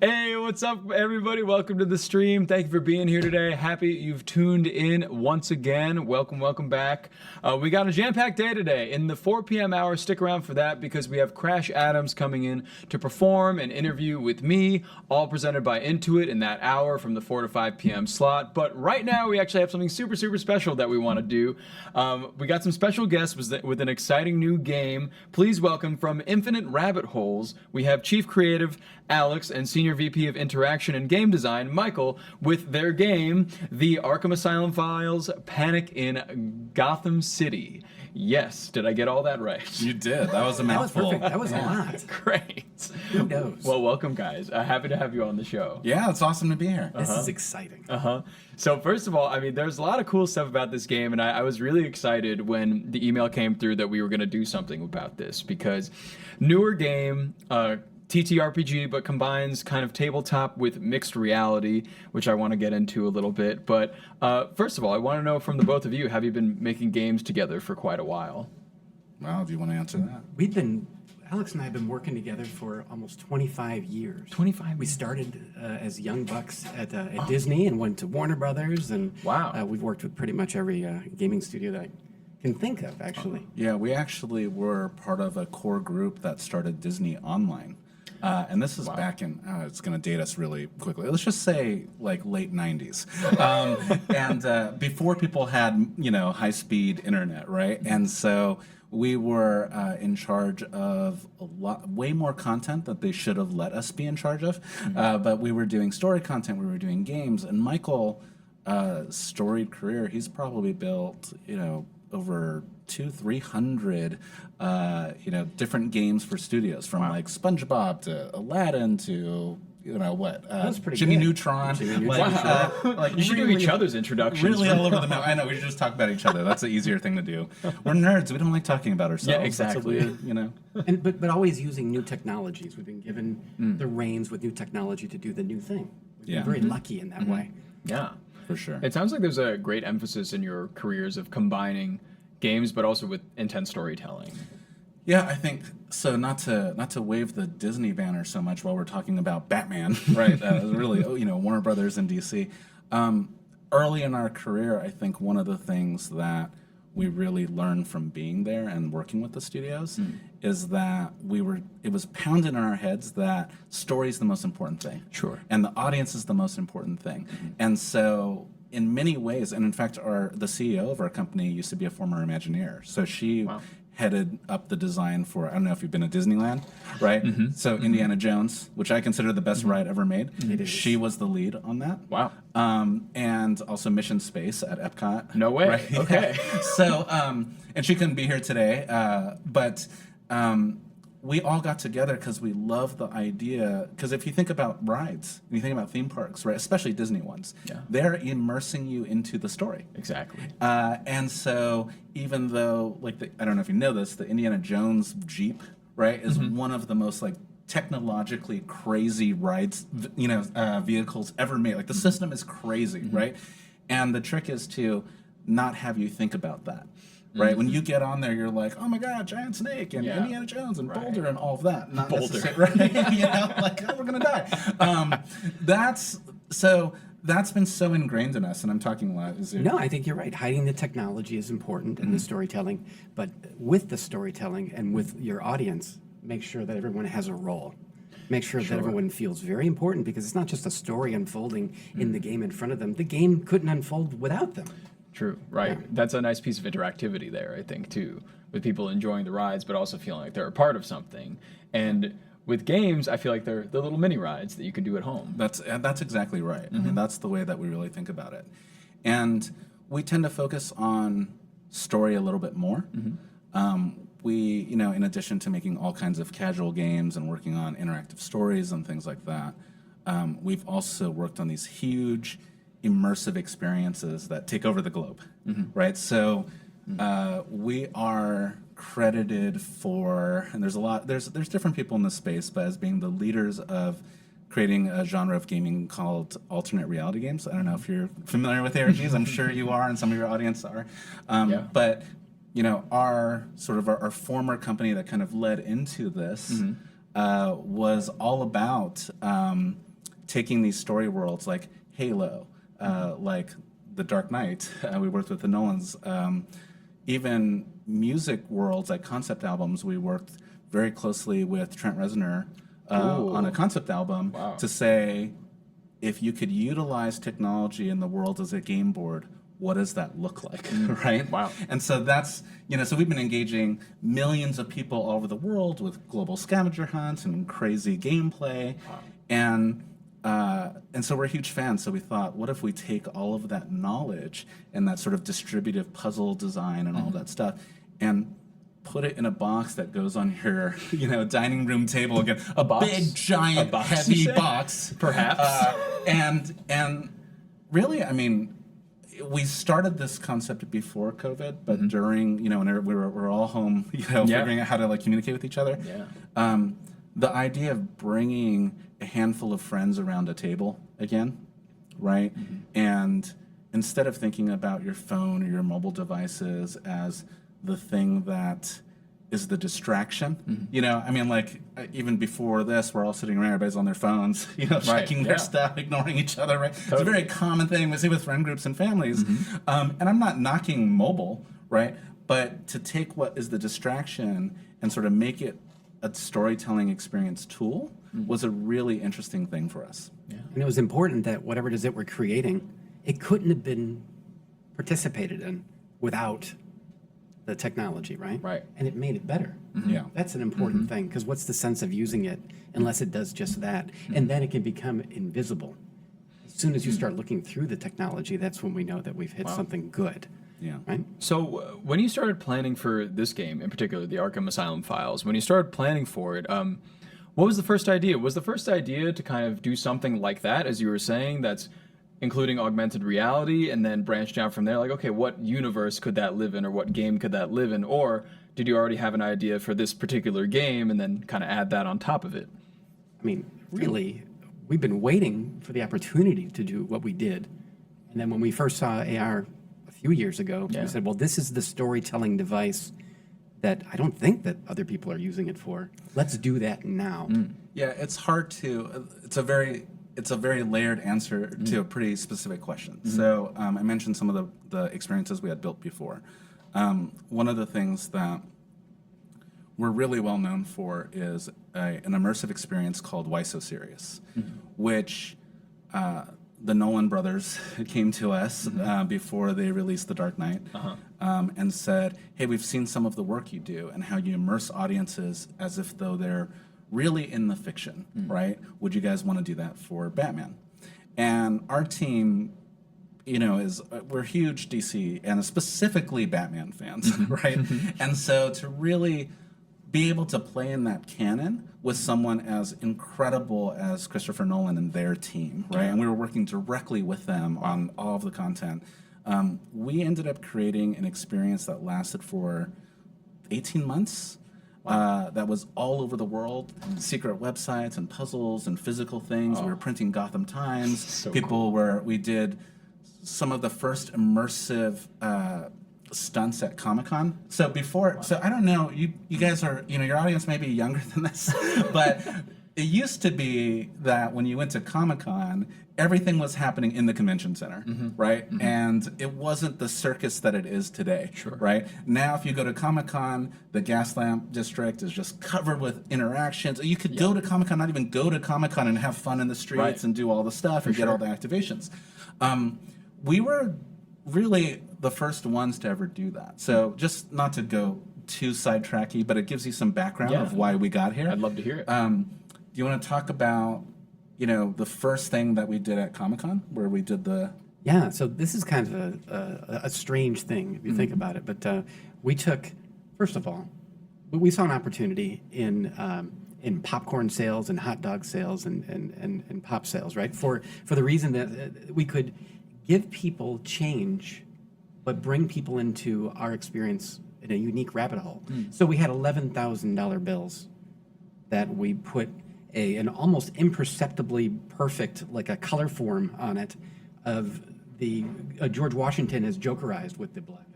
Hey, what's up, everybody? Welcome to the stream. Thank you for being here today. Happy you've tuned in once again. Welcome back. We got a jam-packed day today. In the 4 p.m. hour, stick around for that because we have Crash Adams coming in to perform an interview with me, all presented by Intuit in that hour from the 4 to 5 p.m. slot. But right now, we actually have something super special that we want to do. We got some special guests with an exciting new game. Please welcome from Infinite Rabbit Holes, we have Chief Creative Alex and Senior VP of Interaction and Game Design Michael with their game, the ARKHAM Asylum Files: Panic in Gotham City. Yes, did I get all that right? You did. That was a mouthful. That was perfect. That was a lot. Great. Who knows? Well, welcome, guys. Happy to have you on the show. Yeah, it's awesome to be here. This is exciting. So first of all, I mean, there's a lot of cool stuff about this game, and I was really excited when the email came through that we were going to do something about this, because newer game, TTRPG, but combines kind of tabletop with mixed reality, which I want to get into a little bit. But first of all, I want to know from the both of you, have you been making games together for quite a while? Well, do you want to answer that? Alex and I have been working together for almost 25 years. 25 We started as young bucks at Disney and went to Warner Brothers, and wow. We've worked with pretty much every gaming studio that I can think of, actually. Yeah, we actually were part of a core group that started Disney Online. And this is back in, it's going to date us really quickly. Let's just say like late 90s. And before people had, high-speed internet, right? And so we were in charge of way more content that they should have let us be in charge of. But we were doing story content, we were doing games, and Michael, storied career, he's probably built, over 200-300 different games for studios, from like SpongeBob to Aladdin to Jimmy Neutron. You should do each other's introductions. Really all over the map. I know, we should just talk about each other. That's the easier thing to do. We're nerds. We don't like talking about ourselves. Yeah, exactly. That's a weird, But always using new technologies. We've been given the reins with new technology to do the new thing. We've been very lucky in that way. Yeah. For sure. It sounds like there's a great emphasis in your careers of combining games, but also with intense storytelling. Yeah, I think so. Not to wave the Disney banner so much while we're talking about Batman, right? Really, Warner Brothers and DC. Early in our career, I think one of the things that we really learned from being there and working with the studios is that it was pounded in our heads that story is the most important thing. Sure. And the audience is the most important thing. And so in many ways, and in fact, the CEO of our company used to be a former Imagineer. So she headed up the design for, I don't know if you've been to Disneyland, right? So Indiana Jones, which I consider the best ride ever made. She was the lead on that. Wow. And also Mission Space at Epcot. No way. Right? Okay. So, and she couldn't be here today, but we all got together because we love the idea, because if you think about rides, and you think about theme parks, right, especially Disney ones, they're immersing you into the story. Exactly. And so even though, I don't know if you know this, the Indiana Jones Jeep, right, is one of the most, technologically crazy rides, vehicles ever made. The system is crazy, right? And the trick is to not have you think about that. Right, when you get on there, you're like, "Oh my God, giant snake and Indiana Jones and Boulder and all of that." Not Boulder, right? We're gonna die. That's been so ingrained in us, and I'm talking a lot. No, I think you're right. Hiding the technology is important in the storytelling, but with the storytelling and with your audience, make sure that everyone has a role. Make sure that everyone feels very important, because it's not just a story unfolding in the game in front of them. The game couldn't unfold without them. True, right. Yeah. That's a nice piece of interactivity there, I think, too, with people enjoying the rides, but also feeling like they're a part of something. And with games, I feel like they're the little mini rides that you can do at home. That's exactly right. I mean, that's the way that we really think about it. And we tend to focus on story a little bit more. We, in addition to making all kinds of casual games and working on interactive stories and things like that, we've also worked on these huge immersive experiences that take over the globe, right? So we are credited for, and there's different people in this space, but as being the leaders of creating a genre of gaming called alternate reality games. I don't know if you're familiar with ARGs. I'm sure you are, and some of your audience are. But our former company that kind of led into this was all about taking these story worlds like Halo, like The Dark Knight. We worked with the Nolans. Even music worlds like concept albums, we worked very closely with Trent Reznor on a concept album to say, if you could utilize technology in the world as a game board, what does that look like, right? Wow. And so that's, so we've been engaging millions of people all over the world with global scavenger hunts and crazy gameplay. Wow. And so we're huge fans. So we thought, what if we take all of that knowledge and that sort of distributive puzzle design and all that stuff and put it in a box that goes on your, dining room table again, a box? big, giant, box, heavy box. Perhaps. And really, I mean, we started this concept before COVID, but during, when we were all home, figuring out how to communicate with each other. Yeah. The idea of bringing a handful of friends around a table again, right? And instead of thinking about your phone or your mobile devices as the thing that is the distraction, I mean, even before this, we're all sitting around, everybody's on their phones, checking their stuff, ignoring each other, right? Totally. It's a very common thing we see with friend groups and families. And I'm not knocking mobile, right? But to take what is the distraction and sort of make it a storytelling experience tool was a really interesting thing for us. Yeah. And it was important that whatever it is that we're creating, it couldn't have been participated in without the technology, right? Right. And it made it better. Yeah. That's an important thing, because what's the sense of using it unless it does just that? And then it can become invisible. As soon as you start looking through the technology, that's when we know that we've hit something good. Yeah. Right? So when you started planning for this game, in particular, the ARKHAM Asylum Files, when you started planning for it, what was the first idea? Was the first idea to kind of do something like that, as you were saying, that's including augmented reality, and then branch down from there? Like, okay, what universe could that live in, or what game could that live in? Or did you already have an idea for this particular game and then kind of add that on top of it? I mean, really, we've been waiting for the opportunity to do what we did. And then when we first saw AR a few years ago, we said, well, this is the storytelling device that I don't think that other people are using it for. Let's do that now. Yeah, it's hard to, it's a very layered answer to a pretty specific question. So I mentioned some of the experiences we had built before. One of the things that we're really well known for is an immersive experience called Why So Serious, which the Nolan brothers came to us before they released The Dark Knight and said, hey, we've seen some of the work you do and how you immerse audiences as if though they're really in the fiction, right? Would you guys want to do that for Batman? And our team, we're huge DC and specifically Batman fans, right? And so to really be able to play in that canon with someone as incredible as Christopher Nolan and their team, right? And we were working directly with them on all of the content. We ended up creating an experience that lasted for 18 months. That was all over the world, secret websites and puzzles and physical things. We were printing Gotham Times. So We did some of the first immersive stunts at Comic-Con. So so I don't know, you guys are, your audience may be younger than this, but it used to be that when you went to Comic-Con, everything was happening in the convention center, right? And it wasn't the circus that it is today, right? Now, if you go to Comic-Con, the Gaslamp District is just covered with interactions. You could go to Comic-Con, not even go to Comic-Con and have fun in the streets and do all the stuff and get all the activations. We were really the first ones to ever do that. So just not to go too sidetracky, but it gives you some background of why we got here. I'd love to hear it. Do you want to talk about, the first thing that we did at Comic-Con, where we did the... Yeah, so this is kind of a strange thing, if you think about it. But we took, first of all, we saw an opportunity in popcorn sales and hot dog sales and pop sales, right? For the reason that we could give people change, but bring people into our experience in a unique rabbit hole. So we had $11,000 bills that we put an almost imperceptibly perfect, like a color form on it, of the George Washington as Jokerized with the black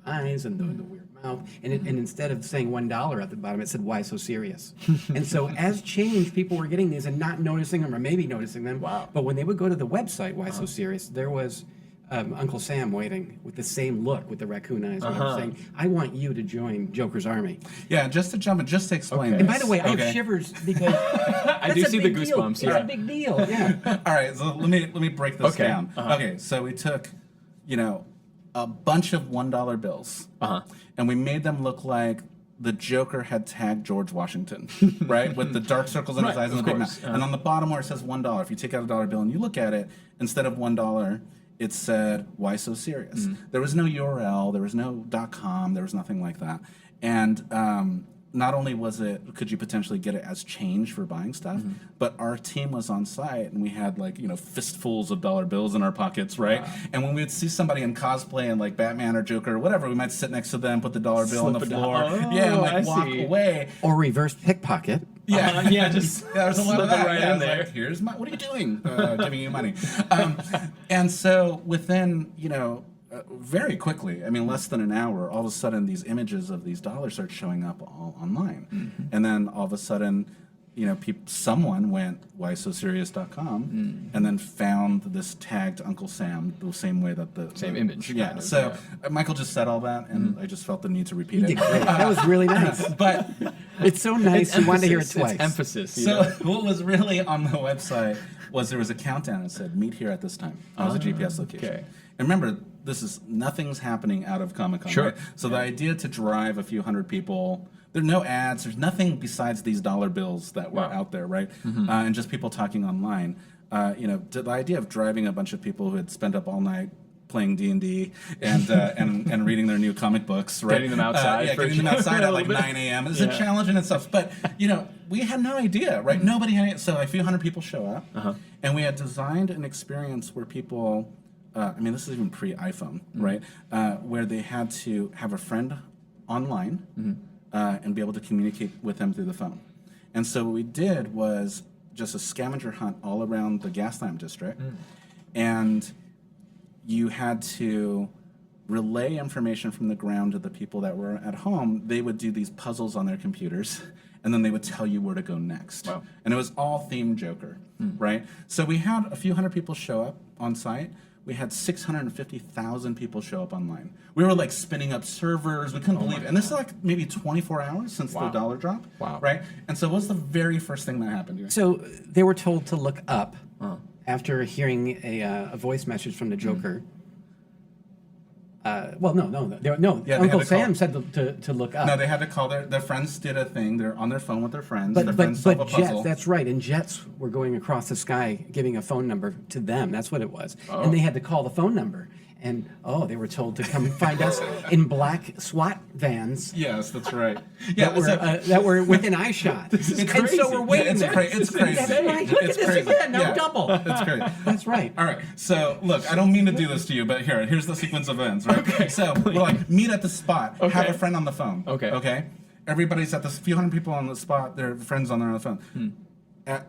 eyes and the weird mouth. And instead of saying $1 at the bottom, it said, "Why so serious?" And so as change, people were getting these and not noticing them, or maybe noticing them. Wow. But when they would go to the website, "Why so serious?" there was Uncle Sam waiting with the same look, with the raccoon eyes, saying, "I want you to join Joker's army." Yeah, just to jump in, just to explain. Okay. And by the way, I Okay. have shivers because I do see the goosebumps. It's Yeah. a big deal. Yeah. All right, so let me break this Okay, down. Okay, so we took, a bunch of $1 bills, and we made them look like the Joker had tagged George Washington, right, with the dark circles in his Right, eyes and the of big course. mouth. And on the bottom where it says $1, if you take out a dollar bill and you look at it, instead of $1, it said, "Why so serious?" There was no URL, there was no .com, there was nothing like that. And not only could you potentially get it as change for buying stuff, but our team was on site and we had fistfuls of dollar bills in our pockets, right? Wow. And when we would see somebody in cosplay and like Batman or Joker or whatever, we might sit next to them, put the dollar bill on the floor, and walk away. Or reverse pickpocket. Yeah, just there's a lot of slip it that. right Yeah, in it's there. like, here's what are you doing? Giving you money. And so within, very quickly, I mean, less than an hour, all of a sudden these images of these dollars start showing up all online. And then all of a sudden, someone went whysoserious.com and then found this tagged Uncle Sam the same way that the Same image, Yeah. kind of, So Michael just said all that, and I just felt the need to repeat You it. did great. That was really nice. But It's so nice. You wanted to hear it twice. It's emphasis. you so know? what was really on the website was there was a countdown that said "Meet here at this time." That was a GPS location. okay. And remember, nothing's happening out of Comic-Con. Sure. Right? So the idea to drive a few hundred people. There are no ads. There's nothing besides these dollar bills that were out there, right? And just people talking online. The idea of driving a bunch of people who had spent up all night playing D&D and reading their new comic books, right? Getting them outside. Getting them outside at like 9 a.m. It's a challenge in itself. But we had no idea, right? Nobody had. So a few hundred people show up, and we had designed an experience where people. This is even pre-iPhone, right? Where they had to have a friend online. And be able to communicate with them through the phone. And so what we did was just a scavenger hunt all around the Gaslamp district. And you had to relay information from the ground to the people that were at home. They would do these puzzles on their computers, and then they would tell you where to go next. Wow. And it was all themed Joker, right? So we had a few hundred people show up on site. We had 650,000 people show up online. We were like spinning up servers. We couldn't believe it. And this is like maybe 24 hours since the dollar drop. Wow. Right? And so what was the very first thing that happened here? So they were told to look up after hearing a voice message from the Joker. Yeah, Uncle they had to Sam call. said to look up. No, they had to call their friends did a thing. They're on their phone with their friends. Their But friends solve a jets, puzzle. that's right. And jets were going across the sky, giving a phone number to them. That's what it was. And they had to call the phone number. And they were told to come find us in black SWAT vans. Yes, that's right. That were within eye shot. And crazy. so we're waiting there. It's crazy. That's right. Look It's at this crazy. again. Now Yeah. double. It's crazy. That's right. All right. So look, I don't mean to do this to you, but here's the sequence of events. Right. Okay. So we're like, meet at the spot. Okay. Have a friend on the phone. Okay. Okay. Everybody's at this. Few hundred people on the spot. Their friends on the phone.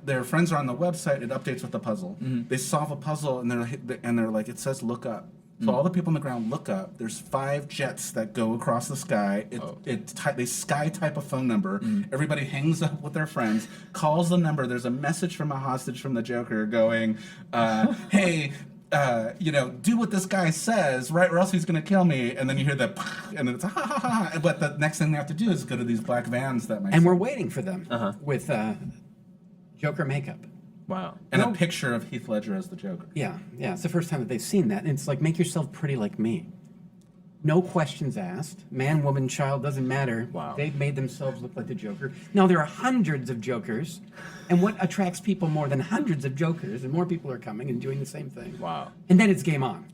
Their friends are on the website. It updates with the puzzle. They solve a puzzle and they're like, it says look up. So all the people on the ground look up. There's 5 jets that go across the sky. They sky type a phone number. Everybody hangs up with their friends, calls the number. There's a message from a hostage from the Joker going, "Hey, do what this guy says, right, or else he's going to kill me." And then you hear the, and then it's ha ha ha ha. But the next thing they have to do is go to these black vans that might. And we're waiting for them with Joker makeup. Wow. And a picture of Heath Ledger as the Joker. Yeah. It's the first time that they've seen that. And it's like, make yourself pretty like me. No questions asked. Man, woman, child, doesn't matter. Wow. They've made themselves look like the Joker. Now, there are hundreds of Jokers. And what attracts people more than hundreds of Jokers? And more people are coming and doing the same thing. Wow. And then it's game on.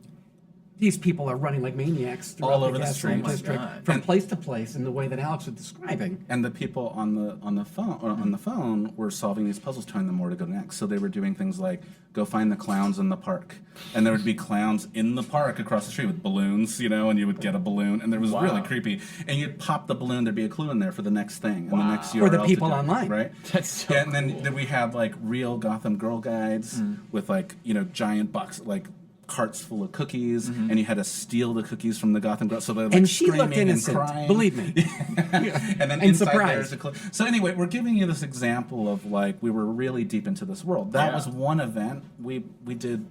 These people are running like maniacs throughout All over the Gaslamp streets. district, Oh my God. from place to place in the way that Alex was describing. And the people on the phone were solving these puzzles, telling them where to go next. So they were doing things like go find the clowns in the park, and there would be clowns in the park across the street with balloons, and you would get a balloon, and it was really creepy. And you'd pop the balloon, there'd be a clue in there for the next thing, and the next URL Or the to people do, online. right? That's so And then we had like real Gotham Girl guides with like giant box like carts full of cookies, and you had to steal the cookies from the Gotham girls. So they're like And she looked screaming and innocent, crying. believe me. And then And inside surprised. there's a so anyway, we're giving you this example of like we were really deep into this world. That was one event. We did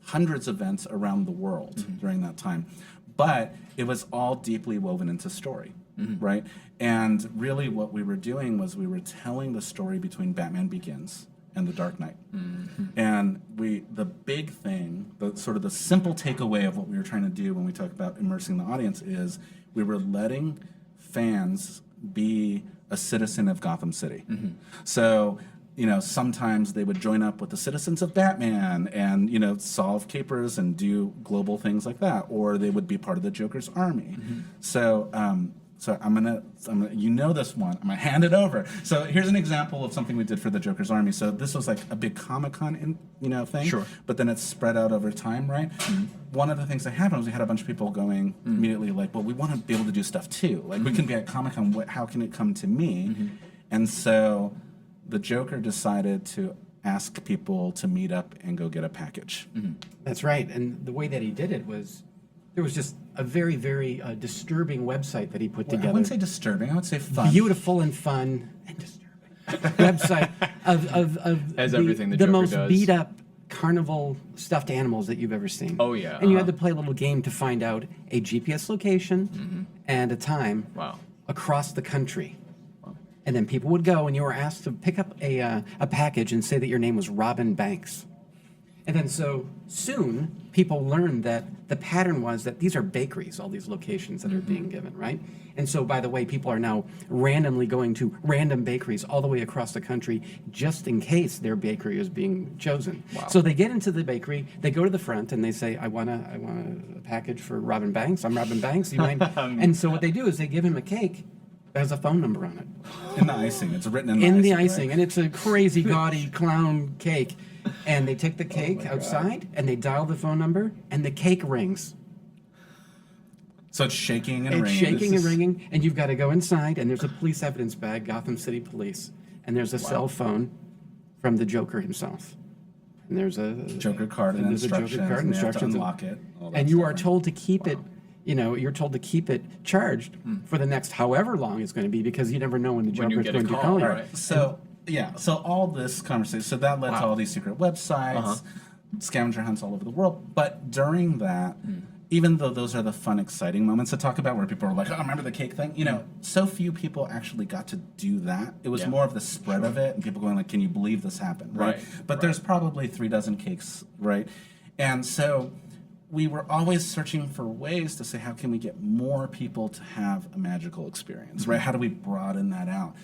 hundreds of events around the world during that time, but it was all deeply woven into story, right? And really, what we were doing was we were telling the story between Batman Begins and The Dark Knight. And the big thing, the sort of the simple takeaway of what we were trying to do when we talk about immersing the audience is we were letting fans be a citizen of Gotham City. So, you know, sometimes they would join up with the citizens of Batman and, you know, solve capers and do global things like that, or they would be part of the Joker's army. So, so I'm gonna, you know this one. I'm gonna hand it over. So here's an example of something we did for the Joker's Army. So this was like a big Comic-Con, thing. Sure. But then it's spread out over time, right? One of the things that happened was we had a bunch of people going immediately like, well, we want to be able to do stuff too. Like we can be at Comic-Con. How can it come to me? And so the Joker decided to ask people to meet up and go get a package. That's right. And the way that he did it was, there was just a very, very disturbing website that he put together. I wouldn't say disturbing. I would say fun. Beautiful and fun and disturbing website of As everything the the Joker most does. beat up carnival stuffed animals that you've ever seen. Oh, yeah, And you had to play a little game to find out a GPS location and a time Wow. across the country. And then people would go, and you were asked to pick up a package and say that your name was Robin Banks. And then so soon, people learned that the pattern was that these are bakeries, all these locations that are being given, right? And so, by the way, people are now randomly going to random bakeries all the way across the country just in case their bakery is being chosen. Wow. So they get into the bakery, they go to the front, and they say, I want a package for Robin Banks. I'm Robin Banks. You mind? And so what they do is they give him a cake that has a phone number on it. In the icing. It's written in In the right? icing, and it's a crazy, gaudy clown cake. And they take the cake outside, and they dial the phone number, and the cake rings. So it's shaking and It's ringing. shaking and ringing, and you've got to go inside, and there's a police evidence bag, Gotham City Police, and there's a cell phone from the Joker himself. And there's a Joker card and there's a instructions. Joker card and they have to instructions. unlock it. all that And you stuff, are right? told to keep it, you're told to keep it charged for the next however long it's going to be, because you never know when the When you Joker's get a going to call, call you. right. So so all this conversation, so that led to all these secret websites, scavenger hunts all over the world. But during that, even though those are the fun, exciting moments to talk about, where people are like, "Oh, remember the cake thing?" So few people actually got to do that. It was more of the spread of it, and people going like, "Can you believe this happened?" Right? But there's probably 36 cakes, right? And so we were always searching for ways to say, how can we get more people to have a magical experience, right? How do we broaden that out?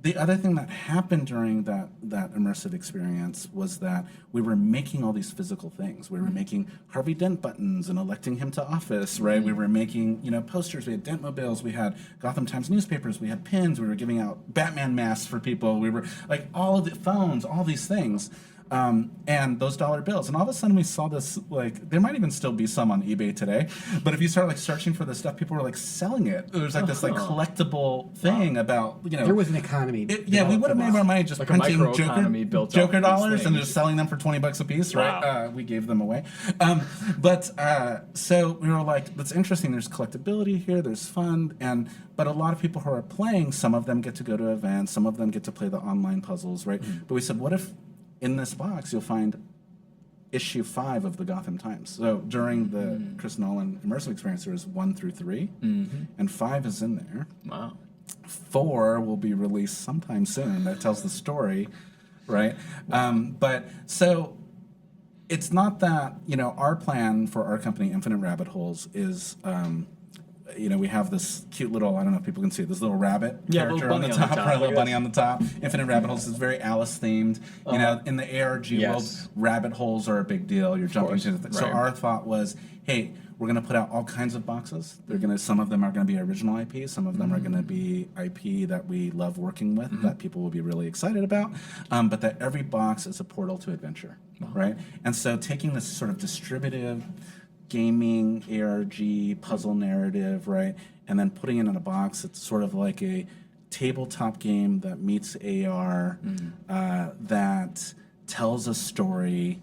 The other thing that happened during that immersive experience was that we were making all these physical things. We were making Harvey Dent buttons and electing him to office, right? We were making, posters. We had Dentmobiles. We had Gotham Times newspapers. We had pins. We were giving out Batman masks for people. We were like all of the phones, all these things. And those dollar bills, and all of a sudden we saw this, like, there might even still be some on eBay today, but if you start like searching for this stuff, people were like selling it. There was like this like collectible thing about, There was an economy. we would have made our money just Like a printing microeconomy built off Joker these dollars and things. just selling them for $20 a piece, right? Wow. We gave them away. So we were like, that's interesting. There's collectability here. There's fun, but a lot of people who are playing, some of them get to go to events, some of them get to play the online puzzles, right? But we said, what if in this box you'll find issue 5 of the Gotham Times? So during the Chris Nolan immersive experience, there was 1 through 3, and 5 is in there. Wow. 4 will be released sometime soon. That tells the story, right? But so it's not that, our plan for our company, Infinite Rabbit Holes, is we have this cute little, I don't know if people can see it, this little rabbit character little on the bunny on the top, top, right, I little guess. bunny on the top. Infinite Rabbit Holes is very Alice themed. In the ARG world, Yes. rabbit holes are a big deal. You're jumping course, into the So right. our thought was, hey, we're going to put out all kinds of boxes. Some of them are going to be original IP. Some of them are going to be IP that we love working with, that people will be really excited about. But that every box is a portal to adventure, right? And so taking this sort of distributive gaming ARG puzzle narrative, right, and then putting it in a box, it's sort of like a tabletop game that meets AR, that tells a story,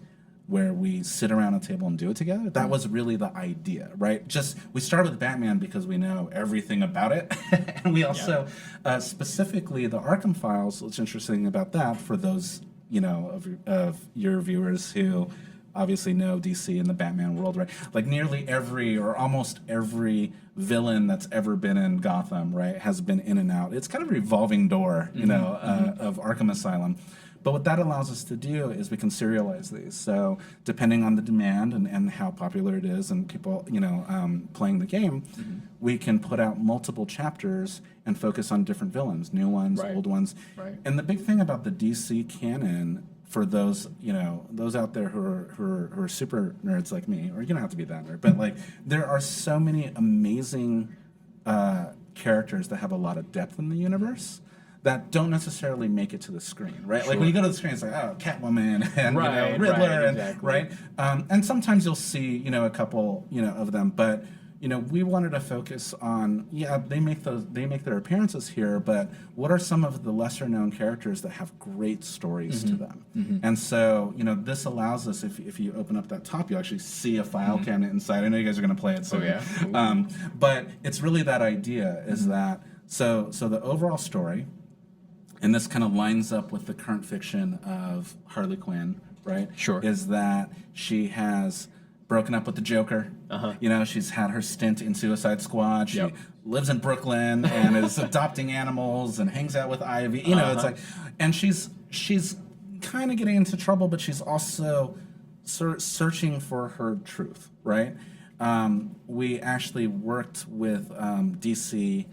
where we sit around a table and do it together. That was really the idea, right? Just we started with Batman because we know everything about it, and we also specifically the Arkham files. What's interesting about that for those of your viewers who obviously know DC and the Batman world, right? Like nearly every or almost every villain that's ever been in Gotham, right, has been in and out. It's kind of a revolving door, of Arkham Asylum. But what that allows us to do is we can serialize these. So depending on the demand and how popular it is and people, playing the game, we can put out multiple chapters and focus on different villains, new ones, old ones. Right. And the big thing about the DC canon for those, those out there who are super nerds like me, or you don't have to be that nerd, but like there are so many amazing characters that have a lot of depth in the universe that don't necessarily make it to the screen, right? Like when you go to the screen, it's like, oh, Catwoman and Riddler, exactly. And sometimes you'll see, a couple, of them, but we wanted to focus on, they make their appearances here, but what are some of the lesser known characters that have great stories to them? And so, this allows us, if you open up that top, you actually see a file cabinet inside. I know you guys are going to play it soon. Oh, yeah? But it's really that idea is that, so the overall story, and this kind of lines up with the current fiction of Harley Quinn, right? Sure. Is that she has broken up with the Joker. She's had her stint in Suicide Squad. She lives in Brooklyn and is adopting animals and hangs out with Ivy. It's like, and she's kind of getting into trouble, but she's also searching for her truth, right? We actually worked with DC,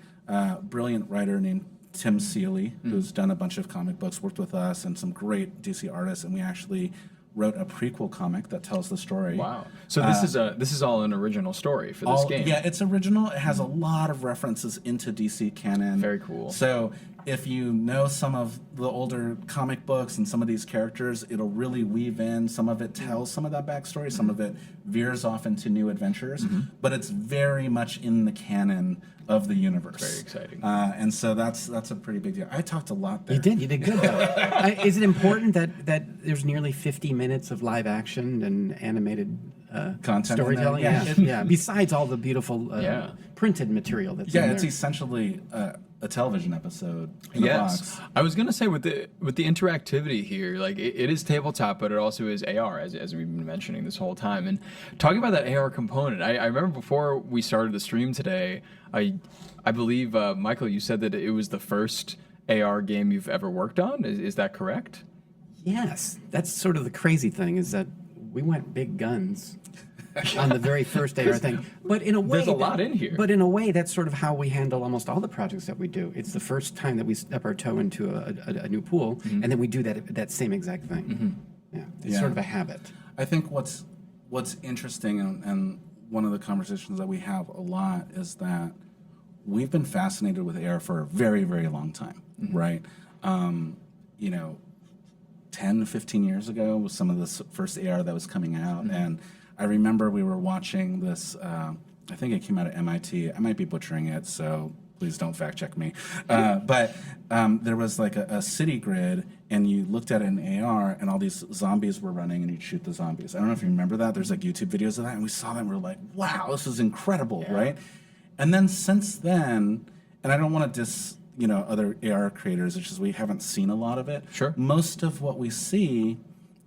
brilliant writer named Tim Seeley, who's done a bunch of comic books, worked with us and some great DC artists, and we actually wrote a prequel comic that tells the story. Wow! So this is all an original story for this game. Yeah, it's original. It has a lot of references into DC canon. Very cool. So if you know some of the older comic books and some of these characters, it'll really weave in. Some of it tells some of that backstory. Some of it veers off into new adventures. But it's very much in the canon of the universe. Very exciting. And so that's a pretty big deal. I talked a lot there. You did good though. Is it important that there's nearly 50 minutes of live action and animated Content storytelling? in there? Yeah. Besides all the beautiful printed material that's in there. It's essentially a television episode in a box. I was gonna say with the interactivity here, like it is tabletop, but it also is AR, as we've been mentioning this whole time. And talking about that AR component, I remember before we started the stream today, I believe Michael, you said that it was the first AR game you've ever worked on. Is that correct? Yes, that's sort of the crazy thing is that we went big guns on the very first AR thing. But in a way, there's a lot in here. But in a way, that's sort of how we handle almost all the projects that we do. It's the first time that we step our toe into a new pool, and then we do that same exact thing. It's sort of a habit. I think what's interesting and one of the conversations that we have a lot is that we've been fascinated with AR for a very, very long time, right? 10, 15 years ago was some of the first AR that was coming out, and I remember we were watching this, I think it came out of MIT. I might be butchering it, so please don't fact check me. But there was like a city grid, and you looked at it in AR, and all these zombies were running, and you'd shoot the zombies. I don't know if you remember that. There's like YouTube videos of that, and we saw that, and we were like, wow, this is incredible, right? And then since then, and I don't want to diss other AR creators, it's just we haven't seen a lot of it. Sure. Most of what we see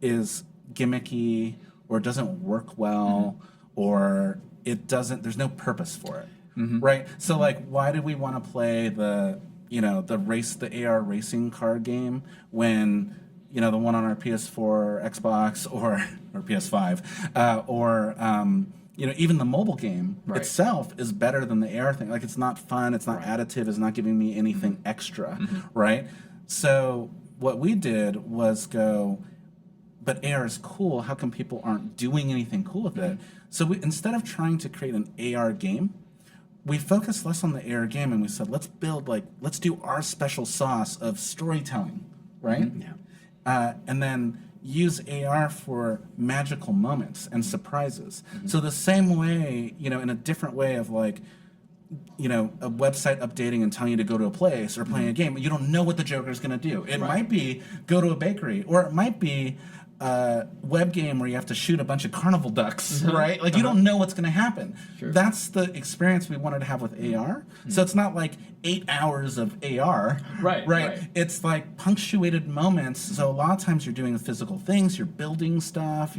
is gimmicky, or it doesn't work well, or there's no purpose for it, right? So like, why do we want to play the AR racing card game when, the one on our PS4, Xbox, or PS5, or even the mobile game itself is better than the AR thing. Like, it's not fun, it's not additive, it's not giving me anything extra, right? So what we did was go, but AR is cool, how come people aren't doing anything cool with it? So instead of trying to create an AR game, we focused less on the AR game, and we said, let's do our special sauce of storytelling, right? And then use AR for magical moments and surprises. So the same way, in a different way of like, a website updating and telling you to go to a place or playing a game, you don't know what the Joker's going to do. It might be go to a bakery, or it might be web game where you have to shoot a bunch of carnival ducks, right? Like, you don't know what's going to happen. Sure. That's the experience we wanted to have with AR. So it's not like 8 hours of AR. Right. It's like punctuated moments. So a lot of times you're doing physical things, you're building stuff,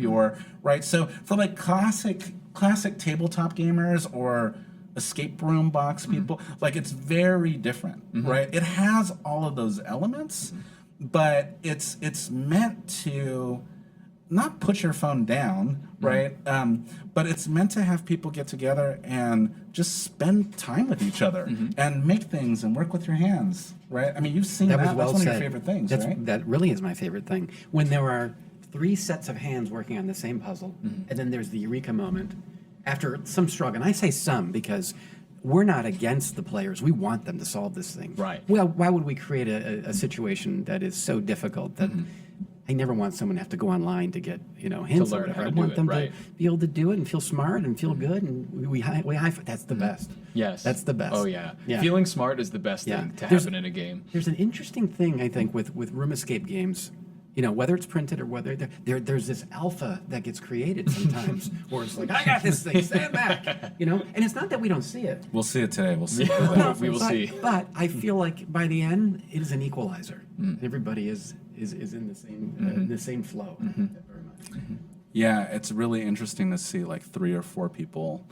right? So for like classic tabletop gamers or escape room box people, like, it's very different, right? It has all of those elements, but it's meant to not put your phone down, right? But it's meant to have people get together and just spend time with each other and make things and work with your hands, right? I mean, you've seen that. was well That's one said. of your favorite things, right? That really is my favorite thing. When there are 3 sets of hands working on the same puzzle, and then there's the eureka moment after some struggle. And I say some because we're not against the players. We want them to solve this thing. Right. Well, why would we create a situation that is so difficult that I never want someone to have to go online to get hints To or learn whatever. how to I do want it, them right. to be able to do it and feel smart and feel good, and we high five. That's the best. Yes. That's the best. Oh, yeah. Yeah. Feeling smart is the best Yeah. thing to There's- happen in a game. There's an interesting thing, I think, with room escape games. Whether it's printed or whether there's this alpha that gets created sometimes, where it's like, I got this thing, stand back, and it's not that we don't see it. We'll see it today. We'll see. We will see. But I feel like by the end, it is an equalizer. Everybody is in the same flow. Very much. Yeah, it's really interesting to see like 3 or 4 people,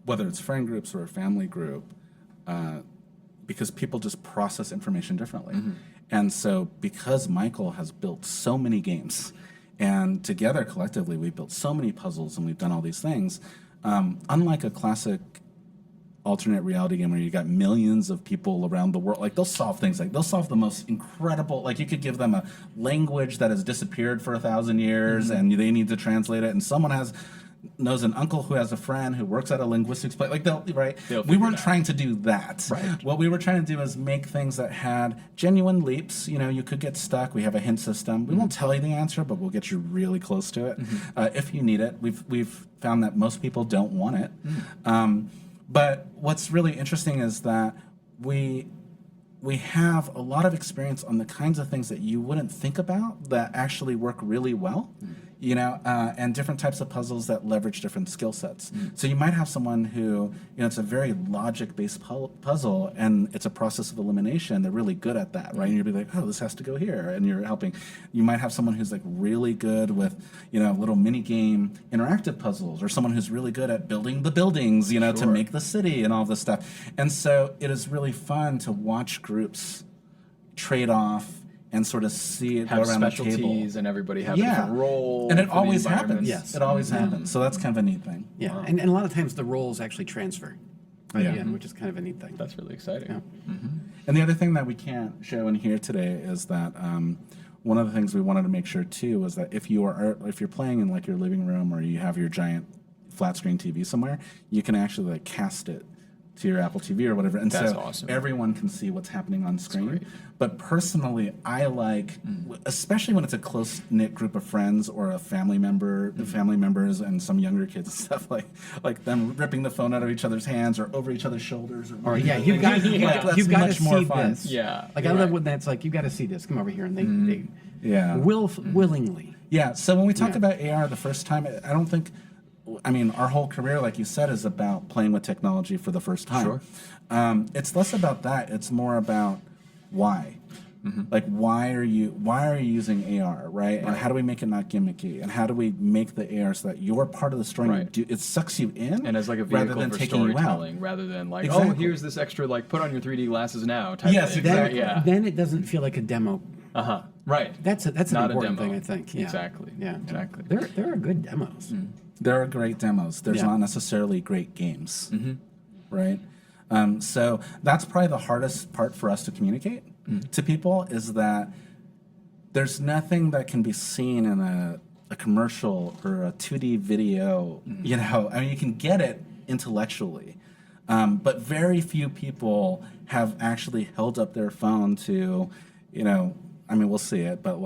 whether it's friend groups or a family group, because people just process information differently. And so because Michael has built so many games, and together collectively we've built so many puzzles and we've done all these things, unlike a classic alternate reality game where you got millions of people around the world, like they'll solve things, like they'll solve the most incredible, like you could give them a language that has disappeared for 1,000 years and they need to translate it, and someone knows an uncle who has a friend who works at a linguistics place, like They'll we weren't it out. trying to do that. Right. What we were trying to do is make things that had genuine leaps. You could get stuck. We have a hint system. We won't tell you the answer, but we'll get you really close to it if you need it. We've found that most people don't want it. But what's really interesting is that we have a lot of experience on the kinds of things that you wouldn't think about that actually work really well. And different types of puzzles that leverage different skill sets. So you might have someone who, it's a very logic-based puzzle, and it's a process of elimination. They're really good at that, right? And you'll be like, oh, this has to go here, and you're helping. You might have someone who's like really good with, little mini-game interactive puzzles, or someone who's really good at building the buildings, to make the city and all this stuff. And so it is really fun to watch groups trade off and sort of see it go Have around the table. specialties and everybody have a different role. And it for the always environments. happens. Yes. It always happens. So that's kind of a neat thing. Yeah, and a lot of times the roles actually transfer by Yeah. the end, which is kind of a neat thing. That's really exciting. Yeah. And the other thing that we can't show in here today is that one of the things we wanted to make sure too was that if you're playing in like your living room or you have your giant flat screen TV somewhere, you can actually like cast it to your Apple TV or whatever, and That's so awesome. everyone can see what's happening on screen. great. But personally, I like, especially when it's a close knit group of friends or a family member, family members, and some younger kids and stuff, like them ripping the phone out of each other's hands or over each other's shoulders. Or you've got that's you've got to much more see fun. this. Yeah, like I you're love right. when that's like you got to see this. Come over here, and they Yeah. willingly. Yeah, so when we talk Yeah. about AR the first time, I don't think, our whole career, like you said, is about playing with technology for the first time. Sure. It's less about that. It's more about why. Like, why are you using AR, right? And how do we make it not gimmicky? And how do we make the AR so that you're part of the story? Right. And it sucks you in, And as like a rather vehicle than for taking you out. storytelling, rather than like, oh, Exactly. here's this extra, like, put on your 3D glasses now type Yes, thing. exactly. Yeah. Then it doesn't feel like a demo. Right. That's an Not a important demo. thing, I think. Yeah. Exactly. Yeah. Exactly. There are good demos. There are great demos. There's Yeah. not necessarily great games, right? So that's probably the hardest part for us to communicate to people, is that there's nothing that can be seen in a commercial or a 2D video. You can get it intellectually, but very few people have actually held up their phone to, we'll see it, but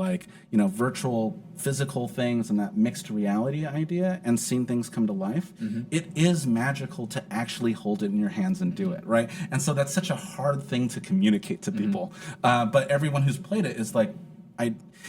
virtual physical things and that mixed reality idea and seeing things come to life. It is magical to actually hold it in your hands and do it, right? And so that's such a hard thing to communicate to people. But everyone who's played it is like,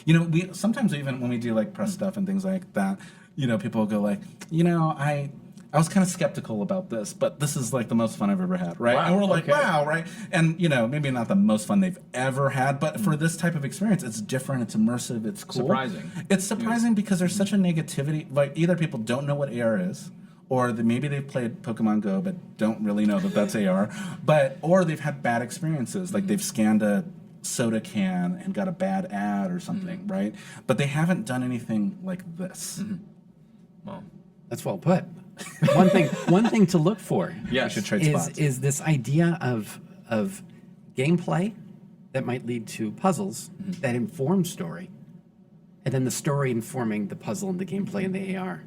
You know, we sometimes even when we do like press stuff and things like that, you know, people will go like, you know, I was kind of skeptical about this, but this is like the most fun I've ever had, right? Wow, and we're like, okay. wow, right? And you know, maybe not the most fun they've ever had, but for this type of experience, it's different, it's immersive, it's cool. Surprising. It's surprising because there's such a negativity. Like either people don't know what AR is, or maybe they've played Pokemon Go but don't really know that that's AR, or they've had bad experiences, like they've scanned a soda can and got a bad ad or something, right? But they haven't done anything like this. Well, That's well put. One thing to look for yes. should trade spots. is this idea of gameplay that might lead to puzzles that inform story, and then the story informing the puzzle and the gameplay and the AR.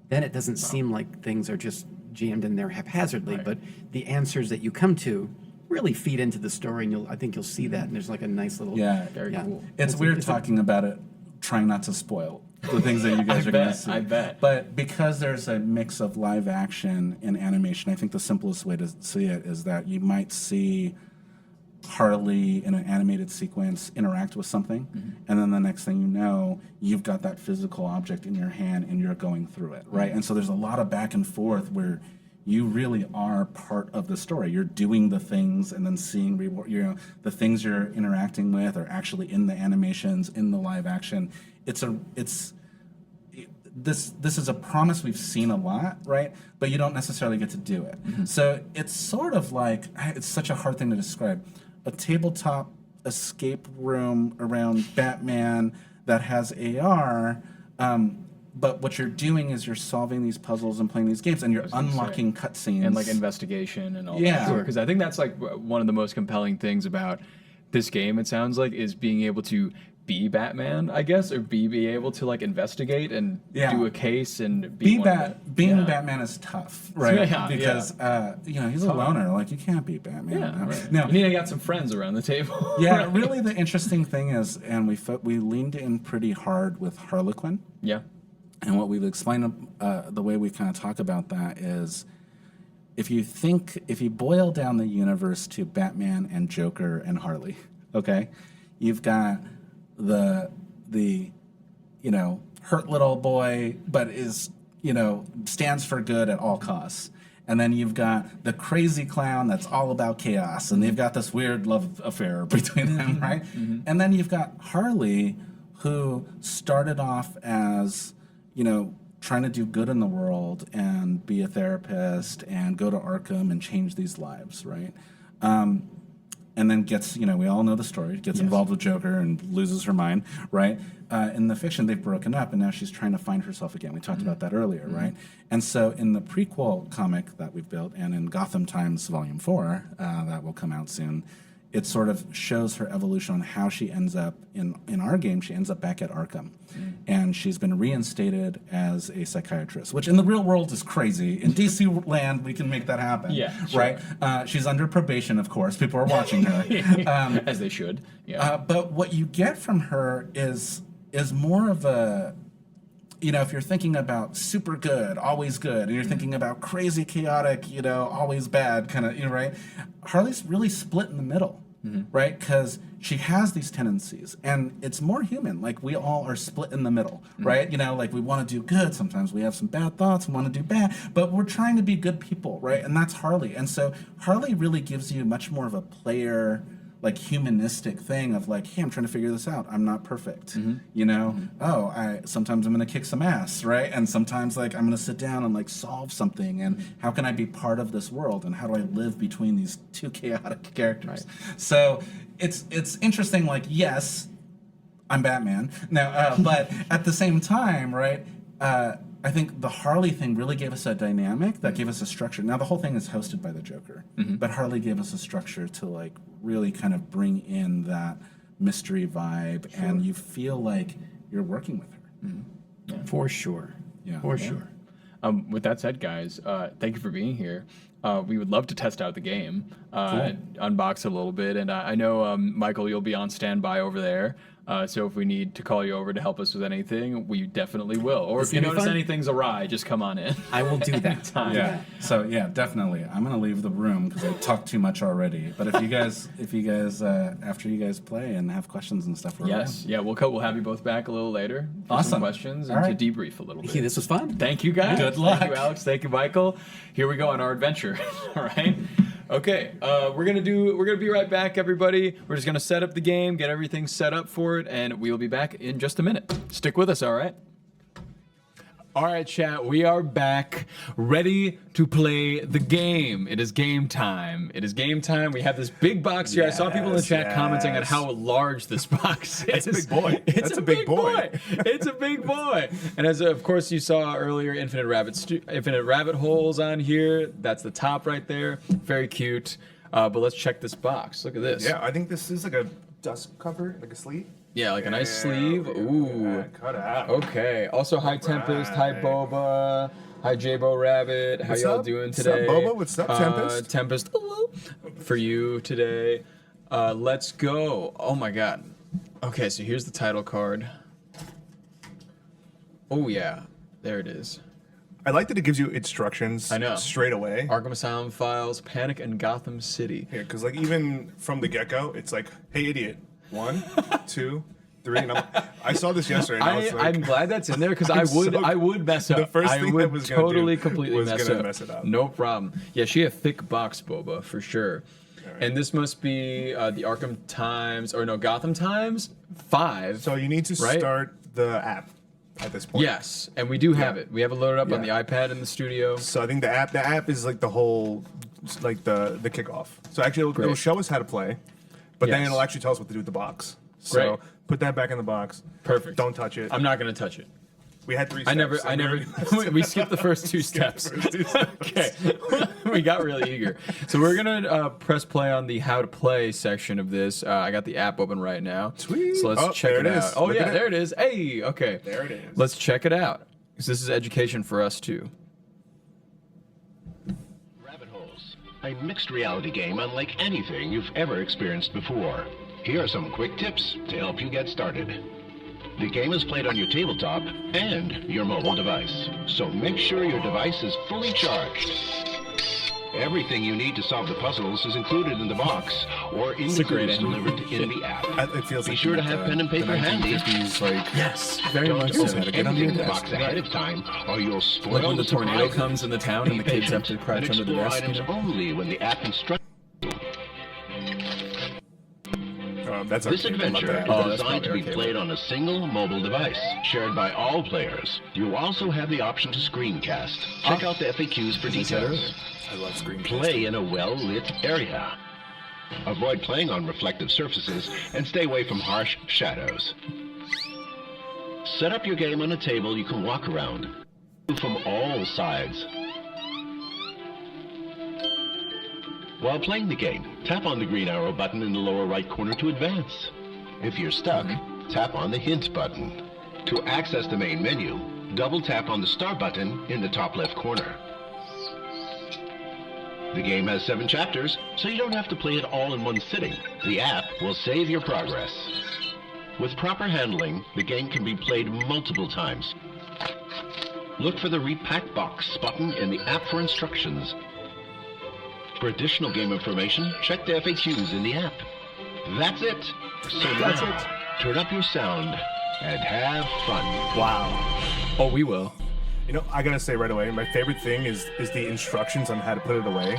Then it doesn't seem like things are just jammed in there haphazardly, Right. but the answers that you come to really feed into the story, and I think you'll see that. And there's like a nice little Very cool. It's weird talking about it, trying not to spoil the things that you guys are going to see. I bet. But because there's a mix of live action and animation, I think the simplest way to see it is that you might see Harley in an animated sequence interact with something, and then the next thing you know, you've got that physical object in your hand and you're going through it, right? And so there's a lot of back and forth where you really are part of the story. You're doing the things and then seeing the things you're interacting with are actually in the animations, in the live action. This is a promise we've seen a lot, right? But you don't necessarily get to do it. So it's sort of like, it's such a hard thing to describe. A tabletop escape room around Batman that has AR, but what you're doing is you're solving these puzzles and playing these games, and you're unlocking cutscenes. And like investigation and all Yeah. that. Because I think that's like one of the most compelling things about this game, it sounds like, is being able to be Batman, I guess, or be able to like investigate and do a case and be being Batman is tough, right? Yeah, because you know, he's a loner. Like you can't be Batman. Yeah, right. No, You need to get some friends around the table. yeah. Right? Really, the interesting thing is, and we leaned in pretty hard with Harlequin. Yeah. And what we've explained, the way we kind of talk about that is, if you boil down the universe to Batman and Joker and Harley, okay, you've got the you know, hurt little boy, but is, you know, stands for good at all costs. And then you've got the crazy clown that's all about chaos, and they've got this weird love affair between them, right? And then you've got Harley, who started off as, you know, trying to do good in the world and be a therapist and go to Arkham and change these lives, right? And then gets, you know, we all know the story, gets involved with Joker and loses her mind, right? In the fiction, they've broken up, and now she's trying to find herself again. We talked about that earlier, right? And so in the prequel comic that we've built, and in Gotham Times Volume 4, that will come out soon, it sort of shows her evolution on how she ends up, in our game, she ends up back at Arkham. And she's been reinstated as a psychiatrist, which in the real world is crazy. In DC land, we can make that happen. Yeah, sure. Right? She's under probation, of course. People are watching her. As they should. Yeah. But what you get from her is more of a, you know, if you're thinking about super good, always good, and you're thinking about crazy chaotic, you know, always bad, kind of, you know, right? Harley's really split in the middle, right? Because she has these tendencies, and it's more human. Like, we all are split in the middle, right? You know, like, we want to do good. Sometimes we have some bad thoughts and want to do bad, but we're trying to be good people, right? And that's Harley. And so Harley really gives you much more of a player, like, humanistic thing of like, hey, I'm trying to figure this out. I'm not perfect, you know? Sometimes I'm going to kick some ass, right? And sometimes, like, I'm going to sit down and, like, solve something, and how can I be part of this world, and how do I live between these two chaotic characters? So it's interesting, like, yes, I'm Batman. Now, but at the same time, right, I think the Harley thing really gave us a dynamic that gave us a structure. Now, the whole thing is hosted by the Joker, but Harley gave us a structure to, like, really kind of bring in that mystery vibe, and you feel like you're working with her. For sure. Yeah. For sure. With that said, guys, thank you for being here. We would love to test out the game, unbox it a little bit, and I know, Michael, you'll be on standby over there. So if we need to call you over to help us with anything, we definitely will. Or if you gonna be notice fun. anything's awry, just come on in. I will do that. Yeah. So yeah, definitely. I'm gonna leave the room because I talked too much already. But if you guys, after you guys play and have questions and stuff, we're Yes. Yeah, we'll have you both back a little later for some Awesome. questions All and right. to debrief a little bit. Hey, this was fun. Thank you, guys. Good luck. Thank you, Alex. Thank you, Michael. Here we go on our adventure. All right. Okay. We're gonna be right back, everybody. We're just gonna set up the game, get everything set up for it, and we will be back in just a minute. Stick with us. All right. All right, chat, we are back, ready to play the game. It is game time. It is game time. We have this big box here. I saw people in the chat commenting on how large this box is. That's a big boy. It's That's a big boy. It's a big boy. And as of course you saw earlier, infinite rabbit holes on here. That's the top right there. Very cute. But let's check this box. Look at this. Yeah, I think this is like a dust cover, like a sleeve. Yeah, like a nice sleeve. Ooh. Yeah, cut out. Okay. Also, hi Tempest, hi Boba, hi J-Bo Rabbit. How What's y'all up? doing What's up, today? Boba? What's up, Tempest? Tempest, hello. For you today. Let's go. Oh my God. Okay, so here's the title card. Oh yeah, there it is. I like that it gives you instructions I know. straight away. ARKHAM Asylum Files, Panic in Gotham City. Yeah, because like even from the get-go, it's like, hey idiot, 1, 2, 3. And I saw this yesterday. And I was like, I'm glad that's in there because I would mess up. The first I thing would that was gonna totally do completely was mess gonna up. mess it up. No problem. Yeah, she a thick box, Boba, for sure. Right. And this must be the Arkham Times or no Gotham Times 5. so you need to right? start the app at this point. Yes, and we do have it. We have it loaded up on the Yeah. iPad in the studio. So I think the app is like the whole, like the kickoff. So actually it'll Great. show us how to play, but then Yes. it'll actually tell us what to do with the box. So Great. put that back in the box. Perfect. Don't touch it. I'm not gonna touch it. We had 3 steps. I never. We skipped the first 2 steps. Okay, we got really eager. So we're gonna press play on the how to play section of this. I got the app open right now. Sweet. So let's Oh, check there it it is. out. Oh Look yeah, at it. there it is. Hey, okay. There it is. Let's check it out. Because this is education for us too. Rabbit Holes, a mixed reality game unlike anything you've ever experienced before. Here are some quick tips to help you get started. The game is played on your tabletop and your mobile device, so make sure your device is fully charged. Everything you need to solve the puzzles is included in the box or in It's the a great clues ending. delivered in the app. It feels Be like sure to the- have pen and the paper handy. 1950s, like Yes, very Don't much open so. it. Get on everything your in the desk. box ahead of time, or you'll spoil Like when the surprises. tornado comes in the town and the Be kids have patient to crouch and under the explore desk. items only when the app instructs. that's This arcade. I love adventure that. Oh, is that's designed to be probably arcade. played on a single mobile device, shared by all players. You also have the option to screencast. Check out the FAQs for details. I love screen. Play in a well-lit area. Avoid playing on reflective surfaces and stay away from harsh shadows. Set up your game on a table you can walk around from all sides. While playing the game, tap on the green arrow button in the lower right corner to advance. If you're stuck, tap on the hint button. To access the main menu, double tap on the star button in the top left corner. The game has 7 chapters, so you don't have to play it all in one sitting. The app will save your progress. With proper handling, the game can be played multiple times. Look for the Repack Box button in the app for instructions. For additional game information, check the FAQs in the app. That's it. So That's now, turn up your sound and have fun. Wow. Oh, we will. You know, I gotta say right away, my favorite thing is the instructions on how to put it away,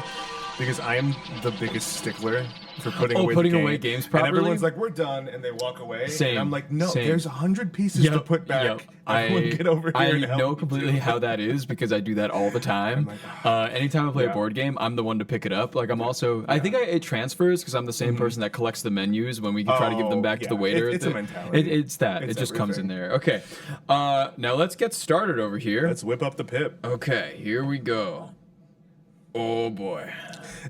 because I am the biggest stickler for putting away putting the game. away games And properly? everyone's like, "We're done," and they walk away. Same, And I'm like, "No, same. there's 100 pieces to Yep, put back." yep. Everyone get over here I and help know me completely too. how that is because I do that all the time. Anytime I play a board game, I'm the one to pick it up. Like I'm also, I think it transfers because I'm the same person that collects the menus when we try to give them back to the yeah. waiter. It's a mentality. It's that. It's it just comes in everything. there. Okay. Now let's get started over here. Let's whip up the pip Okay, here we go. Oh boy.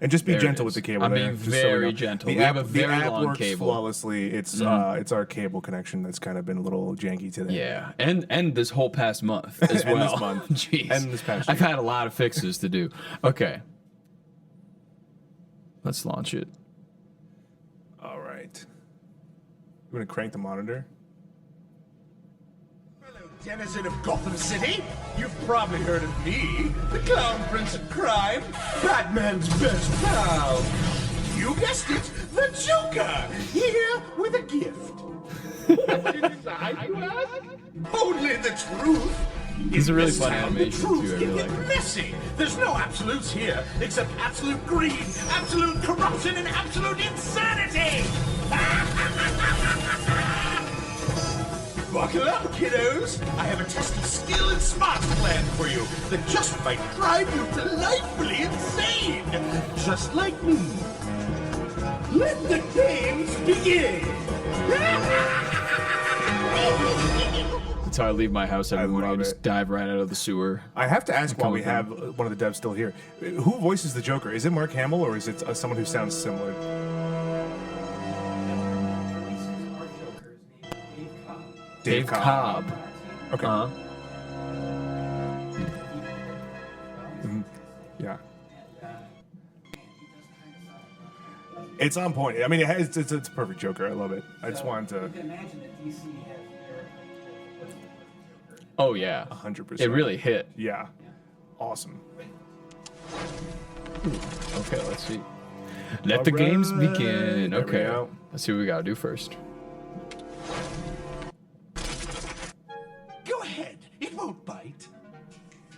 and just be There it gentle is. with the cable. I'm there, being just so we very know. gentle. The We app, have a very the app long works cable. flawlessly. It's our cable connection that's kind of been a little janky today. Yeah, and this whole past month as And well. this month. Jeez. And this past I've year. had a lot of fixes to do. Okay. Let's launch it. All right. gonna crank the monitor. Fellow denizen of Gotham City, you've probably heard of me, the Clown Prince of Crime, Batman's best pal. You guessed it, the Joker, here with a gift. What's inside, you ask? Only the truth. This is a really In fun this town, animation, the truth too, I can really get like it. messy. There's no absolutes here, except absolute greed, absolute corruption, and absolute insanity. Buckle up, kiddos! I have a test of skill and smarts planned for you that just might drive you delightfully insane! Just like me. Let the games begin! That's how I leave my house every morning. I love just it. dive right out of the sewer. I have to ask while we with have one of the devs still here. Who voices the Joker? Is it Mark Hamill or is it someone who sounds similar? Dave Cobb. Okay. Uh-huh. Yeah. It's on point. I mean, it's a perfect Joker. I love it. I just wanted to Imagine that DC has Oh, yeah. 100%. It really hit. Yeah. Awesome. Okay, let's see. Let the games begin. There we Okay. go. Let's see what we gotta do first. Go ahead, it won't bite.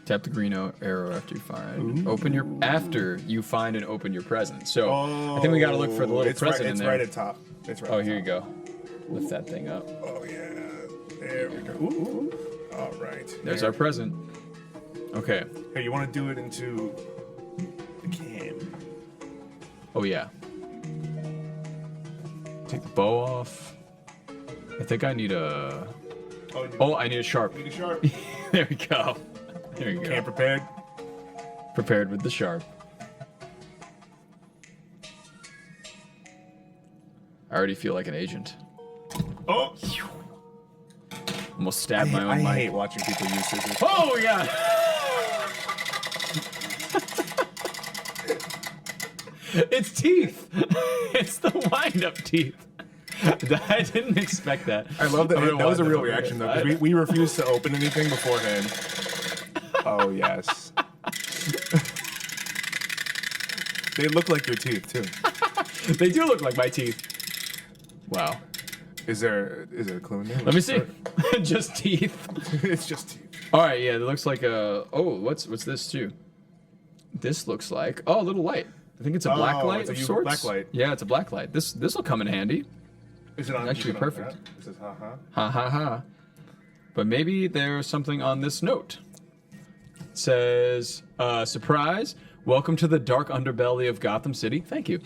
Tap the green arrow after you find. After you find and open your present. So I think we gotta look for the little It's right, present it's in there. right at top. It's right. Oh, at here you top. go. Lift that thing up. Oh yeah. There we go. Ooh. All right. There's our present. Okay. Hey, you want to do it into the cam? Oh yeah. Take the bow off. I think I need a. Oh, I need a sharp. Need a sharp. There we go. There you go. Cam prepared. Prepared with the sharp. I already feel like an agent. Oh. Almost stabbed my own I mic. hate watching people use scissors. Oh my god! It's teeth. It's the wind-up teeth. I didn't expect that. I love that. I'm gonna That was a wind real them over reaction though, here. 'cause we refused to open anything beforehand. Oh yes. They look like your teeth too. They do look like my teeth. Wow. Is there a clue in there? Let me see. Just teeth. It's just teeth. All right. Yeah. It looks like a. Oh, what's this too? This looks like a little light. I think it's a black light it's a of UV sorts. black light. Yeah, it's a black light. This will come in handy. Is it on? Actually is it on perfect. that? It says ha ha. Ha ha ha. But maybe there's something on this note. It says, surprise, welcome to the dark underbelly of Gotham City. Thank you.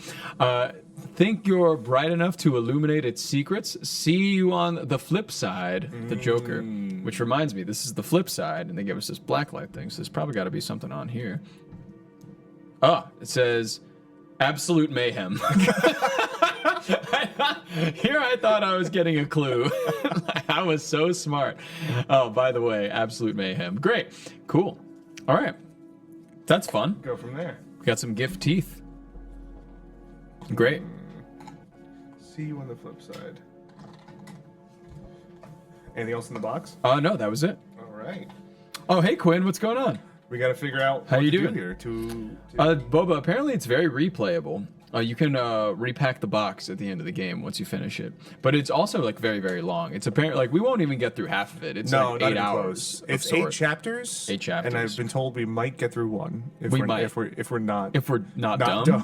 Think you're bright enough to illuminate its secrets? See you on the flip side, the Joker. Which reminds me, this is the flip side, and they give us this blacklight thing, so there's probably got to be something on here. Oh, it says, absolute mayhem. Here I thought I was getting a clue. I was so smart. Oh, by the way, absolute mayhem. Great. Cool. All right. That's fun. Go from there. We got some gift teeth. Great. See you on the flip side. Anything else in the box? No, that was it. All right. Oh, hey, Quinn, what's going on? We got to figure out How what you to doing? do here to Boba, apparently it's very replayable. You can repack the box at the end of the game once you finish it. But it's also like very, very long. It's apparently like we won't even get through half of it. It's no, like not 8 even hours. close. of It's 8 sort. chapters. 8 chapters. And I've been told we might get through one. If We we're, might. If we're not. If we're not dumb.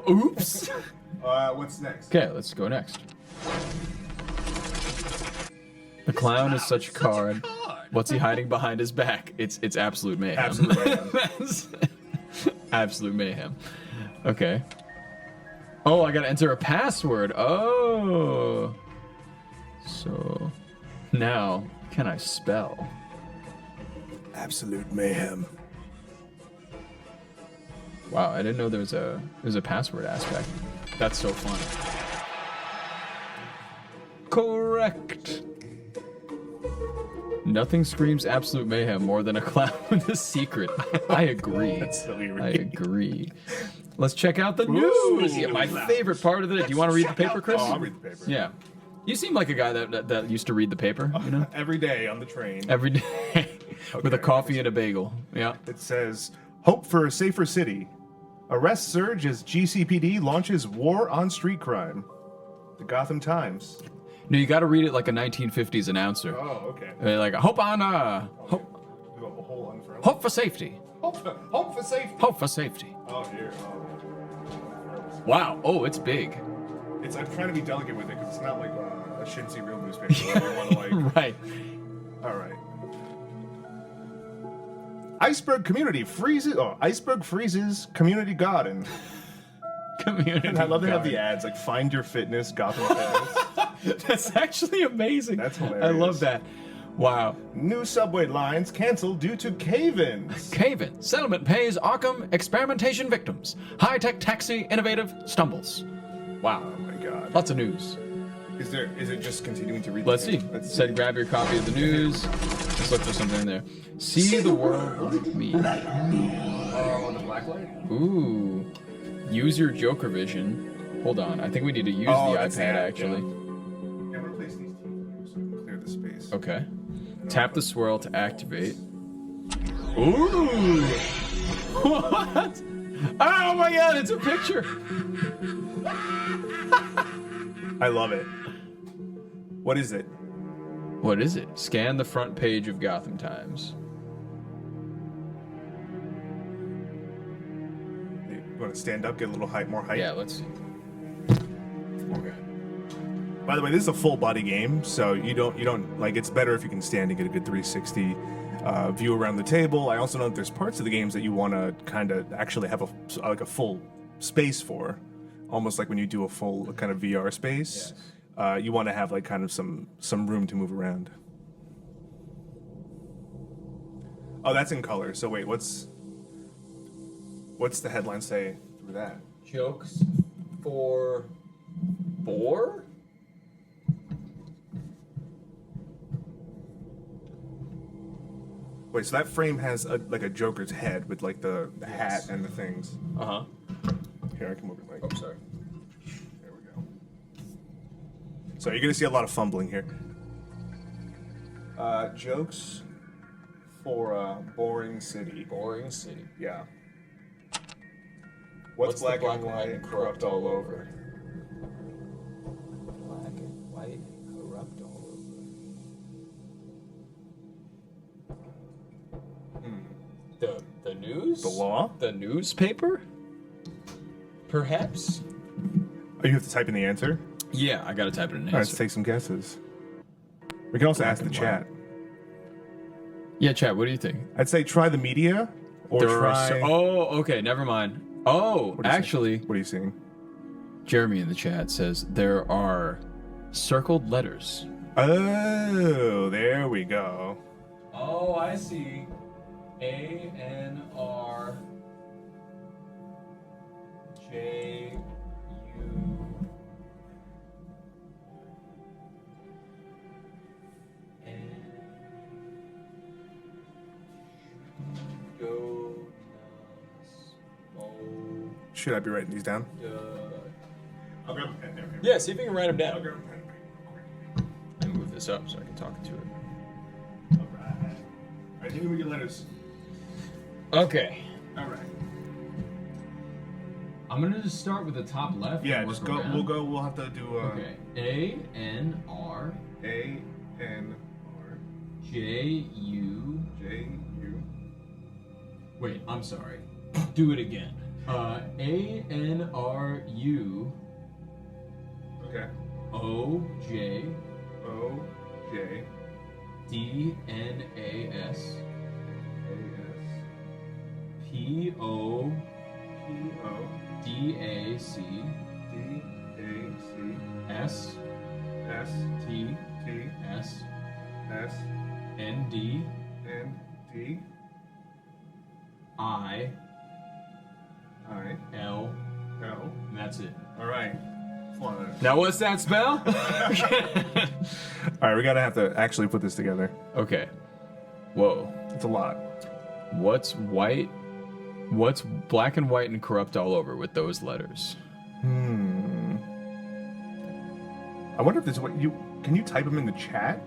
Oops. What's next? Okay, let's go next. The clown is such a card. What's he hiding behind his back? It's absolute mayhem. Absolute mayhem. That's absolute mayhem. Okay. Oh, I gotta enter a password. Oh. So now can I spell? Absolute mayhem. Wow, I didn't know there's a password aspect. That's so fun. Correct. Nothing screams absolute mayhem more than a clown with a secret. I agree. That's so eerie. I agree. Let's check out the news. Yeah, my favorite part of it. Do you want to read the paper, Chris? Oh, I'll read the paper. Yeah. You seem like a guy that used to read the paper, you know? Every day on the train. Every day. With a coffee and a bagel. Yeah. It says, hope for a safer city. Arrests surge as GCPD launches war on street crime. The Gotham Times. No, you got to read it like a 1950s announcer. Oh, okay. Like, hope on, hope for safety. Hope for safety. Hope for safety. Oh, here. Oh. Wow. Oh, it's big. I'm trying to be delicate with it because it's not like a chintzy real newspaper. Where you want to like. Right. All right. Iceberg freezes community garden. Community. And I love to have the garden. ads like Find Your Fitness, Gotham Fitness. That's actually amazing. That's hilarious. I love that. Wow. New subway lines canceled due to cave-ins. Cave-in. Settlement pays ARKHAM experimentation victims. High-tech taxi innovative stumbles. Wow. Oh my god. Lots of news. Is it just continuing to read? Let's the see. news? Let's Said see. grab your copy of the news. Let's look for something in there. See the world like me. On the black light? Ooh. Use your Joker vision. Hold on. I think we need to use Oh, the that's iPad the ad, actually. Yeah, replace these two so we can clear the space. Okay. Tap the swirl to activate. Ooh! What? Oh my god, it's a picture! I love it. What is it? What is it? Scan the front page of Gotham Times. You want to stand up, get a little height, more height? Yeah, let's see. Okay. By the way, this is a full body game, so you don't like. It's better if you can stand and get a good 360 view around the table. I also know that there's parts of the games that you want to kind of actually have a full space for, almost like when you do a full kind of VR space. Yes. You want to have like kind of some room to move around. Oh, that's in color. So wait, what's the headline say through that? Jokes for Boar? Wait, so that frame has like a Joker's head with like the hat and the things. Uh-huh. Here, I can move it, Mike. Oh, sorry. There we go. So you're gonna see a lot of fumbling here. Jokes for boring city. Boring city. Yeah. What's black and white and corrupt all over? Black and white and corrupt all over. The news? The law? The newspaper? Perhaps? Oh, you have to type in the answer? Yeah, I gotta type it in an All right, let's answer. take some guesses. We can also ask the and chat. Yeah, chat, what do you think? I'd say try the media or There are try. oh, okay, never mind. Oh, What are you actually, seeing? What are you seeing? Jeremy in the chat says there are circled letters. Oh, there we go. Oh, I see. A-N-R J-U Should I be writing these down? I'll grab a pen there. Yeah, see if you can write them down. I'll grab a pen. Let me move this up so I can talk to it. All right, give me your letters. Okay. All right. I'm gonna just start with the top left. Yeah, and just work go. around. We'll have to do. Okay. A-N-R A-N-R J-U. J-U. Wait, I'm sorry. Do it again. A-N-R-U Okay. O-J O-J D-N-A-S A-S P-O P-O D-A-C D-A-C S S T T S S N-D N D I I L L. and that's it. All right. Fun. Now what's that spell? All right, we gotta have to actually put this together. Okay. Whoa. It's a lot. What's white What's black and white and corrupt all over with those letters? I wonder if there's what you can you type them in the chat,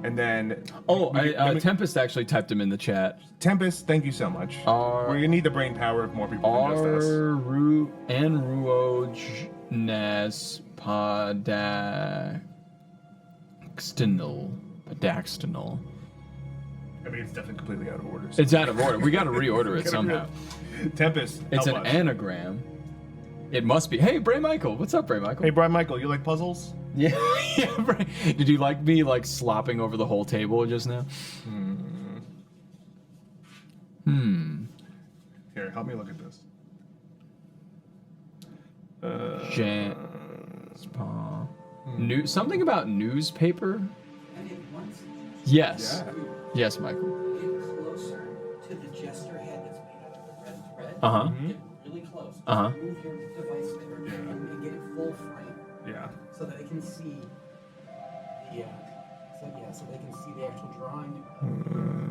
and then Tempest actually typed them in the chat. Tempest, thank you so much. We're gonna need the brain power of more people than just us. And Ruoj Nas Padaxtinal. I mean, it's definitely completely out of order. It's out of order. We got to reorder it somehow. Tempest, It's an help us. anagram. It must be. Hey, Bray Michael. What's up, Bray Michael? Hey, Brian Michael, you like puzzles? Yeah, yeah. Bray. Did you like me like slopping over the whole table just now? Here, help me look at this. Something about newspaper. Yes. Yeah. Yes, Michael. Get closer to the jester head that's made out of the red thread. Uh-huh. Get really close. Uh-huh. Move your device there and get it full frame Yeah. so that they can see the so they can see the actual drawing of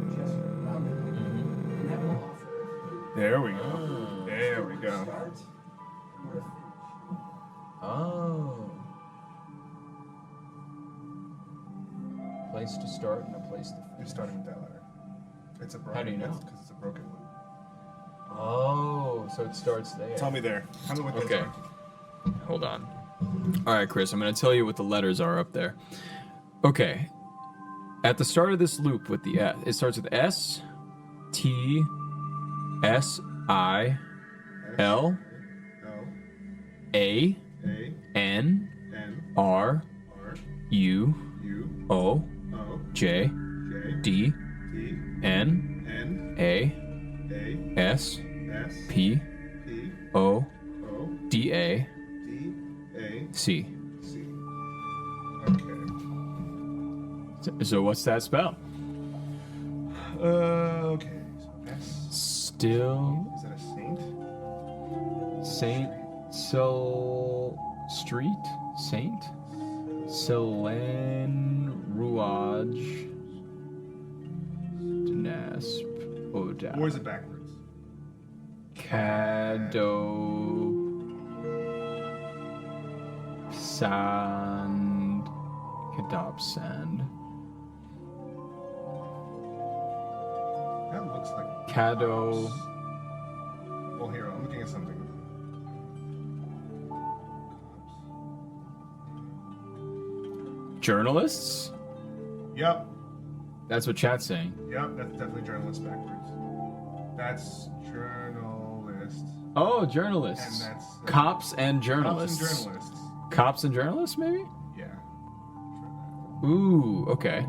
the jester around it. And that will offer There we go. There we go. start or a finish. Oh. Place to start and a place to You're starting with that letter. It's a broken. How do you know? Because it's a broken one. Oh, so it starts there. Tell me there. Tell me what those Okay. are. Hold on. All right, Chris, I'm going to tell you what the letters are up there. Okay. At the start of this loop with the S, it starts with S, T, S, I, L, L A, A N, N R, R U, U O, O J, J D, T N, N A, A S, S P, P O, O D, A, D A C. C. Okay. So what's that spell? Okay. So S. Still Is that a saint? Saint Street? Saint? Selen Ruaj Dnasp Oda. Or is it backwards? Kado Sand Kadop Sand That looks like Kado. Well, here, I'm looking at something. Journalists? Yep. That's what chat's saying. Yep, that's definitely journalist backwards. That's journalist. Oh, journalists. And that's, Cops and journalists. Cops and journalists. Cops and journalists, maybe? Yeah. Ooh, okay.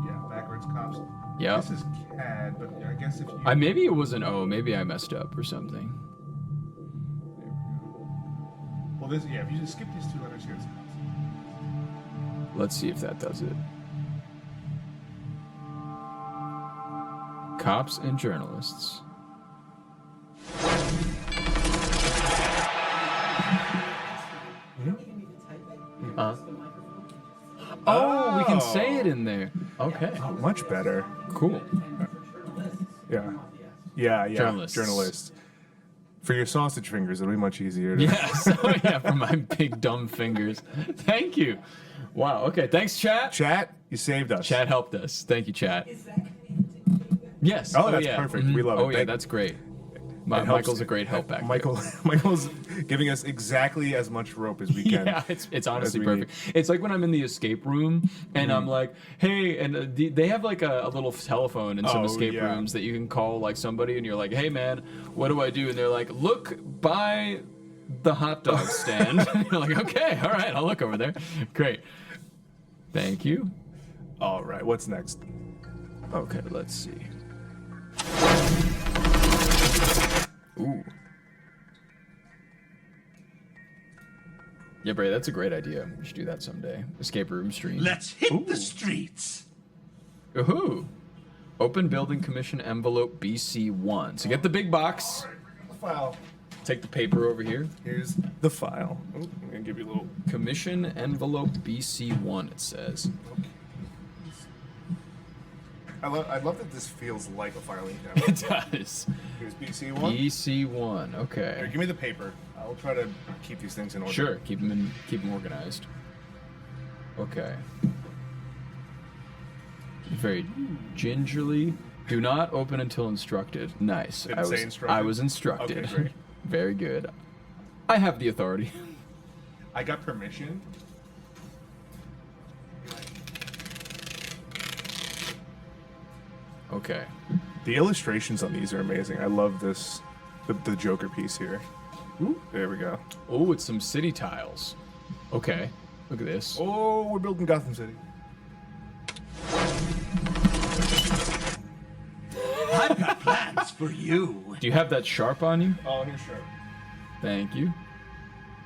Yeah, backwards cops. Yep. This is CAD, but I guess if you. Maybe it was an O. Maybe I messed up or something. Well, this, yeah, if you just skip these two letters here, it's cops. Let's see if that does it. Cops and journalists. Oh, we can say it in there. Okay. Oh, much better. Cool. Yeah. Yeah. Journalists. Journalists. For your sausage fingers, it'll be much easier to. Yes. Oh, yeah, for my big dumb fingers. Thank you. Wow. Okay. Thanks, chat. Chat, you saved us. Chat helped us. Thank you, chat. Yes. Oh, that's yeah. perfect. Mhm. We love it. Oh, yeah, Thank- that's great. It helps- Michael's a great help back there. Michael's giving us exactly as much rope as we can. Yeah, it's honestly we perfect. It's like when I'm in the escape room and I'm like, hey, and they have like a little telephone in some Oh, escape yeah. rooms that you can call like somebody and you're like, hey man, what do I do? And they're like, look by the hot dog stand. And you're like, okay, all right, I'll look over there. Great. Thank you. All right, what's next? Okay, let's see. Ooh. Yeah, Bray, that's a great idea. We should do that someday. Escape room stream. Let's hit the streets. Ooh. Open building commission envelope BC1. So get the big box. File. Take the paper over here. Here's the file. Oh, I'm gonna give you a little. Commission envelope BC1, it says. I love that this feels like a filing cabinet. It does. Here's BC1. EC1. Here, Okay. give me the paper. I'll try to keep these things in order. Sure. Keep them organized. Okay. Very gingerly. Do not open until instructed. Nice. Did it say instructed? I was instructed. Okay, great. Very good. I have the authority. I got permission. Okay. The illustrations on these are amazing. I love this, the Joker piece here. Ooh, there we go. Oh, it's some city tiles. Okay. Look at this. Oh, we're building Gotham City. I've got plans for you. Do you have that sharp on you? Oh, here's Sharp. Thank you.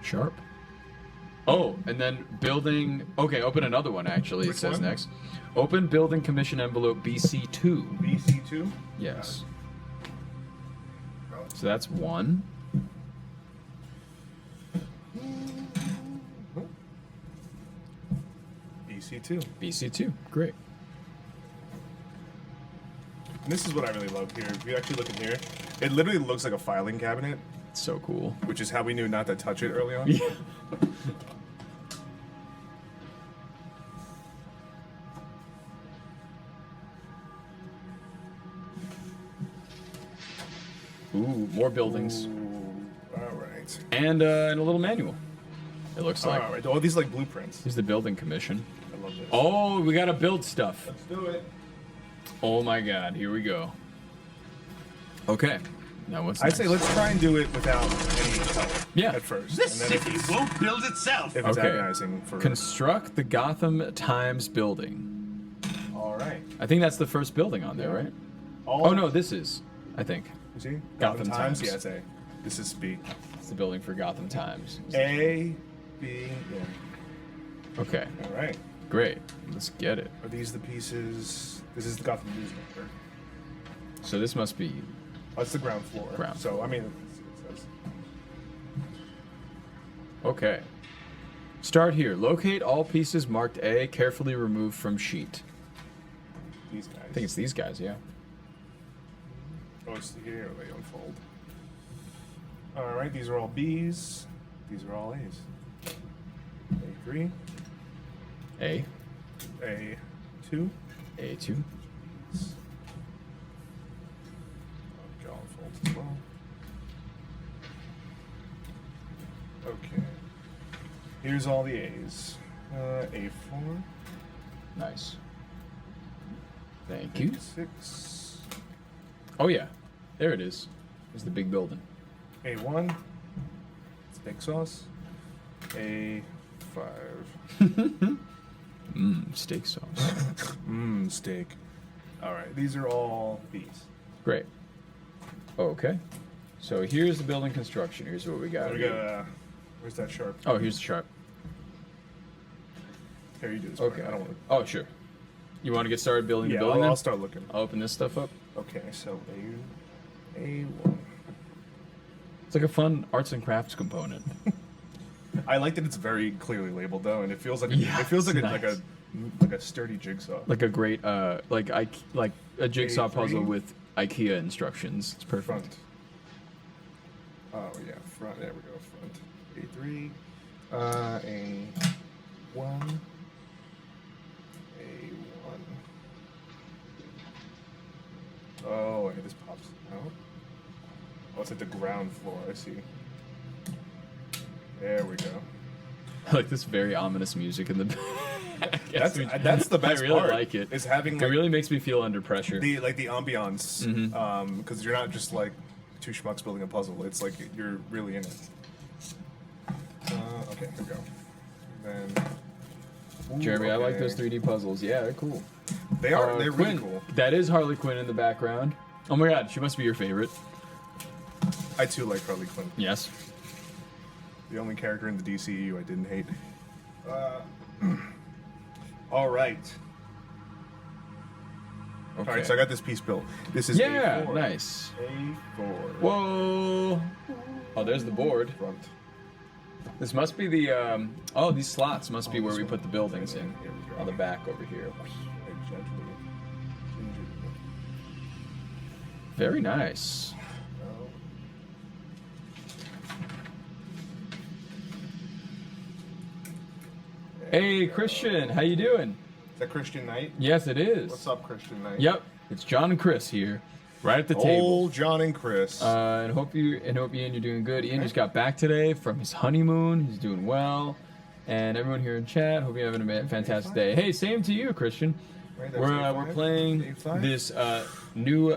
Sharp. Oh, and then building. Okay, open another one actually. Which it says one? next. Open building commission envelope BC2. BC2. Yes. So that's one. BC2. BC2. Great. And this is what I really love here. If you actually look in here, it literally looks like a filing cabinet, So cool. which is how we knew not to touch it early on. Yeah. Ooh, more buildings. Ooh, all right. And a little manual. It looks like. All right. Oh, these are like blueprints. Here's the building commission. I love this. Oh, we gotta build stuff. Let's do it. Oh my god, here we go. Okay. Now what's I'd next? say let's try and do it without any help. Yeah. At first. This and then city if it's, won't build itself. if it's Okay. agonizing for. Construct the Gotham Times building. All right. I think that's the first building on there, right? All Oh no, this is. I think. You see? Gotham Times. Times. Yeah, it's A. This is B. It's the building for Gotham Times. A, B, yeah. Okay. All right. Great. Let's get it. Are these the pieces? This is the Gotham newspaper. So this must be. Oh, it's the ground floor. Ground So, I mean, let's see what it says. Okay. Start here. Locate all pieces marked A, carefully removed from sheet. These guys. I think it's these guys, yeah. Oh, it's here they unfold. All right, these are all B's. These are all A's. A3, A, A2. A2. All unfolds as well. Okay. Here's all the A's. A4, Nice. Thank you. A6, Oh yeah. There it is. There's the big building. A1. Steak sauce. A5. Steak sauce. Steak. All right, these are all B's. Great. Okay. So here's the building construction. Here's what we got. We got. Where's that sharp? Oh, here's the sharp. Here, you do this. Okay. part. I don't want to. Oh, sure. You want to get started building Yeah, the building? I'll then? start looking. I'll open this stuff up. Okay, so A1. It's like a fun arts and crafts component. I like that it's very clearly labeled though, and it feels like Yeah, it feels like it's a, nice. like a sturdy jigsaw. Like a great, like a jigsaw A3. puzzle with IKEA instructions. It's perfect. Front. Oh yeah, front. There we go. Front. A3. A1. A1. Oh, wait, this pops out. Oh, it's at the ground floor. I see. There we go. I like this very ominous music in the back. That's the best I really part. like it. Is having It like, really makes me feel under pressure. the ambiance, Mm-hmm. because you're not just like two schmucks building a puzzle. It's like you're really in it. Okay, here we go. Then, ooh, Jeremy, I like okay. those 3D puzzles. Yeah, they're cool. They are. They're really Quinn, cool. That is Harley Quinn in the background. Oh my god, she must be your favorite. I too like Harley Quinn. Yes. The only character in the DCU I didn't hate. All right. Okay. All right. So I got this piece built. This is Yeah, A4. nice. A4. Whoa. Oh, there's the board. Front. This must be the, oh, these slots must be where this we one. put the buildings in. Here we go. On the back over here. I gently gingered Very nice. Hey, Christian, how you doing? Is that Christian Knight? Yes, it is. What's up, Christian Knight? Yep, it's John and Chris here, right at the table. Old John and Chris. And hope Ian, you're doing good. Ian just got back today from his honeymoon. He's doing well. And everyone here in chat, hope you're having a fantastic day. Hey, same to you, Christian. Right, We're playing this new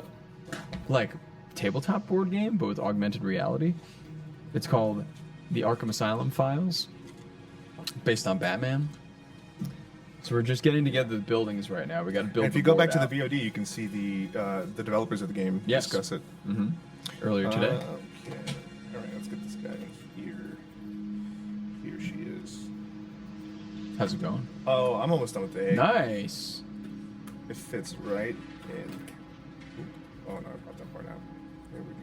like tabletop board game, but with augmented reality. It's called the ARKHAM Asylum Files, based on Batman. So we're just getting together the buildings right now. We got to build. And if you go back to the VOD, you can see the developers of the game discuss it. Earlier today. Okay. All right, let's get this guy in here. Here she is. How's it going? Oh, I'm almost done with the A. Nice. It fits right in. Oh no, I brought that part out. There we go.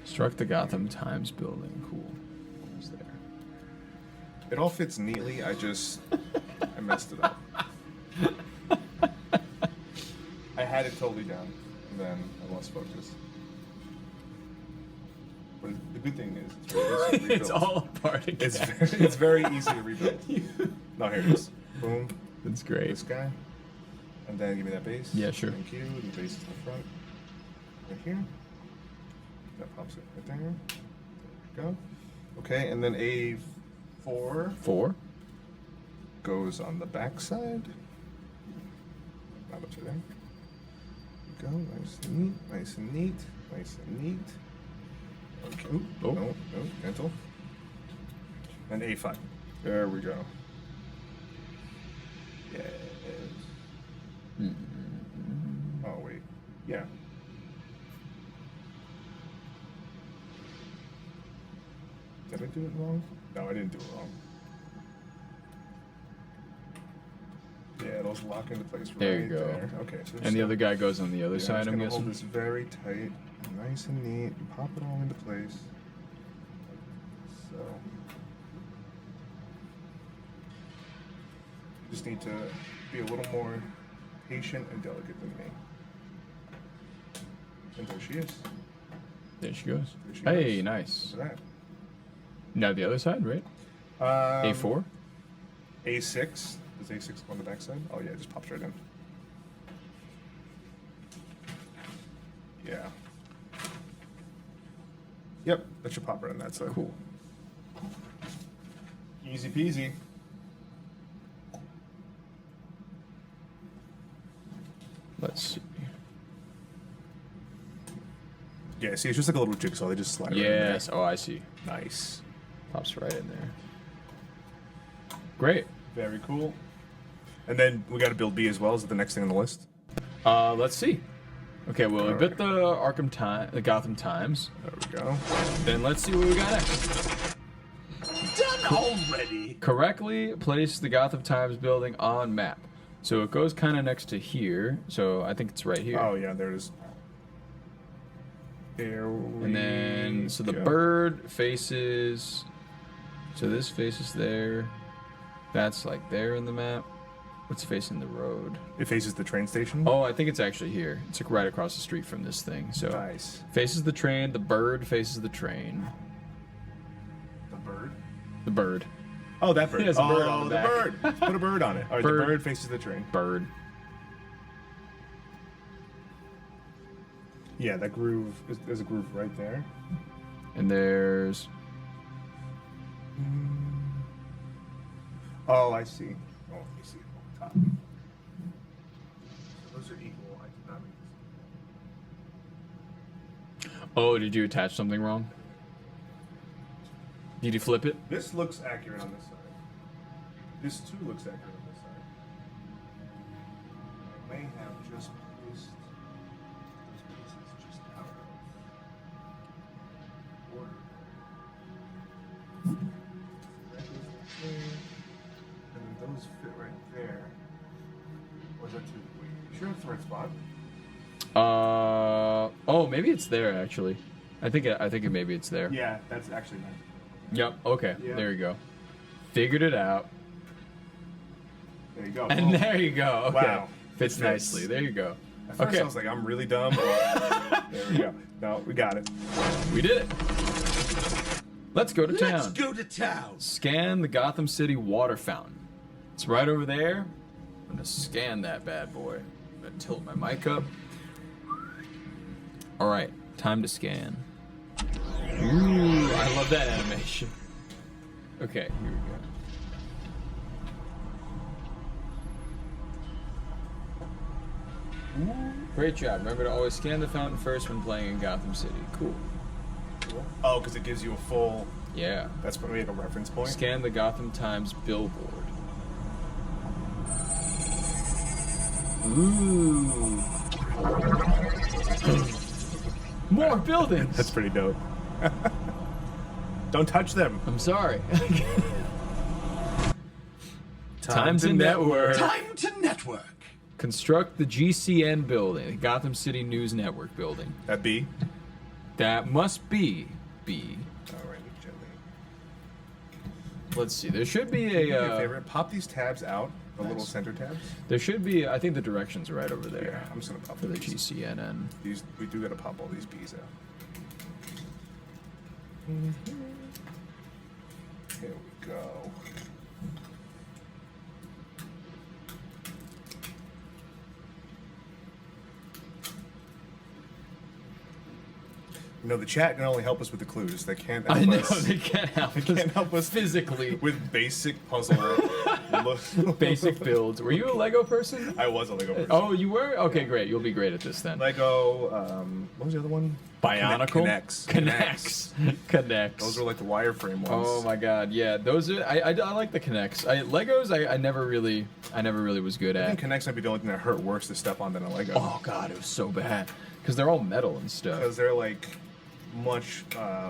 Struck the Gotham Times building. Cool. Almost there. It all fits neatly. I messed it up. I had it totally down, and then I lost focus. But the good thing is, it's very easy to rebuild. It's all apart again. It's very easy to rebuild. No, here it is. Boom. That's great. This guy, and then give me that base. Yeah, sure. Thank you. And the base is in the front. Right here. That pops it right there. There we go. Okay, and then A4 goes on the back side. Not up to there. There we go. Nice and neat. Nice and neat. Nice and neat. Okay. Ooh, Oh. No, gentle. And A5. There we go. Yes. Oh, wait. Yeah. Did I do it wrong? No, I didn't do it wrong. Yeah, those lock into place right There you go. there. Okay, so And the other guy goes on the other side, I'm hold guessing. this very tight, nice and neat, and pop it all into place. So, just need to be a little more patient and delicate than me. And there she is. There she goes. There she Hey, goes. nice. Look at Now the other side, right? that. A4? A6. Does A6 go on the back side? Oh yeah, it just pops right in. Yeah. Yep, that should pop right on that side. Cool. Easy peasy. Let's see. Yeah, see, it's just like a little jigsaw. They just slide it right in there. Yes. Oh, I see. Nice. Pops right in there. Great. Very cool. And then we got to build B as well. Is it the next thing on the list? Let's see. Okay, well, we All bit the Gotham Times. There we go. Then let's see what we got next. Done already. Correctly place the Gotham Times building on map. So it goes kind of next to here. So I think it's right here. Oh yeah, there it is. There we And then, so the go. bird faces, so this faces there. That's like there in the map. What's facing the road? It faces the train station. Oh, I think it's actually here. It's like right across the street from this thing. So Nice. faces the train. The bird faces the train. The bird. The bird. Oh, that bird. He has a bird on the back. bird. Let's put a bird on it. All right, Bird. the bird faces the train. Bird. Yeah, that groove. There's a groove right there. And there's Oh, I see. Oh, let me see. On top. So those are equal. I did not make this. Oh, did you attach something wrong? Did you flip it? This looks accurate on this side. This too looks accurate on this side. I may have just placed those pieces just out of order. That goes there, and then those fit right there. Or is that too? Wait, you sure it's the right spot? Oh, maybe it's there actually. I think maybe it's there. Yeah, that's actually nice. Yep. Okay. Yeah. There you go. Figured it out. There you go. And Well, there you go. Okay. Wow. Fits Fits. nicely. There you go. At first Okay. I was like, I'm really dumb. But there we go. No, we got it. We did it. Let's go to Let's town. go to town. Scan the Gotham City water fountain. It's right over there. I'm gonna scan that bad boy. I'm gonna tilt my mic up. All right, time to scan. Ooh, I love that animation. Okay, here we go. Great job. Remember to always scan the fountain first when playing in Gotham City. Cool. Oh, because it gives you a full. Yeah. That's probably like a reference point. Scan the Gotham Times billboard. Ooh. More buildings. That's pretty dope. Don't touch them. I'm sorry. Time to network. Time to network. Construct the GCN building, Gotham City News Network building. That B. That must be B. All right, gently. Let's see. There should be Do me a a. favor. Pop these tabs out. The little center tabs. There should be. I think the directions are right over there. Yeah, I'm just gonna pop for the these. GCNN. These we do gotta pop all these B's out. Here we go. You know, the chat can only help us with the clues. They can't help I know us. they can't help. They can't help us physically. with basic puzzle. Basic builds. Were you a Lego person? I was a Lego person. Oh, you were? Okay, great. You'll be great at this then. Lego. What was the other one? Bionicle? Connects. Connects. Those were like the wireframe ones. Oh my god, yeah. Those are I like the Connects. Legos I never really was good I at. think Connects might be the only thing that hurt worse to step on than a Lego. Oh god, it was so bad. Because they're all metal and stuff. Because they're like much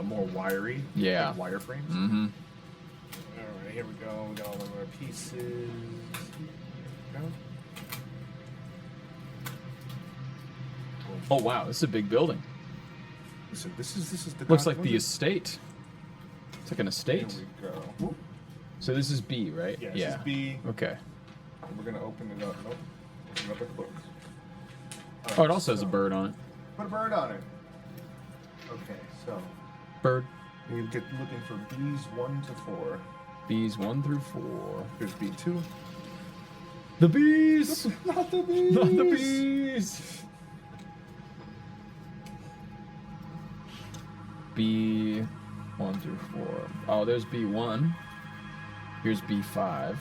more wiry. Yeah. Like wireframes. Mm-hmm. Alright, here we go. We got all of our pieces. Go. Oh wow, this is a big building. So this is the Looks like what the is estate. It's like an it? estate. Here we go. Whoop. So this is B, right? Yeah, this is B. Okay. We're gonna open it up. Nope. Open up a book. Oh, it also has a bird on it. Put a bird on it. Okay, so Bird. you get looking for B's 1 to 4. B's 1 through 4. Here's B2. The bees! Not the bees. Not the bees! B 1 through 4. Oh, there's B1. Here's B5.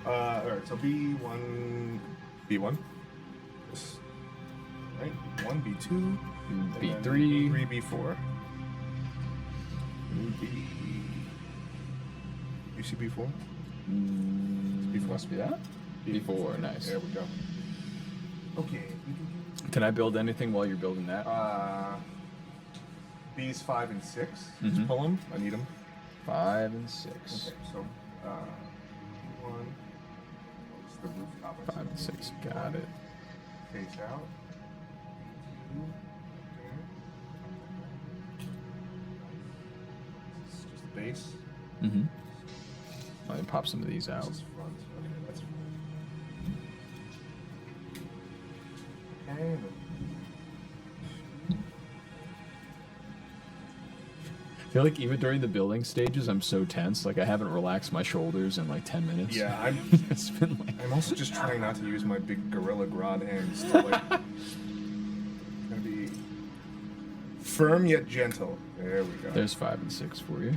Alright, so B1. B1. This. Right? B1, B2. and then B3. B3, B4. B. You see B4? B4 must be that? B4, nice. There we go. Okay. Can I build anything while you're building that? B's 5 and 6. Mhm. Just pull them. I need them. 5 and 6. Okay, so one. It's the rooftop. 5 and 6. Got it. Face out. This is just the base. Mm-hmm. Let me pop some of these out. This is front. Okay, that's front. Okay. I feel like even during the building stages, I'm so tense. Like I haven't relaxed my shoulders in like 10 minutes. Yeah, I'm. It's been like. I'm also just trying not to use my big Gorilla Grodd hands to like. Gonna be firm yet gentle. There we go. There's 5 and 6 for you.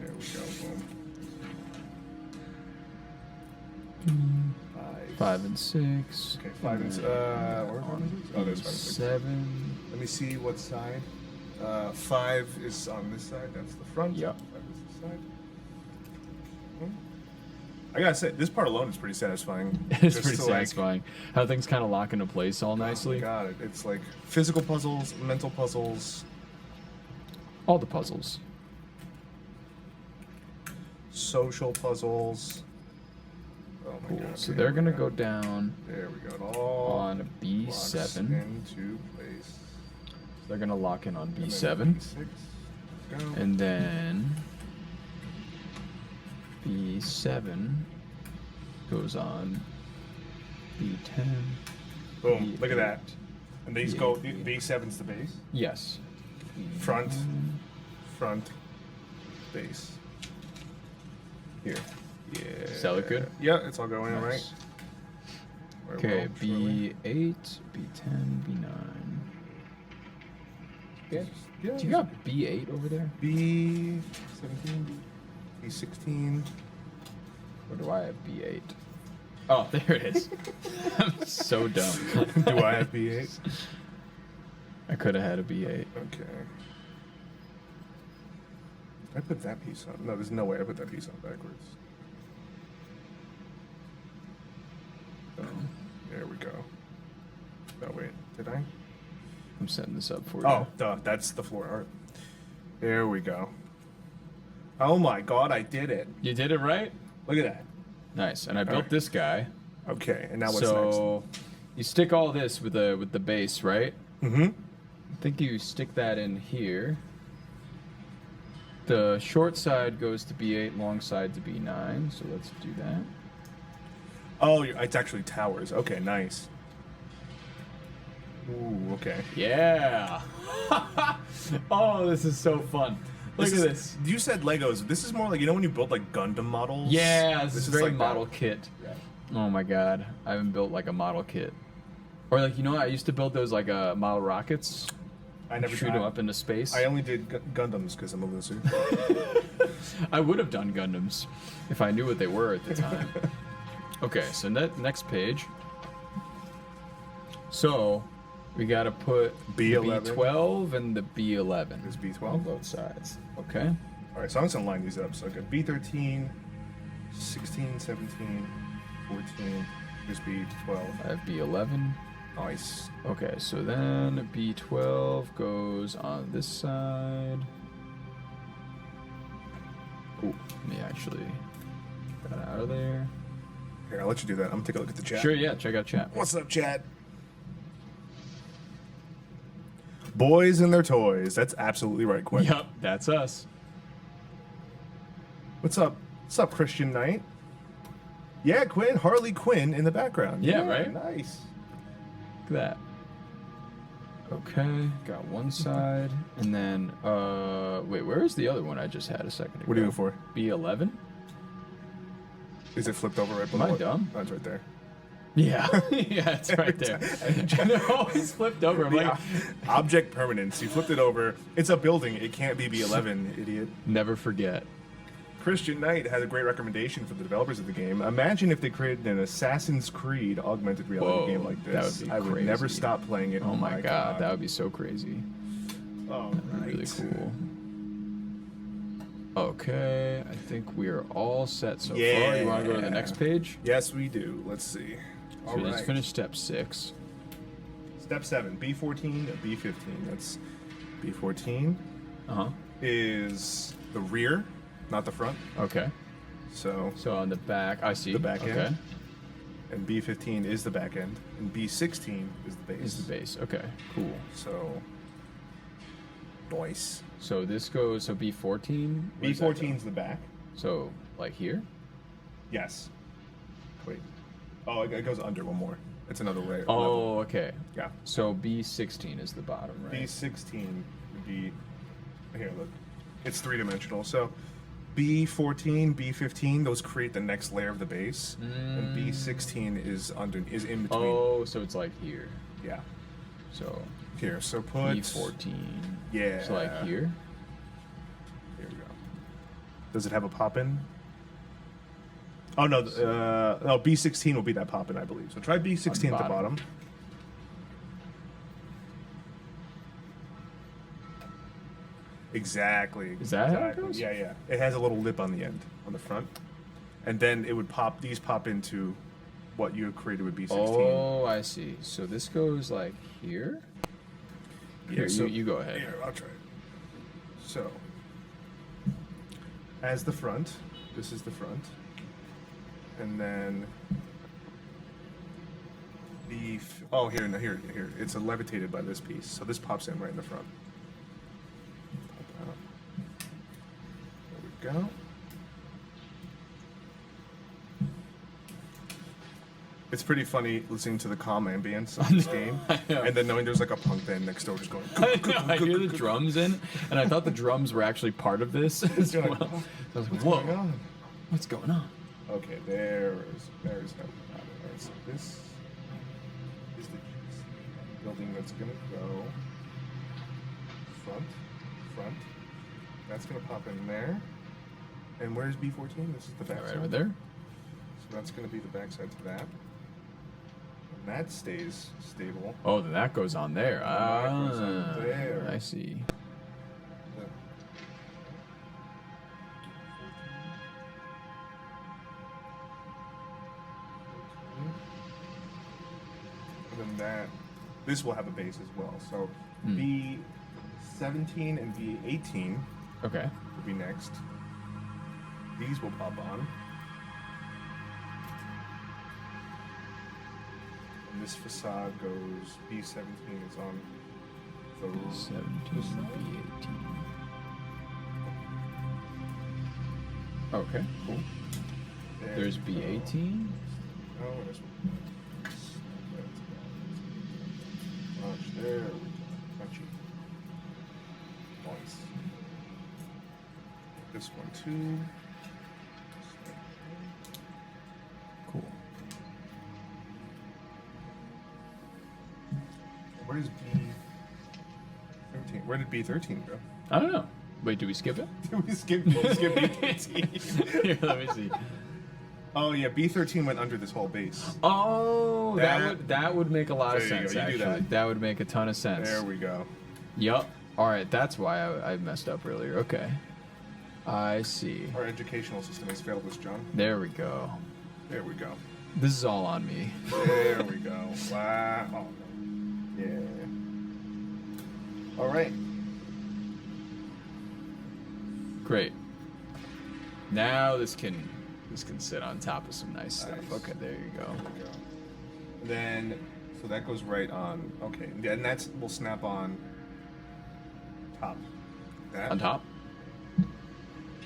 There we go. Boom. 5 and 6. Okay, 5 and where's 5 and 6? Oh, there's 5 and 6. 7. Let me see what side. 5 is on this side. That's the front. Yep. 5 is this side. I gotta say, this part alone is pretty satisfying. It's Just pretty to, like, satisfying. How things kind of lock into place all Oh my nicely. god, it's like physical puzzles, mental puzzles, All the puzzles. social puzzles. Oh my Cool. god. So okay, they're here gonna we go down There we go. It all on locks B7. into place. They're gonna lock in on And then B7. B6. Go. And then B7 goes on B10. Boom. Look at B8. that. And these go. B7's the base. Yes. Front. Base. Here. Yeah. Does that look good? Yeah, it's all going in, right? Nice. Very Okay, well, surely. B8, B10, B9. Yeah. Yeah. Do you got B8 over there? B17, B16. Or do I have B8? Oh, there it is. I'm so dumb. Do I have B8? I could have had a B8. Okay. I put that piece on. No, there's no way I put that piece on backwards. Oh, there we go. No, wait. Did I? I'm setting this up for you. Oh, duh. That's the floor art. There we go. Oh my god, I did it. You did it right? Look at that. Nice. And I built Alright. this guy. Okay, and now what's So you stick all this with the base, right? next? Mm-hmm. I think you stick that in here. The short side goes to B8, long side to B9. So let's do that. Oh, it's actually towers. Okay, nice. Ooh, okay. Yeah. Oh, this is so fun. Look at this. You said Legos. This is more like, you know when you build like Gundam models? Yeah, this is very like model that. kit. Yeah. Oh my god, I haven't built like a model kit. Or like, you know what? I used to build those like model rockets. I never Shoot them up into space. I only did Gundams because I'm a loser. I would have done Gundams if I knew what they were at the time. Okay, so next page. So we got to put B11. the B12 and the B11. There's B12? on both sides. Okay. All right, so I'm just going to line these up. So I got B13, 16, 17, 14. Here's B12. I have B11. Nice. Okay, so then B12 goes on this side. Ooh, let me actually get that out of there. Here, I'll let you do that. I'm going to take a look at the chat. Sure, yeah, check out chat. What's up, chat? Boys and their toys. That's absolutely right, Quinn. Yep, that's us. What's up? What's up, Christian Knight? Yeah, Quinn. Harley Quinn in the background. Yeah, right? Nice. Look at that. Okay, got one side, and then, wait, where is the other one I just had a second ago? What are you looking for? B11? Is it flipped over right below Am I it? dumb? Oh, it's right there. Yeah, yeah, it's right there. And it always flipped over. I'm like, Object permanence. You flipped it over. It's a building. It can't be B11, idiot. never forget. Christian Knight had a great recommendation for the developers of the game. Imagine if they created an Assassin's Creed augmented reality Whoa, game like that this. would be I would never crazy. stop playing it. Oh my god, that would be so crazy. Oh, That'd be really cool. Okay, I think we are all set so far. You want to go to the next page? Yes, we do. Let's see. So All we right. just finished step 6. Step 7, B14 and B15. That's B14 Uh-huh. is the rear, not the front. Okay. So, So on the back, I see. The back end. Okay. and B15 is the back end, and B16 is the base. Is the base. Okay, cool. So, nice. So this goes, so B14? Where's that B14 is the back. go? So, like here? Yes. Wait. Oh, it goes under one more. It's another layer. level. Oh, okay. Yeah. So B16 is the bottom, right? B16 would be, here, look. It's three-dimensional. So B14, B15, those create the next layer of the base. And B16 is in between. Oh, so it's like here. Yeah. So Here, so put... B14. Yeah. So like here? Here we go. Does it have a pop-in? Oh, no. No, B16 will be that pop-in, I believe. So try B16 at the bottom. Exactly. Is that how it exactly. goes? Yeah, yeah. It has a little lip on the end, on the front. And then it would pop, these pop into what you created with B16. Oh, I see. So this goes like here? Here, so, you go ahead. Here, I'll try it. So, as the front, this is the front. And then oh, here, no, here. It's levitated by this piece. So this pops in right in the front. Pop out. There we go. It's pretty funny listening to the calm ambience of this game, and then knowing there's like a punk band next door just going. I hear the drums in, and I thought the drums were actually part of this as well. Like, I was like, what's whoa, going on? what's going on? Okay, there's no. Alright, so this is the building that's gonna go front. That's gonna pop in there. And where's B14? This is the back Right side. over there. So that's gonna be the back side to that. And that stays stable. Oh, then that goes on there. that goes on there. I see. And then this will have a base as well. So B17 and B18 Okay. will be next. These will pop on. And this facade goes, B17 is on the B17, B18. Okay, cool. There's B18. Oh, there's Gosh, there we go. Crunchy. Nice. This one too. Cool. Where does B13? Where did B13 go? I don't know. Wait, do we skip it? Did we skip B13? Here, let me see. Oh yeah, B13 went under this whole base. Oh, that would make a lot of There you sense. go, you do Actually, that. that would make a ton of sense. There we go. Yup. All right, that's why I messed up earlier. Okay, I see. Our educational system has failed us, John. There we go. There we go. This is all on me. There we go. Wow. Oh, no. Yeah. All right. Great. Now this can sit on top of some nice stuff. Nice. Okay, there you go. There we go. Then, so that goes right on. Okay, and that's will snap on top. That. On top.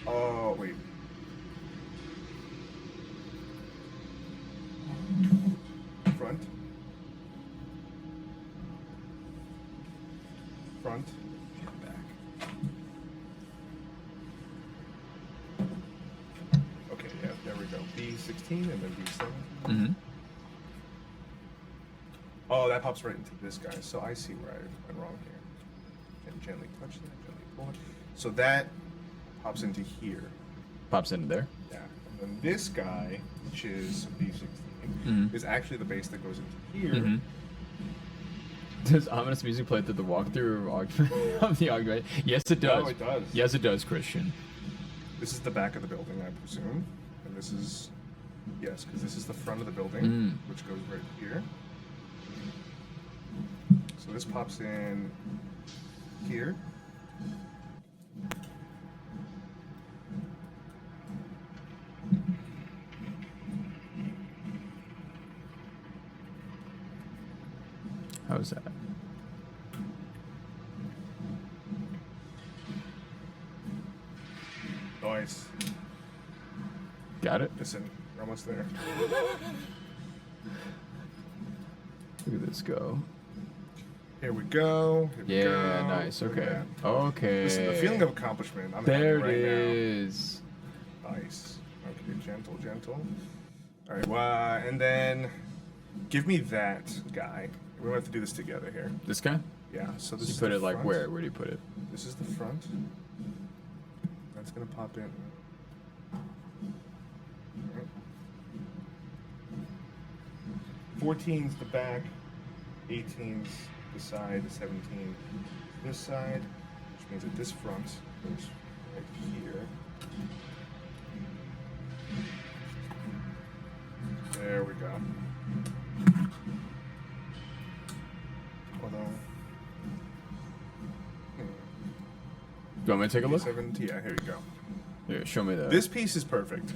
Oh wait. Front. Front. Back. Okay, yeah, there we go. B16 and then B7. Mm-hmm. Oh, that pops right into this guy. So I see where I went wrong here. And gently touch that, gently pull it. So that pops into here. Pops into there. Yeah. And then this guy, which is B16, is actually the base that goes into here. Mm-hmm. Does ominous music play through the walkthrough of the argument? Yes, it does. No, it does. Yes, it does, Christian. This is the back of the building, I presume. And this is, yes, because this is the front of the building, which goes right here. So this pops in here. How's that? Nice. Got it? Listen, we're almost there. Look at this go. Here we go. Here we Yeah, go. nice. Look at Okay. that. Okay. Listen, the feeling of accomplishment. I'm There having it right is. now. Nice. Okay, gentle, gentle. All right, well, and then give me that guy. We have to do this together here. This guy? Yeah. So this You is put the it like front. where? Where do you put it? This is the front. That's gonna pop in. Alright. 14's the back, 18's the side, 17 this side, which means that this front goes right here. There we go. Although, Do you want me to take a look? 17, yeah, here you go. Here, show me the. This piece is perfect.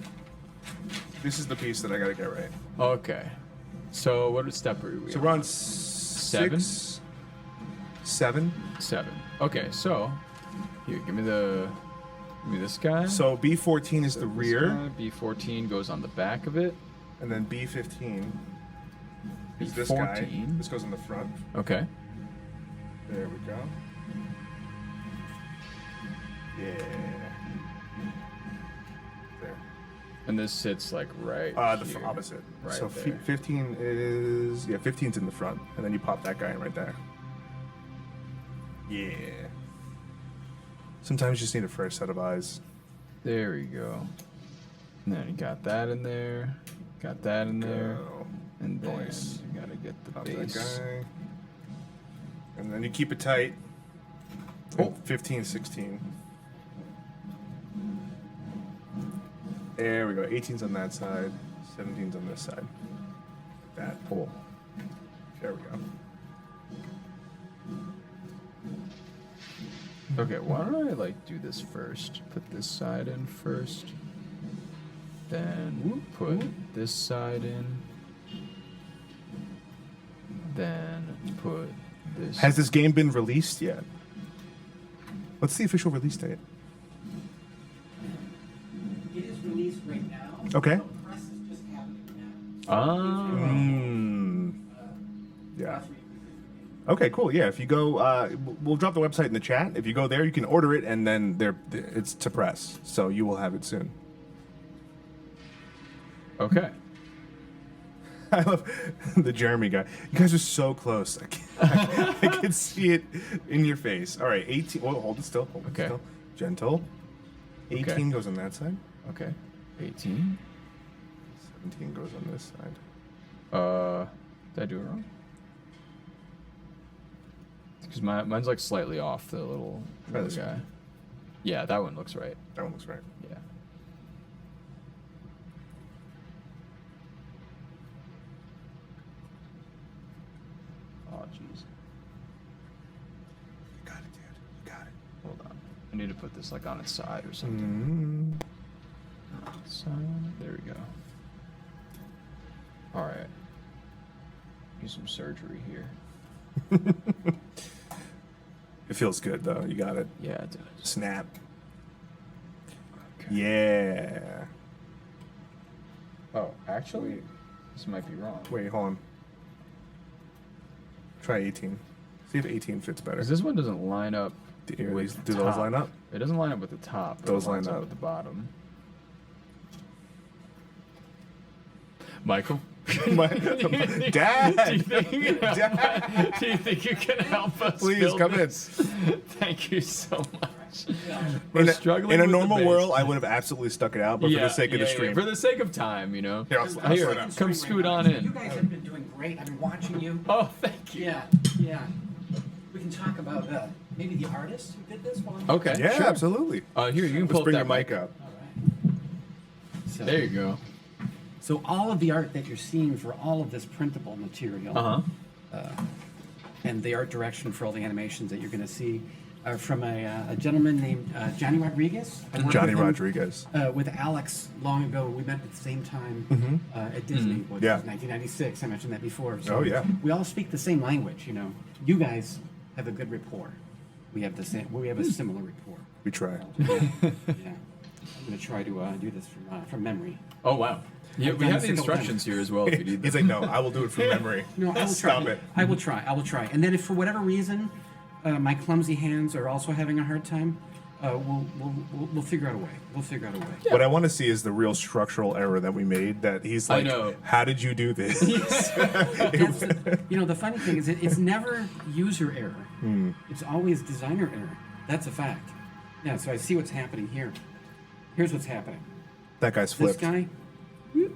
This is the piece that I gotta get right. Okay. So what step are we So on? we're on Seven? 7. 7. Okay, so here, give me this guy. So B14 is the This rear, guy, B14 goes on the back of it. and then B15 is this 14. guy. This goes in the front. Okay. There we go. Yeah. There. And this sits like right The here. opposite. Right so there. 15 is 15's in the front, and then you pop that guy in right there. Yeah. Sometimes you just need a fresh set of eyes. There we go. And then you got that in there. Got that in there. Go. And then Nice. you gotta get the Pop base. that guy. And then you keep it tight. Oh. 15, 16. There we go. 18's on that side. 17's on this side. That. Oh. There we go. Okay, why don't I like do this first? Put this side in first. Then put this side in. Then put this. Has this game been released yet? What's the official release date? It is released right now. Okay. The press is just happening now. Yeah. Okay, cool. Yeah, if you go, we'll drop the website in the chat. If you go there, you can order it, and then it's to press, so you will have it soon. Okay. I love the Jeremy guy. You guys are so close. I can see it in your face. All right, 18. Oh, hold it still. Hold it Okay. still. Gentle. 18 Okay. goes on that side. Okay. 18. 17 goes on this side. Did I do it wrong? Because mine's like slightly off the little this guy. one. Yeah, that one looks right. That one looks right. Yeah. Oh, jeez. You got it, dude. You got it. Hold on. I need to put this like on its side or something. Side. There we go. All right. Do some surgery here. It feels good though. You got it. Yeah, it does. Snap. Okay. Yeah. Oh, actually, this might be wrong. Wait, hold on. Try 18. See if 18 fits better. Because this one doesn't line up. Do with the those top. line up? It doesn't line up with the top. But Those it lines line up up. with the bottom. Michael? Dad! Do you think, Dad! do you think you can help us? Please build come in. this? Thank you so much. In We're a, struggling in a with the normal base. world, I would have absolutely stuck it out, but for the sake of the stream. For the sake of time, you know. Here, I'll slow Here, down. come scoot on You in. guys have been doing great. I've been watching you. Oh, thank you. Yeah, yeah. We can talk about maybe the artist who did this one. Okay. Yeah, sure. absolutely. Here, you can Let's pull bring that your mic up. All right. So, There you go. So all of the art that you're seeing for all of this printable material and the art direction for all the animations that you're going to see are from a gentleman named Johnny Rodriguez. I worked Johnny with him, Rodriguez. with Alex long ago. We met at the same time at Disney, which Yeah. was 1996. I mentioned that before. So Oh, yeah. We all speak the same language, you know. You guys have a good rapport. We have the same. We have a similar rapport. We try. Yeah. I'm going to try to do this from memory. Oh, wow. Yeah, I've we done have this the a couple instructions here as well if you need He's them. like, no, I will do it from memory. No, I will Stop try. it. I will try. I will try. And then, if for whatever reason my clumsy hands are also having a hard time, we'll figure out a way. We'll figure out a way. What I want to see is the real structural error that we made. That he's I like, know. how did you do this? That's, you know, the funny thing is, it's never user error. It's always designer error. That's a fact. Yeah. So I see what's happening here. Here's what's happening. That guy's This flipped. guy. whoop,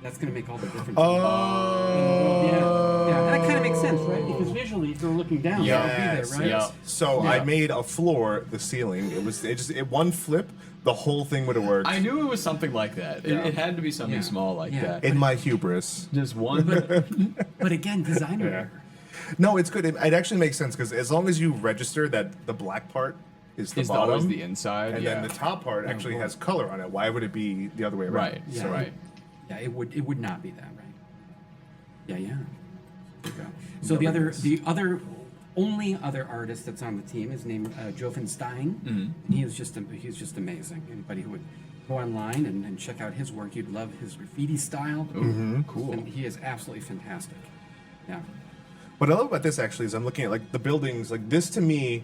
That's going to make all the difference. Oh. Yeah. And that kind of makes sense, right? Because visually, if you're looking down, Yes, it'll be there, right? yeah. So Yeah. I made a floor, the ceiling. It one flip, the whole thing would have worked. I knew it was something like that. Yeah. It had to be something Yeah. small like Yeah. that. In my hubris. Just one. But again, designer Yeah. error. No, it's good. It actually makes sense because as long as you register that the black part is the Is bottom, always the inside. and yeah. then the top part actually has color on it. Why would it be the other way around? Right. Yeah. Right. Yeah, it would not be that, right? Yeah, yeah. There you go. So the only other artist that's on the team is named Jofen Stein. And he's just amazing. Anybody who would go online and check out his work, you'd love his graffiti style. Cool. And he is absolutely fantastic. Yeah. What I love about this actually is I'm looking at like the buildings. Like this to me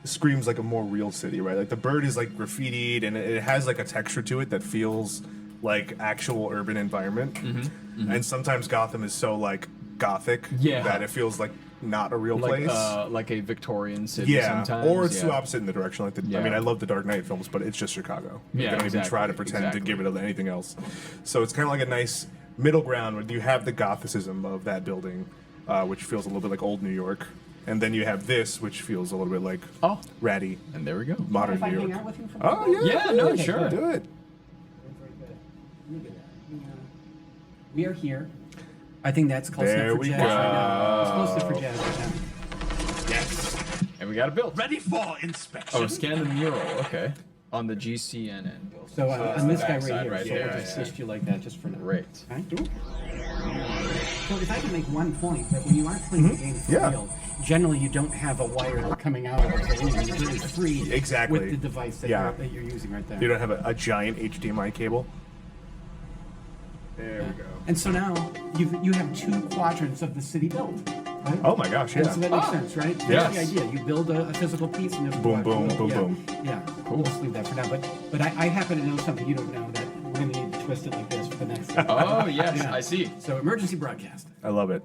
screams like a more real city, right? Like the bird is like graffitied and it has like a texture to it that feels like actual urban environment. And sometimes Gotham is so like gothic that it feels like not a real place. Like a Victorian city sometimes. Or it's too opposite in the direction. Like I mean, I love the Dark Knight films, but it's just Chicago. You don't even try to pretend to give it anything else. So it's kind of like a nice middle ground where you have the Gothicism of that building, which feels a little bit like old New York. And then you have this, which feels a little bit like ratty. And there we go. Modern If I New hang York. out with him for Oh, yeah. Yeah, no, sure. Do it. We are here. I think that's close There enough for we jazz go. right now. It's close enough for jazz right now. Yes. And we got it built. Ready for inspection. Oh, scan the mural. Okay. On the GCNN build. So on this guy right backside here, right so there, we'll just yeah. assist you like that just for now. Great. Okay? So if I can make one point, that when you are playing the game for real, generally you don't have a wire coming out of the game. You're very free Exactly. with the device that, that you're using right there. You don't have a giant HDMI cable. There we go. And so now you have 2 quadrants of the city built. Right? Oh my gosh, And yeah. so that makes sense, right? That's the idea. You build a physical piece and there's Boom, boom, boom, yeah. boom. Yeah, cool. We'll just leave that for now. But I happen to know something you don't know, that we're going to need to twist it like this for the next thing. Oh, yes, Yeah. I see. So emergency broadcast. I love it.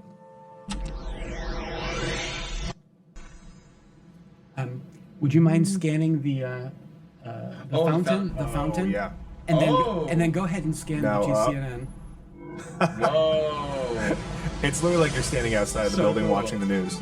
Would you mind scanning the fountain? The fountain? yeah. And then go ahead and scan Now, the GCNN. Whoa. It's literally like you're standing outside of the So building cool. watching the news.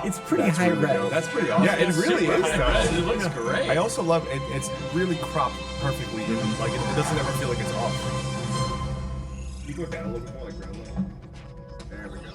It's pretty That's high really red. dope. That's pretty awesome. Yeah, it It's really super is, high though. res. It looks great. I also love it. It's really cropped perfectly. Like it doesn't ever feel like it's off. You go down a little bit more, like ground level. There we go.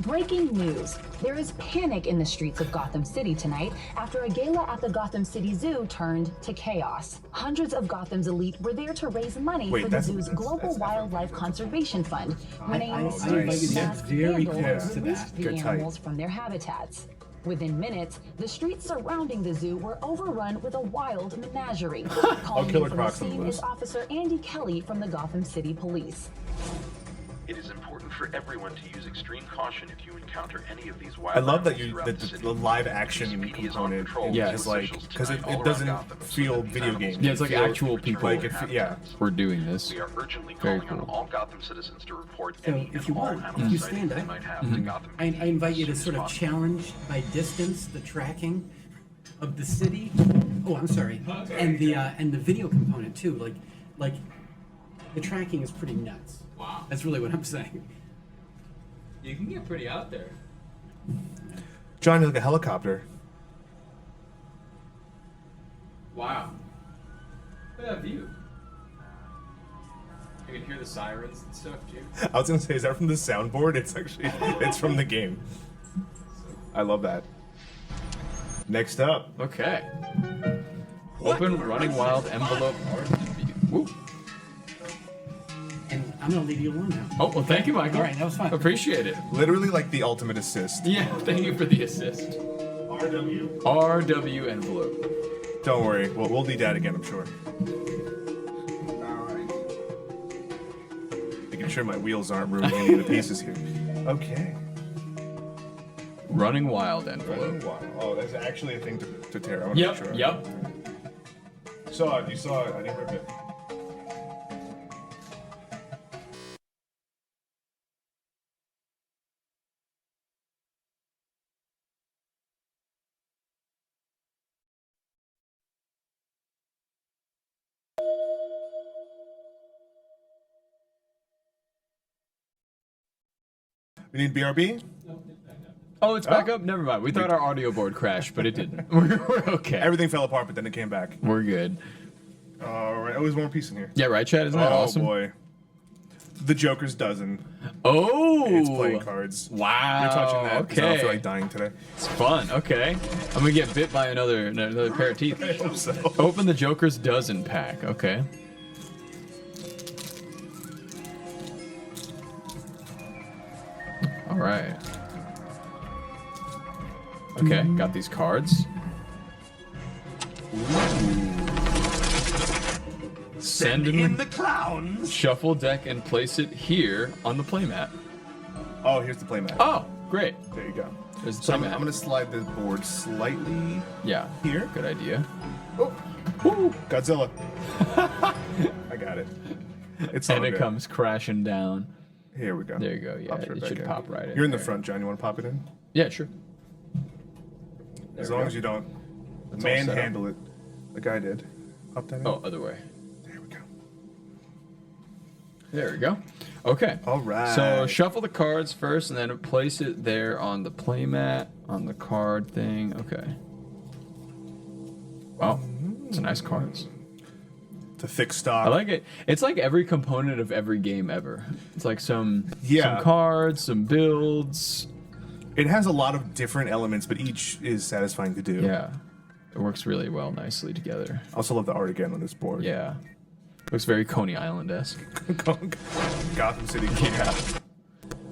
Breaking news. There is panic in the streets of Gotham City tonight after a gala at the Gotham City Zoo turned to chaos. Hundreds of Gotham's elite were there to raise money for the zoo's Global Wildlife Conservation Fund, winning I invite you to masked get very vandals close to released that. the Good tight. animals from their habitats. Within minutes, the streets surrounding the zoo were overrun with a wild menagerie. Calling Killer in from the Crocs on the scene loose. is Officer Andy Kelly from the Gotham City Police. It is important for everyone to use extreme caution if you encounter any of these I wild love that animals you throughout the city. live action GCPD is on component patrol Yeah, with is zoo like officials because tonight all it around doesn't Gotham so feel that these video animals game. can Yeah, it's like feel actual return people. to Like their yeah. habitats. We're doing this. We are urgently Very calling on cool. all Gotham citizens to report So, any if and you all want, animal if you sightings stand they up, might have to Gotham I PD invite you to as soon sort as of possible. challenge by distance the tracking of the city. Oh, I'm sorry. And the video component too. Like the tracking is pretty nuts. Wow. That's really what I'm saying. You can get pretty out there. John, you're like a helicopter. Wow. Look at that view. You can hear the sirens and stuff too. I was gonna say, is that from the soundboard? It's actually it's from the game. I love that. Next up, Okay. Open running wild envelope art view. Woo. And I'm gonna leave you alone now. Oh, well, thank you, Michael. All right, that was fun. Appreciate it. literally like the ultimate assist. Yeah, thank you for the assist. RW envelope. Don't worry, we'll need that again, I'm sure. Making sure my wheels aren't ruining any of the pieces here. Okay. Running wild envelope. Oh, that's actually a thing to tear. I want to make sure. Yep. Saw it. You saw it. I didn't rip it. We need BRB? Oh, it's back up? Never mind. We thought our audio board crashed, but it didn't. We're okay. Everything fell apart, but then it came back. We're good. All right. Oh, there's one more piece in here. Yeah, right, Chad? Isn't that awesome? Oh, boy. The Joker's dozen. Oh! It's playing cards. Wow. You're touching that. 'Cause I don't Okay. feel like dying today. It's fun. Okay. I'm gonna get bit by another pair of teeth. I hope so. Open the Joker's dozen pack. Okay. All right. Okay, got these cards. Ooh. Send in the clowns. Shuffle deck and place it here on the playmat. Oh, here's the playmat. Oh, great. There you go. There's the So I'm playmat. going to slide this board slightly Yeah. here. Good idea. Oh, woo, Godzilla. I got it. It's all And it good. comes crashing down. Here we go. There you go. Yeah, Pops right it back should in. pop right in. You're in the there. front, John. You want to pop it in? Yeah, sure. As we long go. as you don't That's all set up. manhandle it. The guy did. Pop that in. Oh, other way. There we go. There we go. Okay. All right. So shuffle the cards first, and then place it there on the playmat, on the card thing. Okay. Oh, it's a nice cards. The thick stock. I like it. It's like every component of every game ever. It's like some Yeah. cards, some builds. It has a lot of different elements, but each is satisfying to do. Yeah. It works really well, nicely together. I also love the art again on this board. Yeah. Looks very Coney Island-esque. Gotham City. Yeah.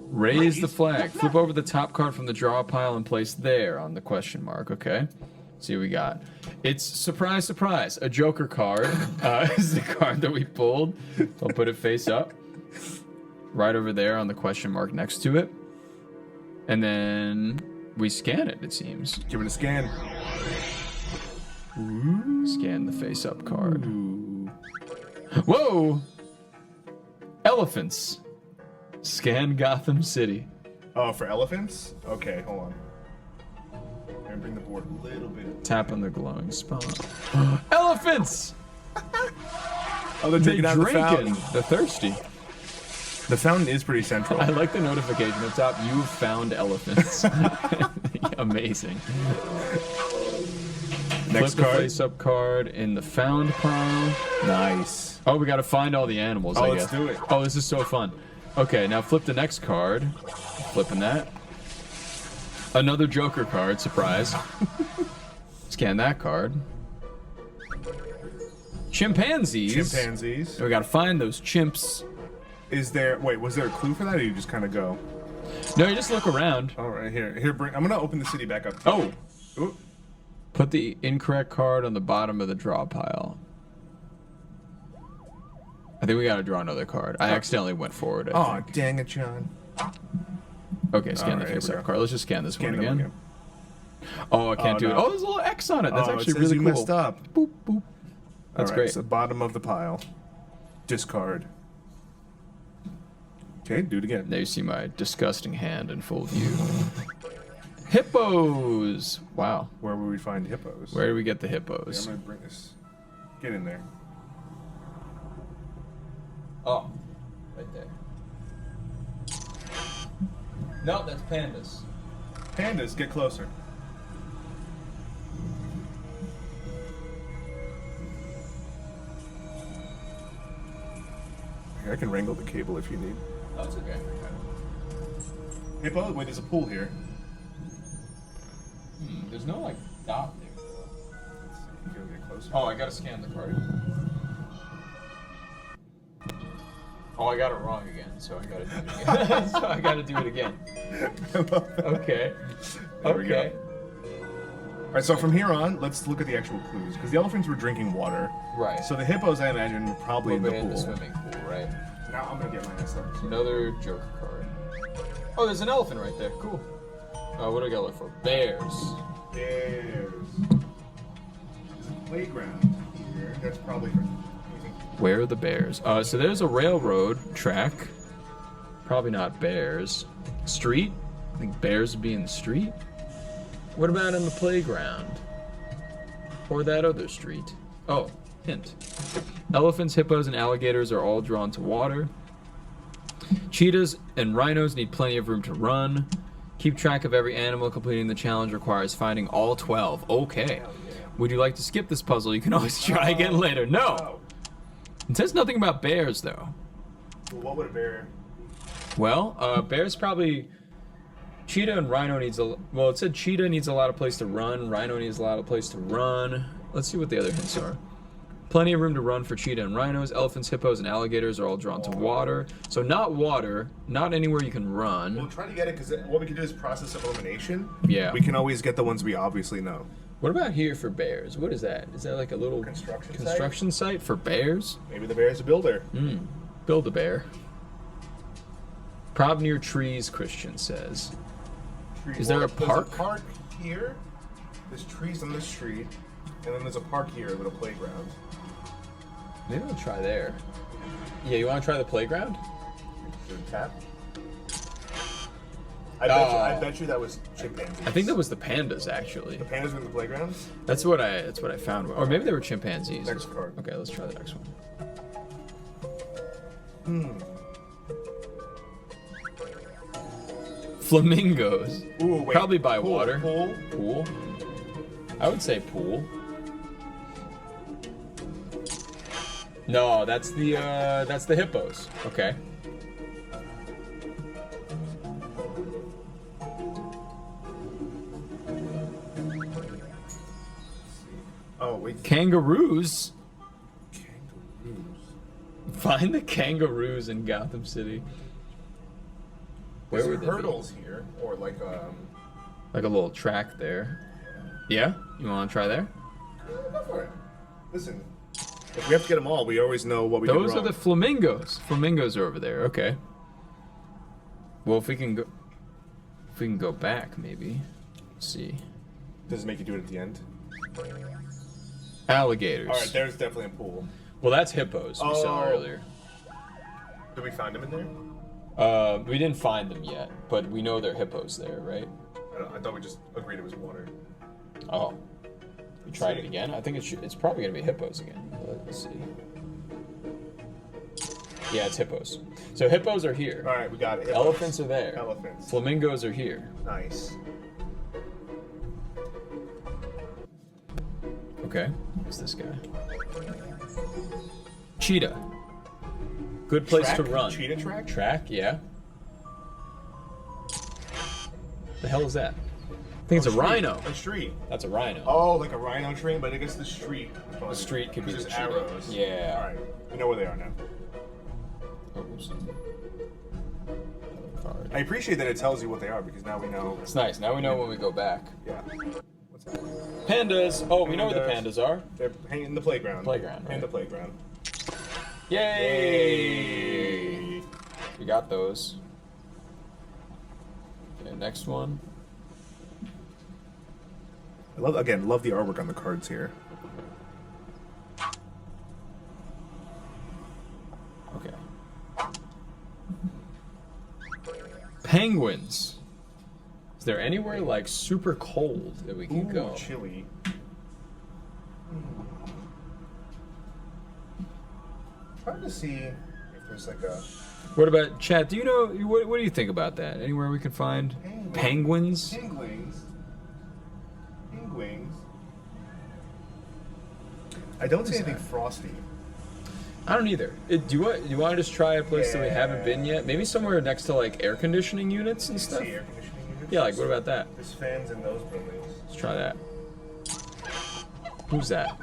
Raise the flag. Flip over the top card from the draw pile and place there on the question mark. Okay. See what we got. It's surprise, surprise. A Joker card is the card that we pulled. I'll put it face up. Right over there on the question mark next to it. And then we scan it, it seems. Give it a scan. Scan the face up card. Whoa! Elephants. Scan Gotham City. Oh, for elephants? Okay, hold on. I'm gonna bring the board a little bit. Tap on the glowing spot. Elephants! Oh, they're They drinking out of the drinking. fountain. They're thirsty. The fountain is pretty central. I like the notification up top. You've found elephants. Amazing. Next Flip the card. face-up card in the found pile. Nice. Oh, we gotta find all the animals, Oh, I let's guess. do it. Oh, this is so fun. Okay, now flip the next card. Flipping that. Another Joker card, surprise. Scan that card. Chimpanzees. Chimpanzees. We gotta find those chimps. Is there? Wait, was there a clue for that, or you just kind of go? No, you just look around. All right, here. Bring. I'm gonna open the city back up. Oh, Ooh. put the incorrect card on the bottom of the draw pile. I think we gotta draw another card. I accidentally went forward. I Oh, think. dang it, John. Okay, scan All the right, here face we up go. card. Let's just scan this Scan one them again. Oh, I can't Oh, do it. no. Oh, there's a little X on it. That's Oh, actually it says really you cool. messed up. Boop boop. That's All right, great. So bottom of the pile. Discard. Okay, do it again. There you see my disgusting hand in full view. Hippos. Wow. Where will we find hippos? Where do we get the I'm hippos? gonna bring this. Get in there. Oh, right there. No, that's pandas. Pandas, get closer. Here, I can wrangle the cable if you need. Oh, it's okay. Hippo? Wait, there's a pool here. There's no like dot there. Let's see. You gotta get closer. Oh, I gotta scan the card. Oh, I got it wrong again, so I gotta do it again. So I gotta do it again. Okay. There we go. Okay. All right, so from here on, let's look at the actual clues because the elephants were drinking water. Right. So the hippos, I imagine, were probably in the in pool. the swimming pool, right? Now I'm gonna get my ass up. Another Joker card. Oh, there's an elephant right there. Cool. What do I gotta look for? Bears. There's a playground here. That's probably for. Where are the bears? So there's a railroad track. Probably not bears. Street? I think bears would be in the street. What about in the playground? Or that other street? Oh, hint. Elephants, hippos, and alligators are all drawn to water. Cheetahs and rhinos need plenty of room to run. Keep track of every animal. Completing the challenge requires finding all 12. Okay. Would you like to skip this puzzle? You can always try again later. No! It says nothing about bears, though. Well, what would a bear? Well, bears probably... Cheetah and rhino needs a... Well, it said cheetah needs a lot of place to run. Rhino needs a lot of place to run. Let's see what the other hints are. Plenty of room to run for cheetah and rhinos. Elephants, hippos, and alligators are all drawn to water. So not water, not anywhere you can run. We'll try to get it because what we can do is process of elimination. Yeah. We can always get the ones we obviously know. What about here for bears? What is that? Is that like a little construction site for bears? Maybe the bear's a builder. Build a bear. Prob near trees, Christian says. Is there a park? There's a park here. There's trees on this street. And then there's a park here with a playground. Maybe we'll try there. Yeah, you want to try the playground? Tap. I bet you that was chimpanzees. I think that was the pandas, actually. The pandas were in the playground? That's what I found. Or maybe they were chimpanzees. Next card. Okay, let's try the next one. Flamingos. Ooh, wait. Probably by Pool, water. Pool? I would say pool. No, that's the hippos. Okay. Oh, wait. Kangaroos. Kangaroos. Find the kangaroos in Gotham City. Where There's would they be? hurdles here, or like Like a little track there. Yeah? You want to try there? Go for it. Listen, if we have to get them all, we always know what we did Those wrong. are the flamingos. Flamingos are over there. Okay. Well, if we can go back, maybe. Let's see. Does it make you do it at the end? Alligators. All right, there's definitely a pool. Well, that's hippos we saw earlier. Did we find them in there? We didn't find them yet, but we know they're hippos there, right? I thought we just agreed it was water. Oh. We tried it again? I think it's probably going to be hippos again. Let's see. Yeah, it's hippos. So hippos are here. All right, we got it. Elephants are there. Elephants. Flamingos are here. Nice. Okay. Who's this guy? Cheetah. Good place to run. Cheetah track? Track, yeah. The hell is that? I think it's a rhino. A street. That's a rhino. Oh, like a rhino train, but I guess the street. The street could be the There's cheetah. arrows. Yeah. All right, we know where they are now. Oops. Card. I appreciate that it tells you what they are because now we know. It's nice. Now we know when we go back. Yeah. What's that? Pandas. Oh, we know where the pandas are. They're hanging in the playground. Playground, right. In the playground. Yay! We got those. Okay, next one. I love the artwork on the cards here. Okay. Penguins. Is there anywhere like super cold that we can go? Chilly. Trying to see if there's like a. What about chat? Do you know what do you think about that? Anywhere we can find penguins? Penguins. I don't see anything frosty. I don't either. Do you want to just try a place that we haven't been yet? Maybe somewhere next to like air conditioning units and stuff. See air conditioning units? Yeah, like what about that? There's fans in those buildings. Let's try that. Who's that?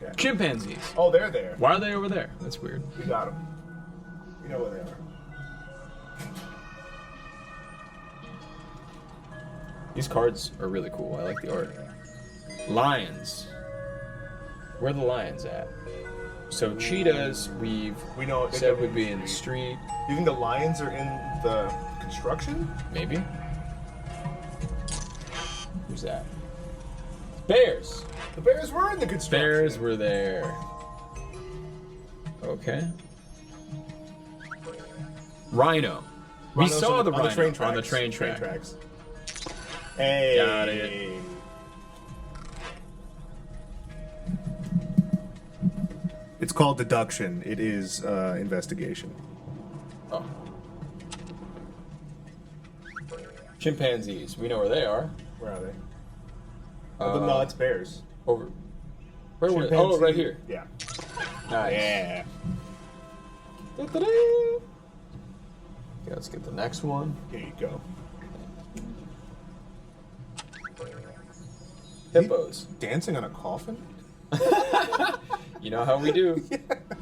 Yeah. Chimpanzees. Oh, they're there. Why are they over there? That's weird. We got them. We know where they are. These cards are really cool. I like the art. Lions. Where are the lions at? So cheetahs, we know said would be in the street. You think the lions are in the construction? Maybe. Who's that? Bears. The bears were in the construction. Bears were there. Okay. Rhino. We Rhinos saw the on rhino train tracks. on the train track. tracks. Hey. Got it. It's called deduction. It is investigation. Oh. Chimpanzees. We know where they are. Where are they? No, it's bears. Over. Where were they? Oh, right here. Yeah. Nice. Yeah. Da-da-da. Okay, let's get the next one. Here you go. Hippos. Dancing on a coffin? You know how we do. Yeah.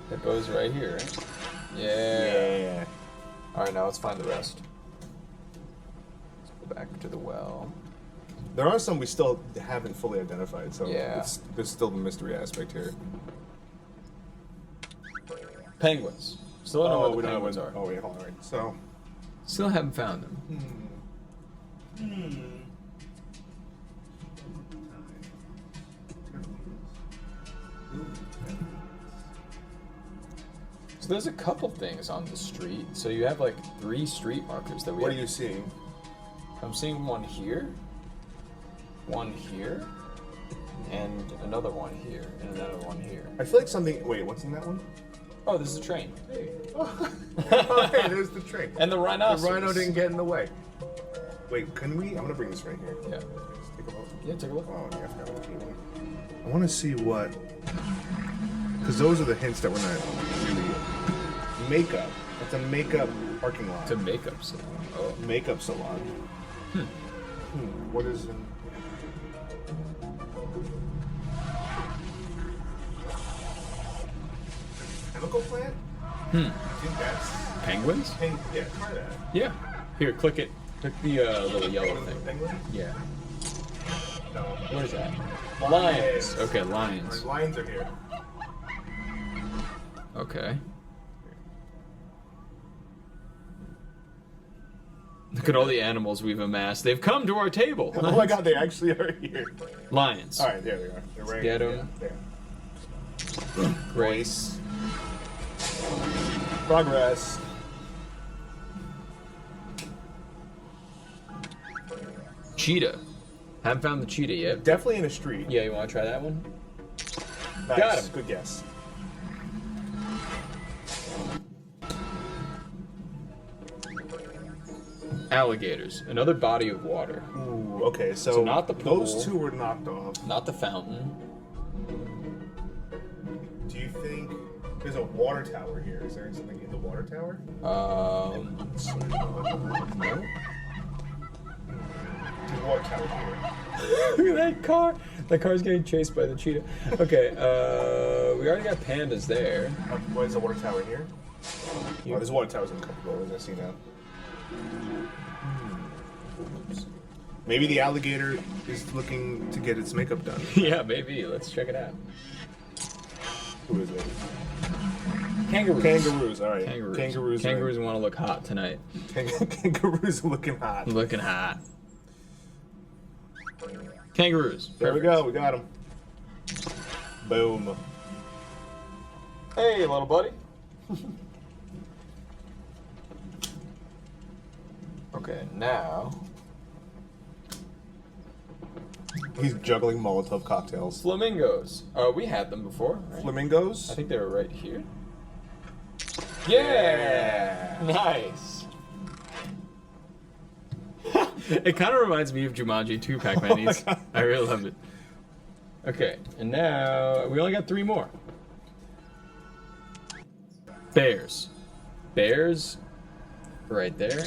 Hippos right here, right? Yeah. Alright, now let's find the rest. Let's go back to the well. There are some we still haven't fully identified, so Yeah. there's still the mystery aspect here. Penguins. Still don't know what we the don't know penguins what. are. Oh wait, hold on. Right. So. Still haven't found them. So there's a couple things on the street. So you have like 3 street markers that we What are have. you seeing? I'm seeing one here, and another one here, and another one here. I feel like something. Wait, what's in that one? Oh, this is a train. Oh, hey, there's the train. And the rhinoceros. The rhino didn't get in the way. Wait, can we? I'm gonna bring this right here. Yeah. Let's take a look. Yeah, take a look. Oh, yeah, I forgot what the key was. I want to see what. Because those are the hints that we're not really. Makeup. It's a makeup parking lot. To makeup salon. Oh. Makeup salon. What is in. Chemical plant? I think that's. Penguins? Yeah, try that. Yeah. Here, click it. Click the little yellow thing. Penguin? Yeah. No. What is that? Lions. Okay, lions. Our lions are here. Okay. Look at all the animals we've amassed. They've come to our table. Oh my god, they actually are here. Lions. Alright, there they are. They're right Get 'em. there. Grace. Progress. Cheetah. Haven't found the cheetah yet. Definitely in a street. Yeah, you want to try that one? Nice. Got him. Good guess. Alligators. Another body of water. Ooh, okay, So not the pool. Those two were knocked off. Not the fountain. Do you think there's a water tower here? Is there something in the water tower? No. There's a water tower here. Look at that car. That car's getting chased by the cheetah. Okay, we already got pandas there. What is the water tower here? Oh, there's water towers in a couple buildings I see now. Maybe the alligator is looking to get its makeup done. Yeah, maybe. Let's check it out. Who is it? Kangaroos. Kangaroos, alright. Kangaroos. Kangaroos want to look hot tonight. Kangaroos are looking hot. Looking hot. Kangaroos. There we go, we got them. Boom. Hey, little buddy. Okay, now He's juggling Molotov cocktails. flamingos. We had them before, right? Flamingos? I think they were right here. Yeah! Nice. It kind of reminds me of Jumanji 2 Pac-Man Eats. I really love it. Okay, and now we only got 3 more. Bears. Bears. Right there.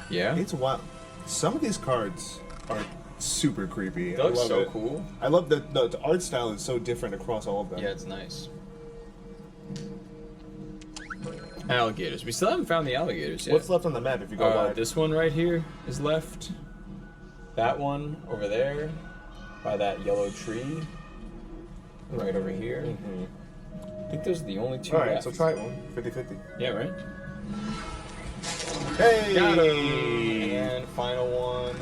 Yeah. It's wild. Some of these cards are super creepy. They look I love so it. cool. I love that the art style is so different across all of them. Yeah, it's nice. Alligators. We still haven't found the alligators yet. What's left on the map if you go wide? This one right here is left. That one over there, by that yellow tree. Right over here. I think those are the only 2 Alright, left. so try one. 50-50. Yeah, right? Hey! Got him! And final one.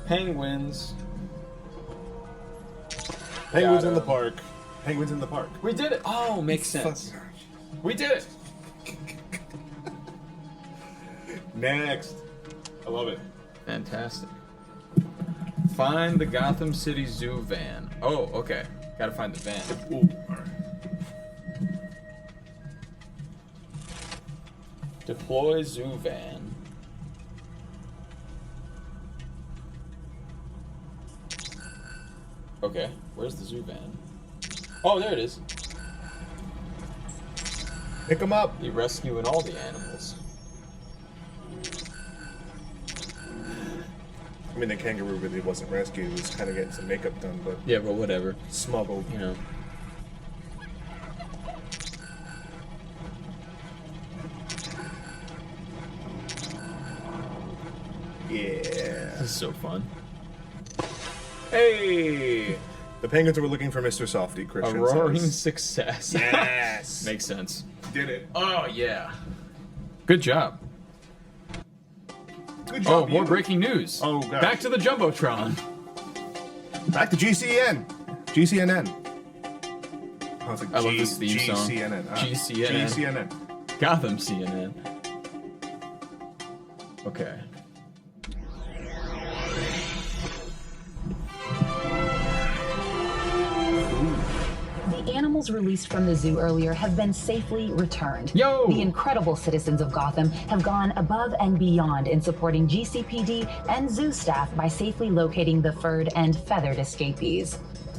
Penguins. Penguins Got in the him. park. Penguins in the park. We did it! Oh, makes sense. We did it! Next. I love it. Fantastic. Find the Gotham City Zoo van. Oh, okay. Gotta find the van. Ooh. Alright. Deploy zoo van. Okay, where's the zoo van? Oh, there it is. Pick them up. You're rescuing all the animals. I mean, the kangaroo really wasn't rescued. It was kind of getting some makeup done, but Yeah, but whatever. smuggled. You know. This is so fun. Hey! The Penguins were looking for Mr. Softy, A Christian roaring says. success. Yes! Makes sense. Did it. Oh, yeah. Good job. Good job, More you. breaking news. Oh, God. Back to the Jumbotron. Back to GCN. GCNN. Oh, it's like I love this theme song. GCNN. GCNN. GCNN. Gotham CNN. Okay. The animals released from the zoo earlier have been safely returned. Yo! The incredible citizens of Gotham have gone above and beyond in supporting GCPD and zoo staff by safely locating the furred and feathered escapees.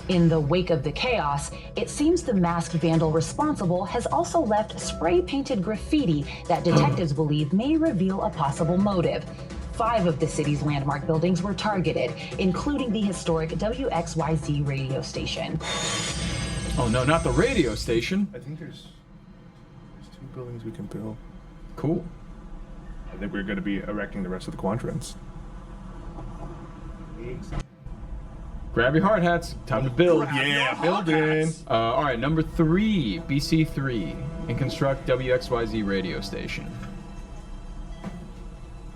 In the wake of the chaos, it seems the masked vandal responsible has also left spray-painted graffiti that detectives believe may reveal a possible motive. 5 of the city's landmark buildings were targeted, including the historic WXYZ radio station. Oh no, not the radio station. I think there's 2 buildings we can build. Cool. I think we're going to be erecting the rest of the quadrants. Grab your hard hats. Time to build. Yeah, building. All right, number 3, BC3, and construct WXYZ radio station.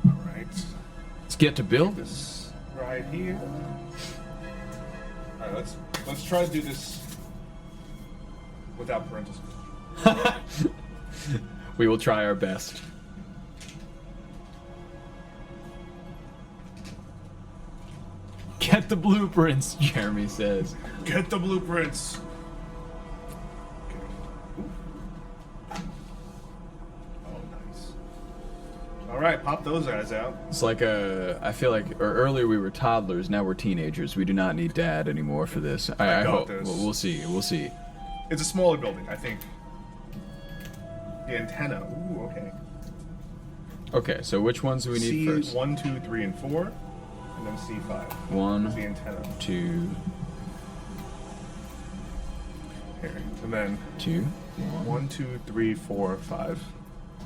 All right. Let's get to build. This right here. All right, let's try to do this without parental supervision. We will try our best. Get the blueprints, Jeremy says. Get the blueprints. Okay. Oh, nice. All right, pop those guys out. It's like I feel like earlier we were toddlers, now we're teenagers. We do not need dad anymore for this. I got hope. this. We'll see. We'll see. It's a smaller building, I think. The antenna. Ooh, okay. Okay, so which ones do we need first? C1, 2, 3, and 4, and then C5. 1, That's the antenna. 2, Here, and then 2, 1, 2, 3, 4, 5.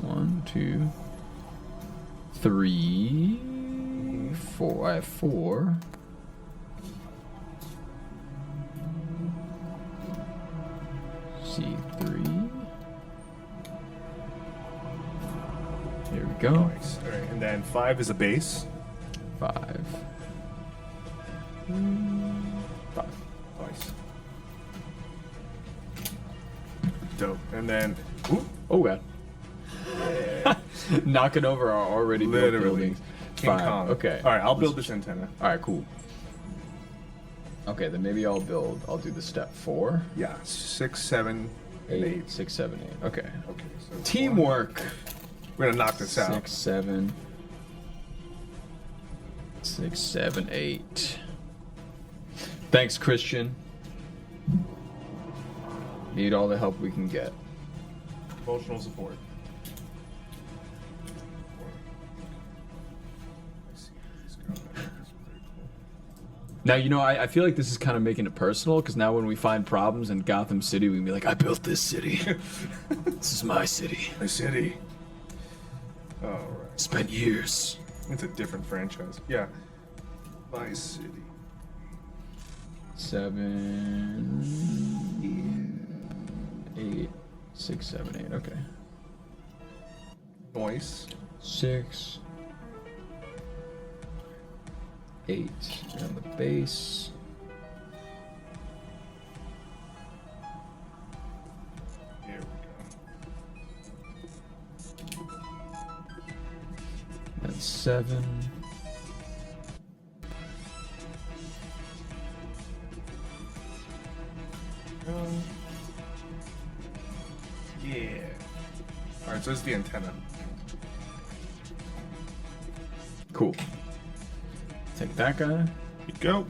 1, 2, 3, 4. I have 4. C3. There we go. Nice. All right, and then 5 is a base. 5. 5. Nice. Dope. And then, ooh, Oh god. Knocking over our already built literally. buildings. King 5. Kong. Okay. All right, I'll build this antenna. All right, cool. Okay, then maybe I'll do the step 4. Yeah, 6, 7, and 8. 6, 7, 8. Okay. Okay, so Teamwork. we're gonna knock this out. 6, 7. 6, 7, 8. Thanks, Christian. Need all the help we can get. Emotional support. Now, you know, I feel like this is kind of making it personal, because now when we find problems in Gotham City, we can be like, I built this city. This is my city. My city. All right. Spent years. It's a different franchise. Yeah. My city. 7, 8, 6, 7, 8. Okay. Noise. 6, 8 on the base. Here we go. Then 7. Yeah. All right, so this is the antenna. Cool. Take that guy. Here you go.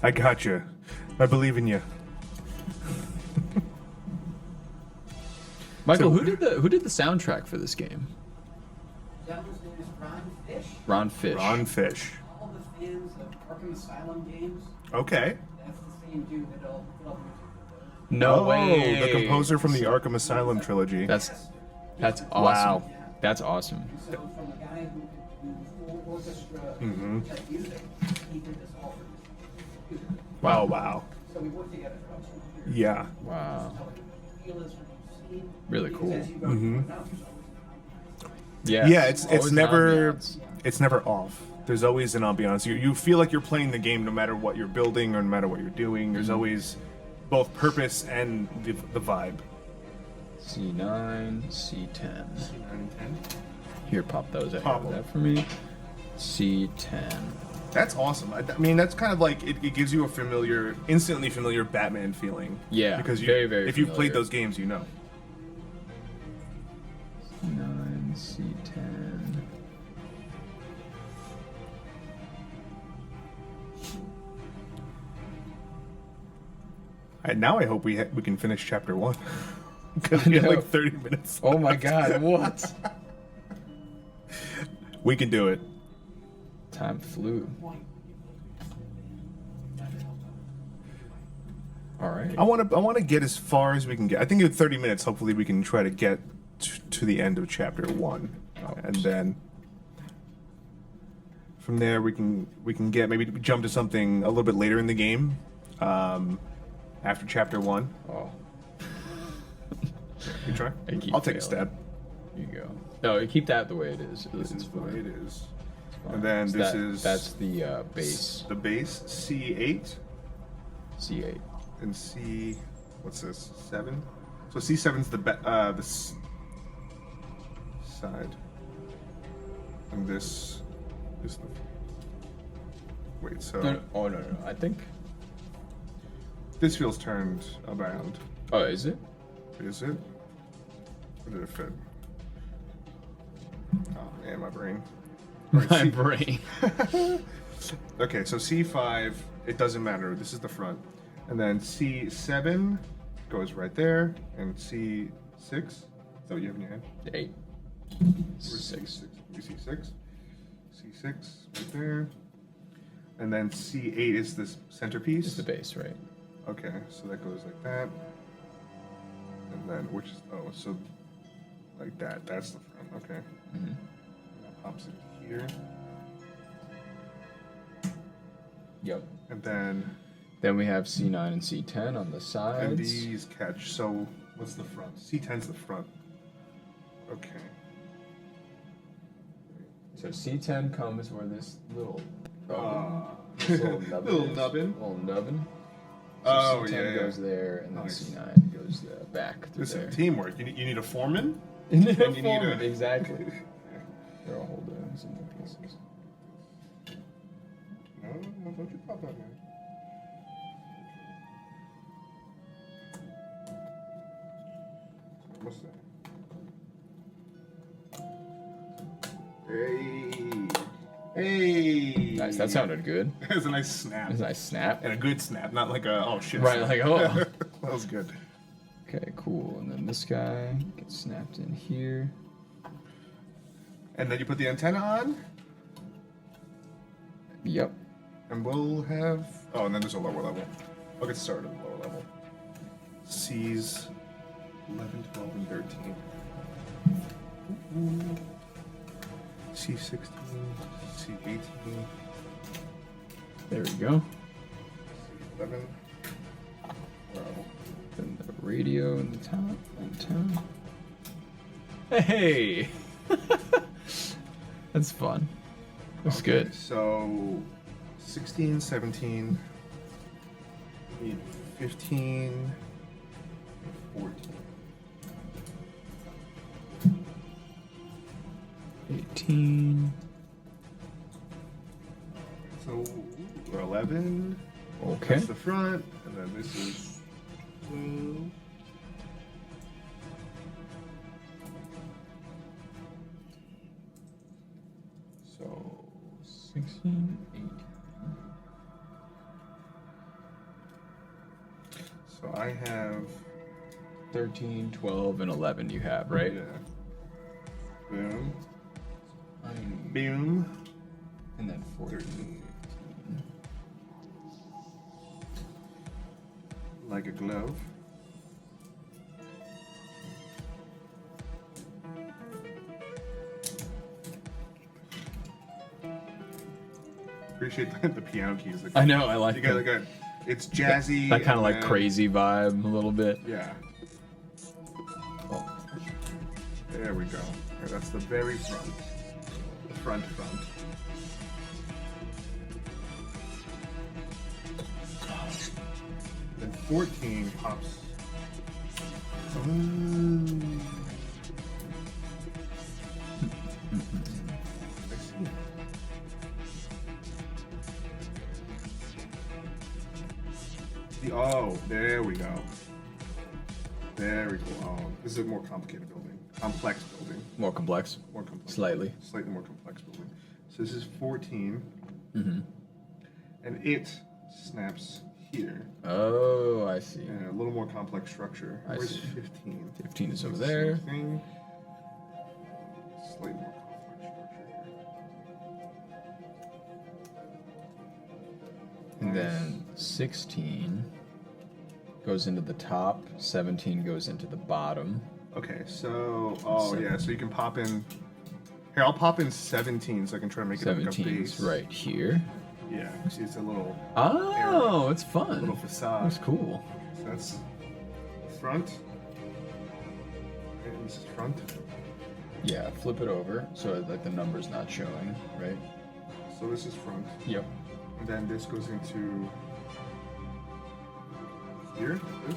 I got you. I believe in you. Michael, So- who did the soundtrack for this game? Gentleman's name is Ron Fish. Ron Fish. Ron Fish. All the fans of Arkham Asylum games, Okay. that's the same dude that all music No way. The composer from the Arkham Asylum trilogy. That's awesome. Wow. That's awesome. So from a guy who full orchestra music, he did this all for his computer. Wow, wow. So we worked together for about 2 years. Yeah. Wow. Feel is when you see, Really because cool. as you go through it, now, Yeah. Yeah, it's Always an never ambiance. it's never off. There's always an ambiance. You feel like you're playing the game no matter what you're building or no matter what you're doing. There's always both purpose and the vibe. C9, C10. C9 Here, pop those out. Pop Have them. that for me. C10. That's awesome. I mean, that's kind of like it gives you a instantly familiar Batman feeling. Yeah, because very, very if you've played familiar. those games, you know. C9, C10. And now I hope we can finish chapter 1 because we have know. like 30 minutes. Oh my god, what? We can do it. Time flew. All right. I want to get as far as we can get. I think in 30 minutes, hopefully, we can try to get to the end of chapter 1, and then from there we can get maybe jump to something a little bit later in the game, after chapter 1. Oh, You try? I keep I'll take a failing. step. Here you go. No, keep that the way it is. This It's is the way fine. it is. Fine. And then So that's the base. The base C8 C8. and C. What's this? 7. So C7's the side, and this is the. Wait. So No, no. Oh no, no. I think. this feels turned around. Oh, is it? Is it? Or did it fit? Oh man, my brain. Alright, My C- brain. Okay, so C5, it doesn't matter. This is the front. And then C7 goes right there. And C6, is that what you have in your hand? 8. Where's 6. You see 6? C6 right there. And then C8 is this centerpiece. It's the base, right? Okay, so that goes like that. And then, which is, oh, so like that. That's the front, okay. Mm-hmm. That pops into here. Yep. And then Then we have C9 and C10 on the and sides. these catch. So what's the front? C10's the front. Okay. So C10 comes where this little this little little nubbin. nubbin. Little nubbin. So Oh, C10 yeah, yeah. goes there, and then Nice. C9 goes back through This there. is teamwork. You need a foreman. And you need a- exactly. They're all holding some pieces. No, no, don't you pop that, man. What's that? Hey. Hey. Nice. That sounded good. That was a nice snap. That's a nice snap. And a good snap, not like a, oh shit. Right, snap. like, oh. That was good. Okay, cool. And then this guy gets snapped in here. And then you put the antenna on, Yep. and we'll have. Oh, and then there's a lower level. I'll get started at the lower level. C's 11, 12, and 13. C16, C18, There we go. C11. Then the radio in the top. Antenna. Hey! That's fun. That's good. So 16, 17, we need 15, 14. 18. So 11. Okay. That's the front, and then this is 12. So 16, 18. So I have 13, 12, and 11 you have, right? Yeah. Boom. Boom. And then 14. 13. Like a glove. appreciate the piano keys. Like, I know, I like you got them. like it's jazzy. That kind of and like then- crazy vibe a little bit. Yeah. Oh. There we go. Okay, that's the very front. The front. Then 14 pops. Ooh. I see. Oh, there we go. Very cool. Oh, this is a more complicated building. Complex building. More complex. More complex. Slightly. Slightly more complex building. So this is 14. Mm-hmm. And it snaps here. Oh, I see. And a little more complex structure. I Where's see. 15? 15 is over Same there. thing. Slightly more complex structure here. And then 16 goes into the top, 17 goes into the bottom. Okay, so yeah, so you can pop in. Here, I'll pop in 17 so I can try to make it like a 17 base. is right here. Yeah, see, it's a little Oh, it's a fun. little facade. That's cool. So that's front. And this is front. Yeah, flip it over so like the number's not showing, right? So this is front. Yep. And then this goes into here. This.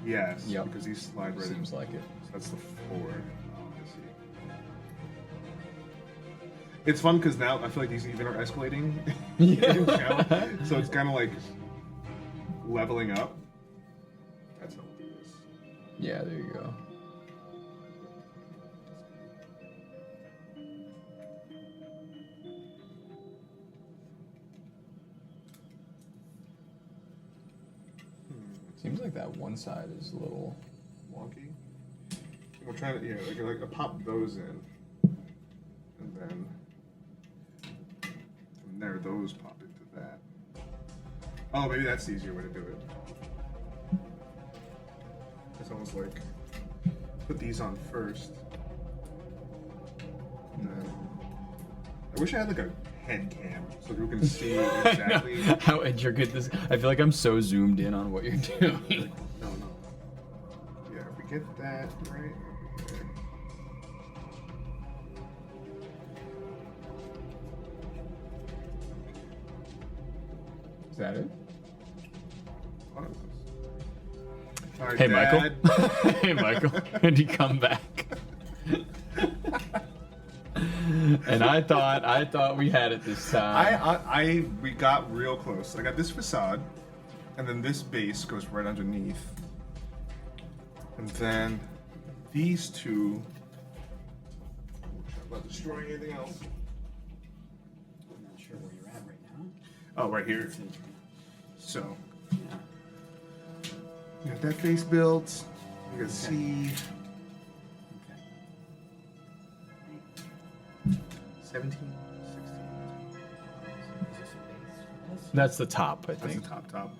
Yes. Yep. Because these slide right in. Seems like it. So that's the floor. Oh, I see. It's fun because now I feel like these even are escalating. Yeah. So it's kind of like leveling up. That's how we'll do this. Yeah, there you go. Seems like that one side is a little Wonky. We're trying to, yeah, like pop those in, and then from there those pop into that. Oh, maybe that's the easier way to do it. It's almost like put these on first. And then I wish I had like a head cam so people can see exactly. how intricate this. I feel like I'm so zoomed in on what you're doing. No. Yeah, if we get that right. There. Is that it? All right, Hey, Dad. Michael. Hey, Michael. And he come back. And I thought we had it this time. We got real close. I got this facade, and then this base goes right underneath, and then these two. Not destroying anything else. I'm not sure where you're at right now. Oh, right here. So, we got that face built. We got C. 17, 16. That's the top, I That's think. the top.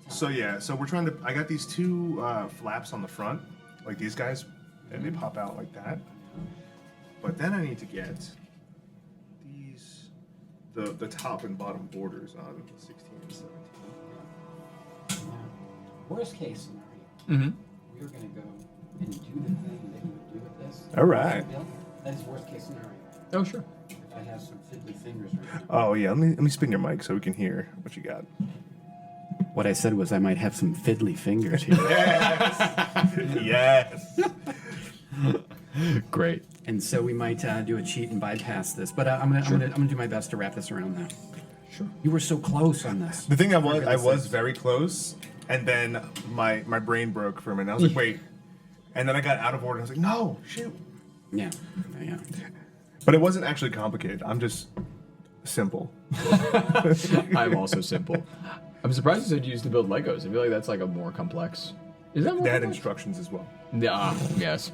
So yeah, so we're trying to. I got these two flaps on the front, like these guys, and they pop out like that. But then I need to get these, the top and bottom borders on 16 and 17. Worst case scenario, Mm-hmm. we're going to go and do the thing that you would do with this. All right. That is worst case scenario. Oh, sure. If I have some fiddly fingers right now. Oh yeah, let me spin your mic so we can hear what you got. What I said was I might have some fiddly fingers here. Yes. Great. And so we might do a cheat and bypass this, but I'm gonna do my best to wrap this around now. Sure. You were so close on this. The thing I was very close, and then my brain broke for a minute. I was like, wait, and then I got out of order. I was like, no, shoot. Yeah. But it wasn't actually complicated. I'm just simple. I'm also simple. I'm surprised you said you used to build Legos. I feel like that's like a more complex. Is that more They had complex? instructions as well. Yeah. Yes.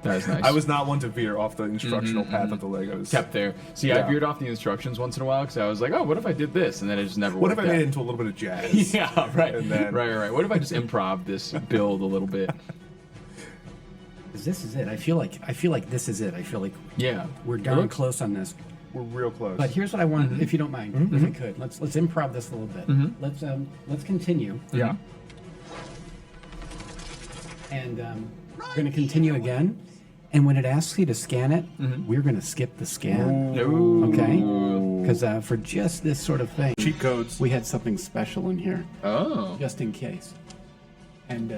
That is nice. I was not one to veer off the instructional path of the Legos. kept there. See, Yeah. I veered off the instructions once in a while because I was like, oh, what if I did this? And then it just never What if worked I made it out. into a little bit of jazz? Yeah, right. And then- Right. What if I just improv this build a little bit? 'Cause this is it. I feel like this is it. I feel like Yeah. we're darn close on this. We're real close. But here's what I want, if you don't mind, if we could. Let's improv this a little bit. Let's continue. Yeah. And we're going to continue again. And when it asks you to scan it, we're going to skip the scan. Okay? Because for just this sort of thing, cheat codes. We had something special in here. Oh. Just in case. And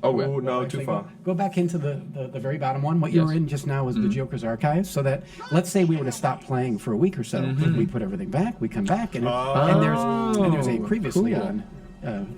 no, too far. Go back into the very bottom one. What you were in just now was the Joker's archives. So that, let's say we were to stop playing for a week or so. We put everything back, we come back, and there's a previously on.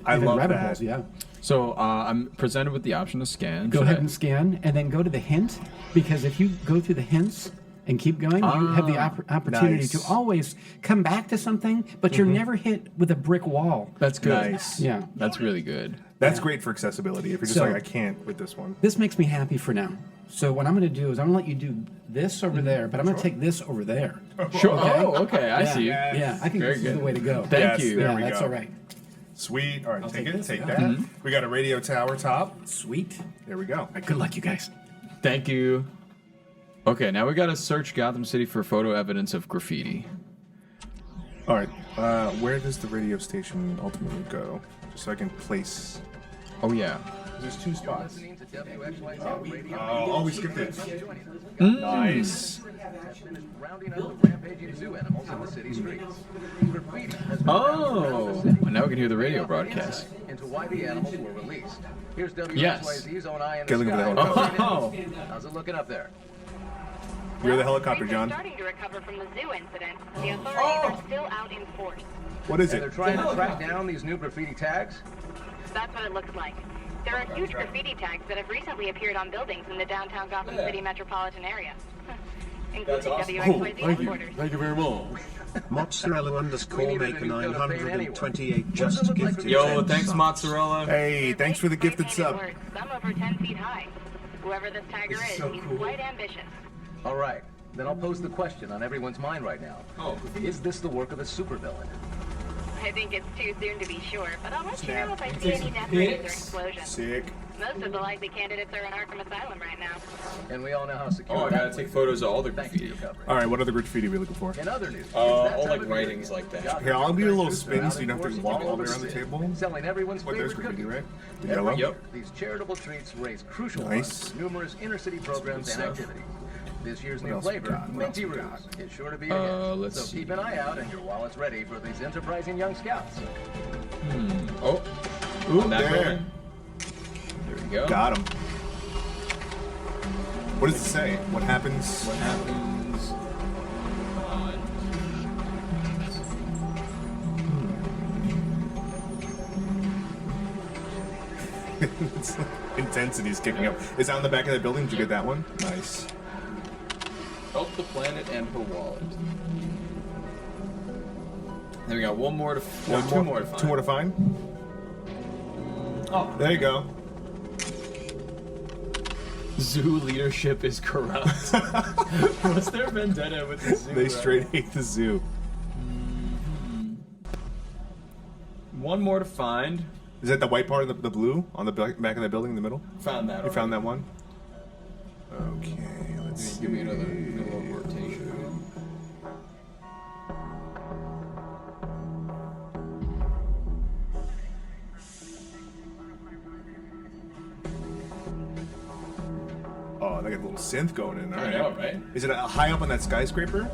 I love rabbit that. holes, yeah. So I'm presented with the option to scan. Go ahead and scan, and then go to the hint, because if you go through the hints and keep going, you have the opportunity to always come back to something, but you're never hit with a brick wall. That's good. Nice. Yeah. That's really good. That's great for accessibility. If you're just So- like, I can't with this one. This makes me happy for now. So what I'm going to do is I'm going to let you do this over there, but I'm going to take this over there. Sure. Okay. Oh, okay. I see. Yeah, I think Very this good. is the way to go. Thank Yes, you. there Yeah, we that's go. all right. Sweet. All right, take take it. this, Take yeah. that. We got a radio tower top. Sweet. There we go. Good luck, you guys. Thank you. Okay, now we gotta search Gotham City for photo evidence of graffiti. All right. Where does the radio station ultimately go? Just so I can place. Oh yeah. There's two spots. Oh, we skipped it. Nice. Rounding up the rampaging zoo animals in the city streets. Graffiti has been Oh. And now we can hear the radio broadcast. into why the animals were released. Here's Yes. WXYZ's own eye in Okay, the look at sky. the helicopter. Oh. How's it looking up there? You're the helicopter, They're John. starting to recover from the zoo incident. The authorities are still out in force. What is And they're it? trying to track down these new graffiti tags? That's what it looks like. There are huge graffiti tags that have recently appeared on buildings in the downtown Gotham City metropolitan area, including WXYZ headquarters. Thank you very much. Mozzarella _ maker 928 just gifted. Yo, thanks mozzarella. Hey, thanks for the gifted Painted sub. words, some over 10 feet high. Whoever this tagger is, he's quite ambitious. All right, then I'll pose the question on everyone's mind right now. Is this the work of a supervillain? I think it's too soon to be sure, but I'll let you know if I see any death rays or explosions. Sick. Most of the likely candidates are in ARKHAM Asylum right now. And we all know how secure Oh, I that gotta was. take photos of all the Thank you for graffiti. your coverage. All right, what other graffiti are we looking for? In other news, all it's that like time of year writings again. like that. Gotham Here, I'll give you a little Directors are spin out so you in don't have to force walk all all the way over around the city, table. selling everyone's What, there's favorite graffiti, cookie. right? The Every yellow? year, these charitable treats raise crucial Nice. funds for numerous inner-city programs and stuff. activities. This year's What new else we flavor, got? What Minty else we Roots, got? is sure to be a hit. let's So see. keep an eye out and your wallets ready for these enterprising young scouts. Oh. Ooh, On that there. building. There we go. Got him. What does it say? What happens? What happens on... It's like intensity's kicking up. Is that on the back of the building? Did you get that one? Nice. Help the planet and her wallet. Then we got one more to... No, two more to find. Two more to find? Oh. There you go. Zoo leadership is corrupt. What's their vendetta with the zoo? They right straight now? hate the zoo. One more to find. Is that the white part of the blue on the back of the building in the middle? Found that. You found that one? Okay, let's see. Give me another little rotation. Oh, they got a little synth going in. All I right. know, right? Is it high up on that skyscraper?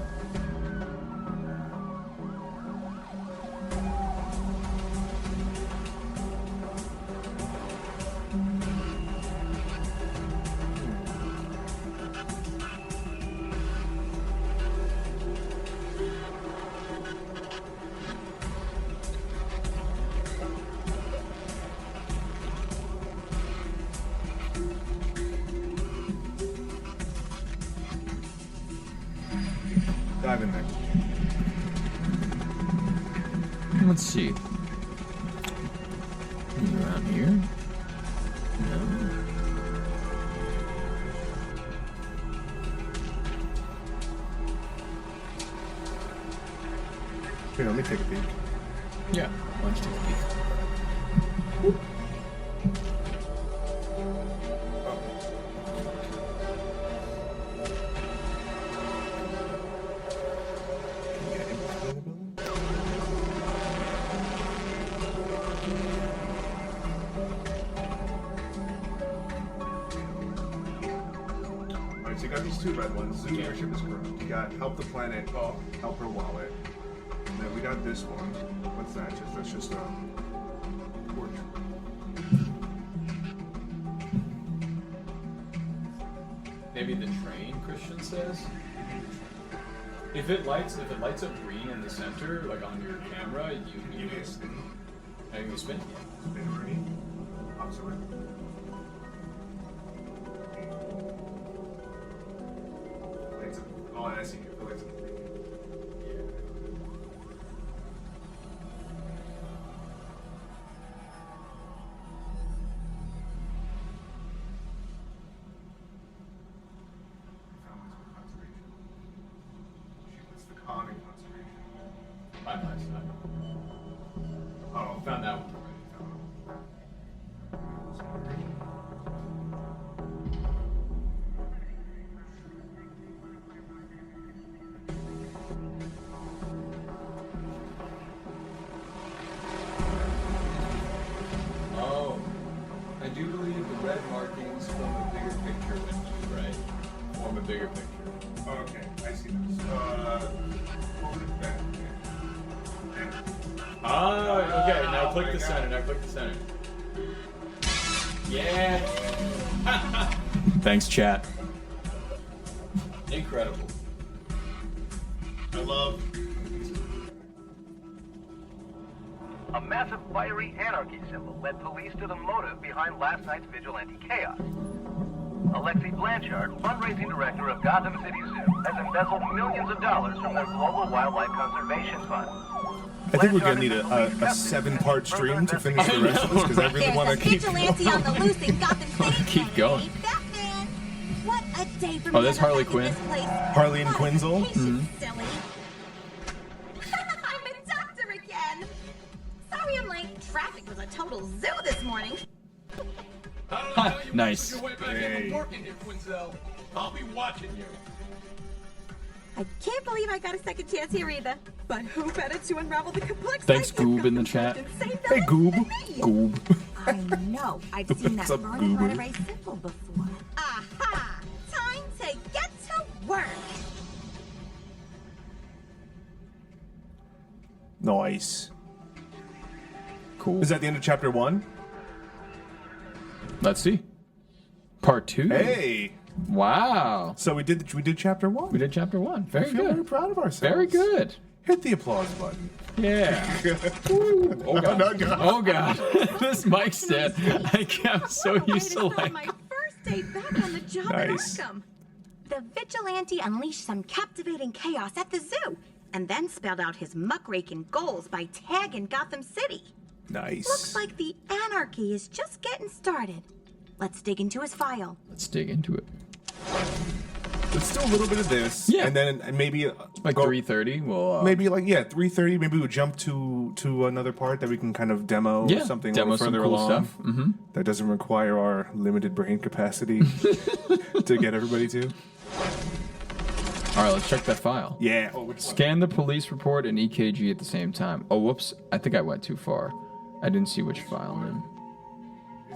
Dive in there. Let's see. Around here? No. Here, let me take a peek. Yeah. Why don't you take a peek? got these two red ones. Zoo leadership is corrupt. You got help the planet, help her wallet. And then we got this one. What's that? That's just a portrait. Maybe the train, Christian says. If it lights up green in the center, like on your camera, you can spin. I can spin. Spin green. Observe. Oh, I see. The lights up green. Oh, found that one. Oh, I do believe the red markings from the bigger picture when you right form a bigger picture. Oh, okay, I see this. Okay, now click the center, Yeah! Thanks, chat. Incredible. I love... A massive fiery anarchy symbol led police to the motive behind last night's vigilante chaos. Alexi Blanchard, fundraising director of Gotham City Zoo, has embezzled millions of dollars from their global wildlife conservation fund. I think we're gonna need a 7-part stream to finish the rest of this because I really want to keep vigilante on the loose in Gotham City. Keep going. Batman! What a day for Oh, that's Harley Quinn. Harley and Quinzel. Silly. I'm a doctor again. Sorry I'm late. Traffic was a total zoo this morning. Nice. Hey. I'll be watching you. I can't believe I got a second chance here either. But who better to unravel the complex? Thanks, Goob, in the chat. Hey, Goob. Goob. I know. I've seen that What's up, burning Goober? red array symbol before. Aha! Time to get to work. Nice. Cool. Is that the end of chapter 1? Let's see. Part 2. Hey. Wow. So we did chapter 1. We did chapter 1. Very I feel good. very proud of ourselves. Very good. Hit the applause button. Yeah. Oh god. Oh god. This mic stand. I'm so used to like. My first day back on the job Nice. at ARKHAM. The vigilante unleashed some captivating chaos at the zoo, and then spelled out his muckraking goals by tagging Gotham City. Nice. Looks like the anarchy is just getting started. Let's dig into his file. Let's dig into it. Let's do a little bit of this. Yeah. And then maybe Like 3:30. Well. Maybe like 3:30. Maybe we'll jump to another part that we can kind of demo something a demo little further some cool along. stuff. Mm-hmm. That doesn't require our limited brain capacity to get everybody to. All right, let's check that file. Yeah. Oh, which one? Scan the police report and EKG at the same time. Oh, whoops. I think I went too far. I didn't see which file I'm in.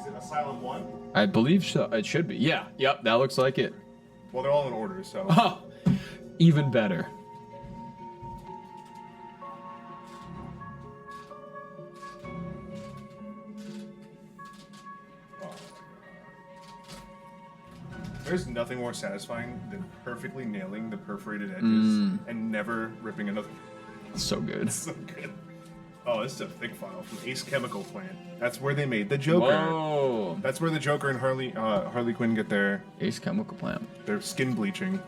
Is it Asylum 1? I believe so. It should be. Yeah. Yep. That looks like it. Well, they're all in order, so. Oh, even better. There's nothing more satisfying than perfectly nailing the perforated edges and never ripping another. So good. It's so good. Oh, this is a thick file from Ace Chemical Plant. That's where they made the Joker. Whoa. That's where the Joker and Harley Quinn get their Ace Chemical Plant. Their skin bleaching.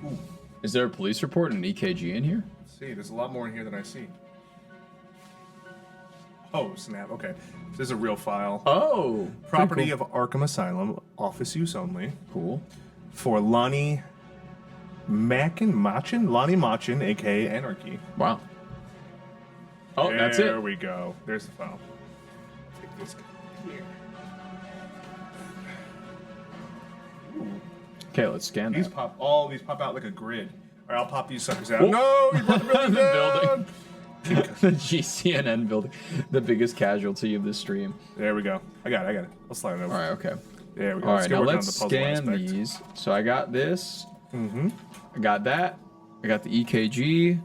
Ooh. Is there a police report and an EKG in here? Let's see, there's a lot more in here than I see. Oh, snap. Okay. This is a real file. Oh. Property cool. of ARKHAM Asylum, office use only. Cool. For Lonnie Machin, aka Anarchy. Wow. Oh, that's it. There we go. There's the file. Take this here. Okay, let's scan These that. pop out like a grid. All right, I'll pop these suckers out. Oh. No, you brought the building down. The GCNN building, the biggest casualty of this stream. There we go. I got it. I'll slide it over. All right, okay. There we go. All right, now get working on let's the puzzle scan aspect. these. So I got this. Mm-hmm. I got that. I got the EKG.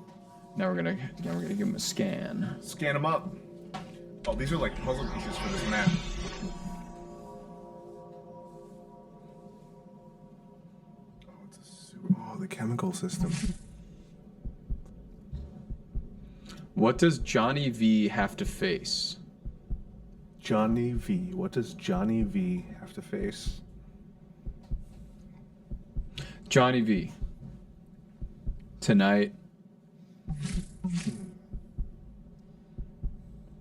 Now we're gonna give him a scan. Scan them up. Oh, these are like puzzle pieces for this map. Oh, the chemical system. What does Johnny V have to face? Johnny V. What does Johnny V have to face? Johnny V. Tonight.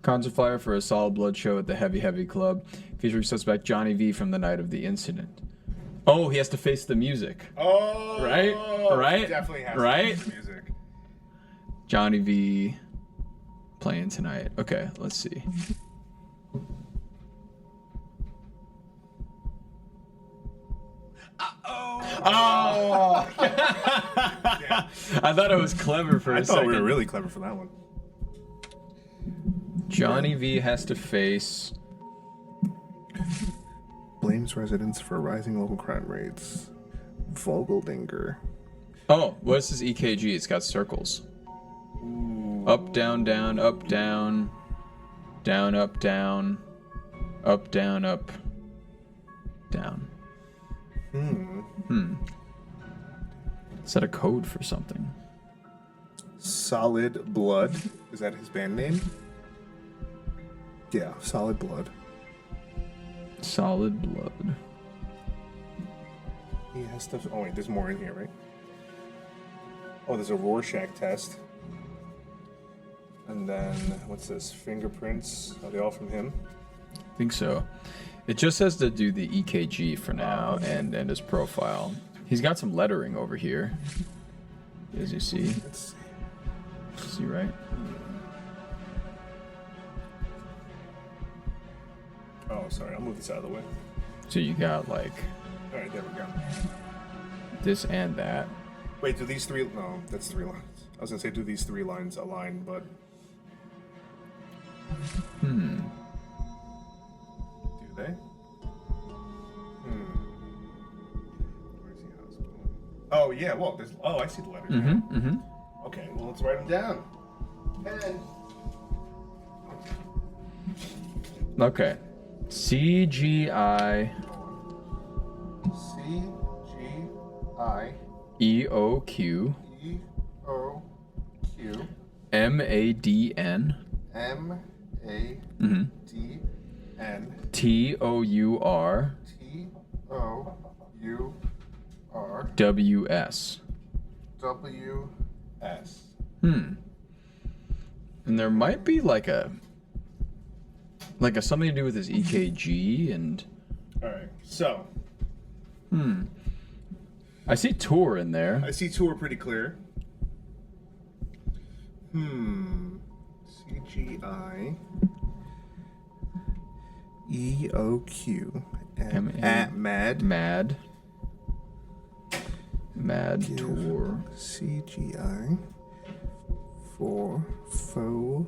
Concert flyer for a solid blood show at the Heavy Club, featuring suspect Johnny V from the night of the incident. Oh, he has to face the music. Oh, right? He definitely has right? to face the music. Johnny V playing tonight. Okay, let's see. Oh! I thought it was clever for a second. I thought we were really clever for that one. Johnny V has to face... Blames residents for rising local crime rates. Vogeldinger. Oh, what's his EKG? It's got circles. Up, down, down, up, down. Down, up, down. Up, down, up. Down. Is that a code for something? Solid Blood. Is that his band name? Yeah, Solid Blood. Solid Blood. He has stuff. Oh, wait, there's more in here, right? Oh, there's a Rorschach test. And then, what's this? Fingerprints. Are they all from him? I think so. It just says to do the EKG for now and his profile. He's got some lettering over here. As you see. Let's see, right? Oh, sorry. I'll move this out of the way. So you got like... Alright, there we go. This and that. Wait, do these three... No, that's 3 lines. I was going to say, do these 3 lines align, but... Do they? Where's the hospital? Oh, yeah, well, there's... Oh, I see the letters now. Okay, well, let's write them down. Pen. Okay. CGI... CGI... EOQ... EOQ... MADN... MADN... TOUR... TOUR... WS. WS. And there might be like a something to do with his EKG and... Alright, so... I see tour in there. I see tour pretty clear. CGI... EOQ... MAD... Mad tour. CGI... For... Faux...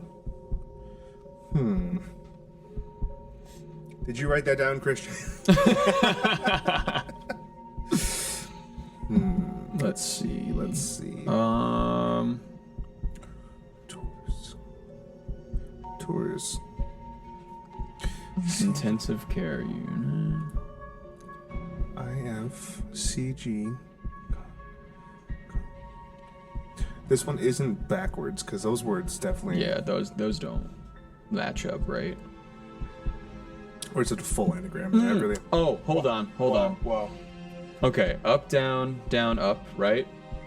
Did you write that down, Christian? Let's see. Tours. Intensive care unit. IFCG. This one isn't backwards because those words definitely. Yeah, those don't match up, right? Or is it a full anagram? Really... Oh, hold on. Wow. Okay, up, down, up, right?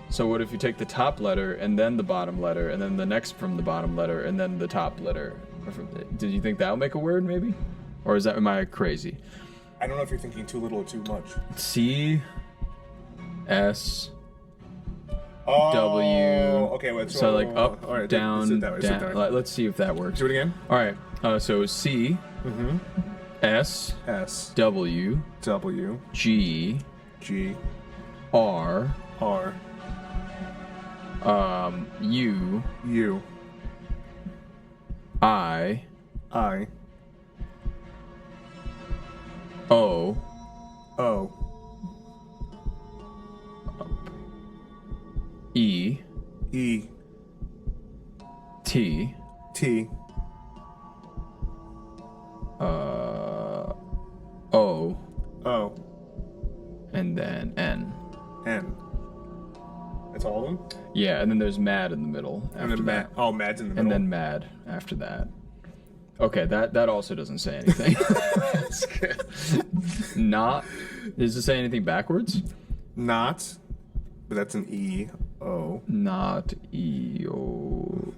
So what if you take the top letter and then the bottom letter and then the next from the bottom letter and then the top letter? Did you think that'll make a word, maybe? Or am I crazy? I don't know if you're thinking too little or too much. C, S, W. Okay, wait. So like up, all right, down, down. Let's see if that works. Do it again. All right. So C, S, W, G, R, U, I, I, O, O. E. E. T. T. O. O. And then N. N. That's all of them? Yeah, and then there's mad in the middle. And then mad. Oh, mad's in the middle. And then mad after that. Okay, that also doesn't say anything. That's good. Not. Does it say anything backwards? Not. But that's an E. O. Not E. O.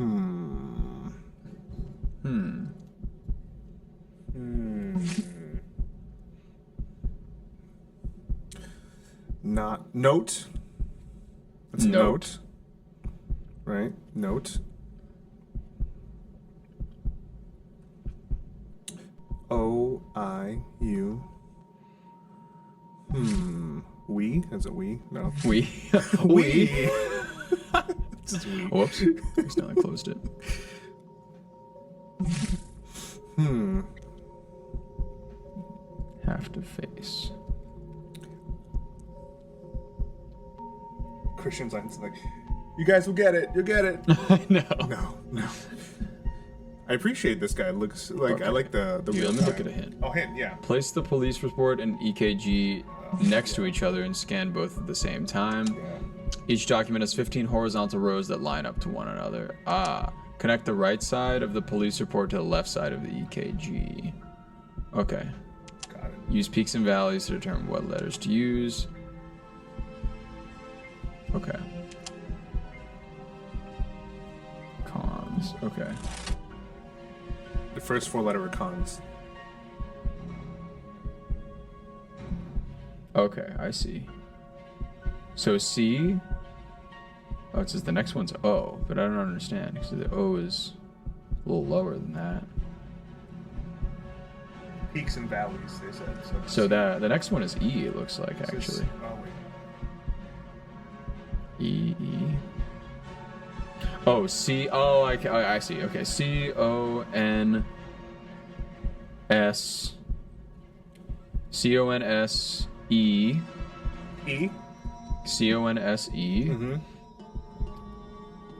Not. Note. That's a note. Right? Note. O-I-U. We? Is it we? No. We. We. Just we. Whoops. Accidentally closed it. Have to face. Christian Science is like, you guys will get it. You'll get it. No. No. I appreciate this guy. Looks like I like the Here, real let me guy. look at a hint. Oh, hint, yeah. Place the police report and EKG next to each other and scan both at the same time. Each document has 15 horizontal rows that line up to one another. Connect the right side of the police report to the left side of the EKG. Okay. Got it. Use peaks and valleys to determine what letters to use. Okay. Cons. Okay. The first 4 letter are cons. Okay, I see. So C. Oh, it says the next one's O, but I don't understand because the O is a little lower than that. Peaks and valleys, they said. So that the next one is E. It looks like actually. Oh, wait. E. Oh, C. Oh, I see. Okay, C-O-N-S. C-O-N-S-E. E. C-O-N-S-E.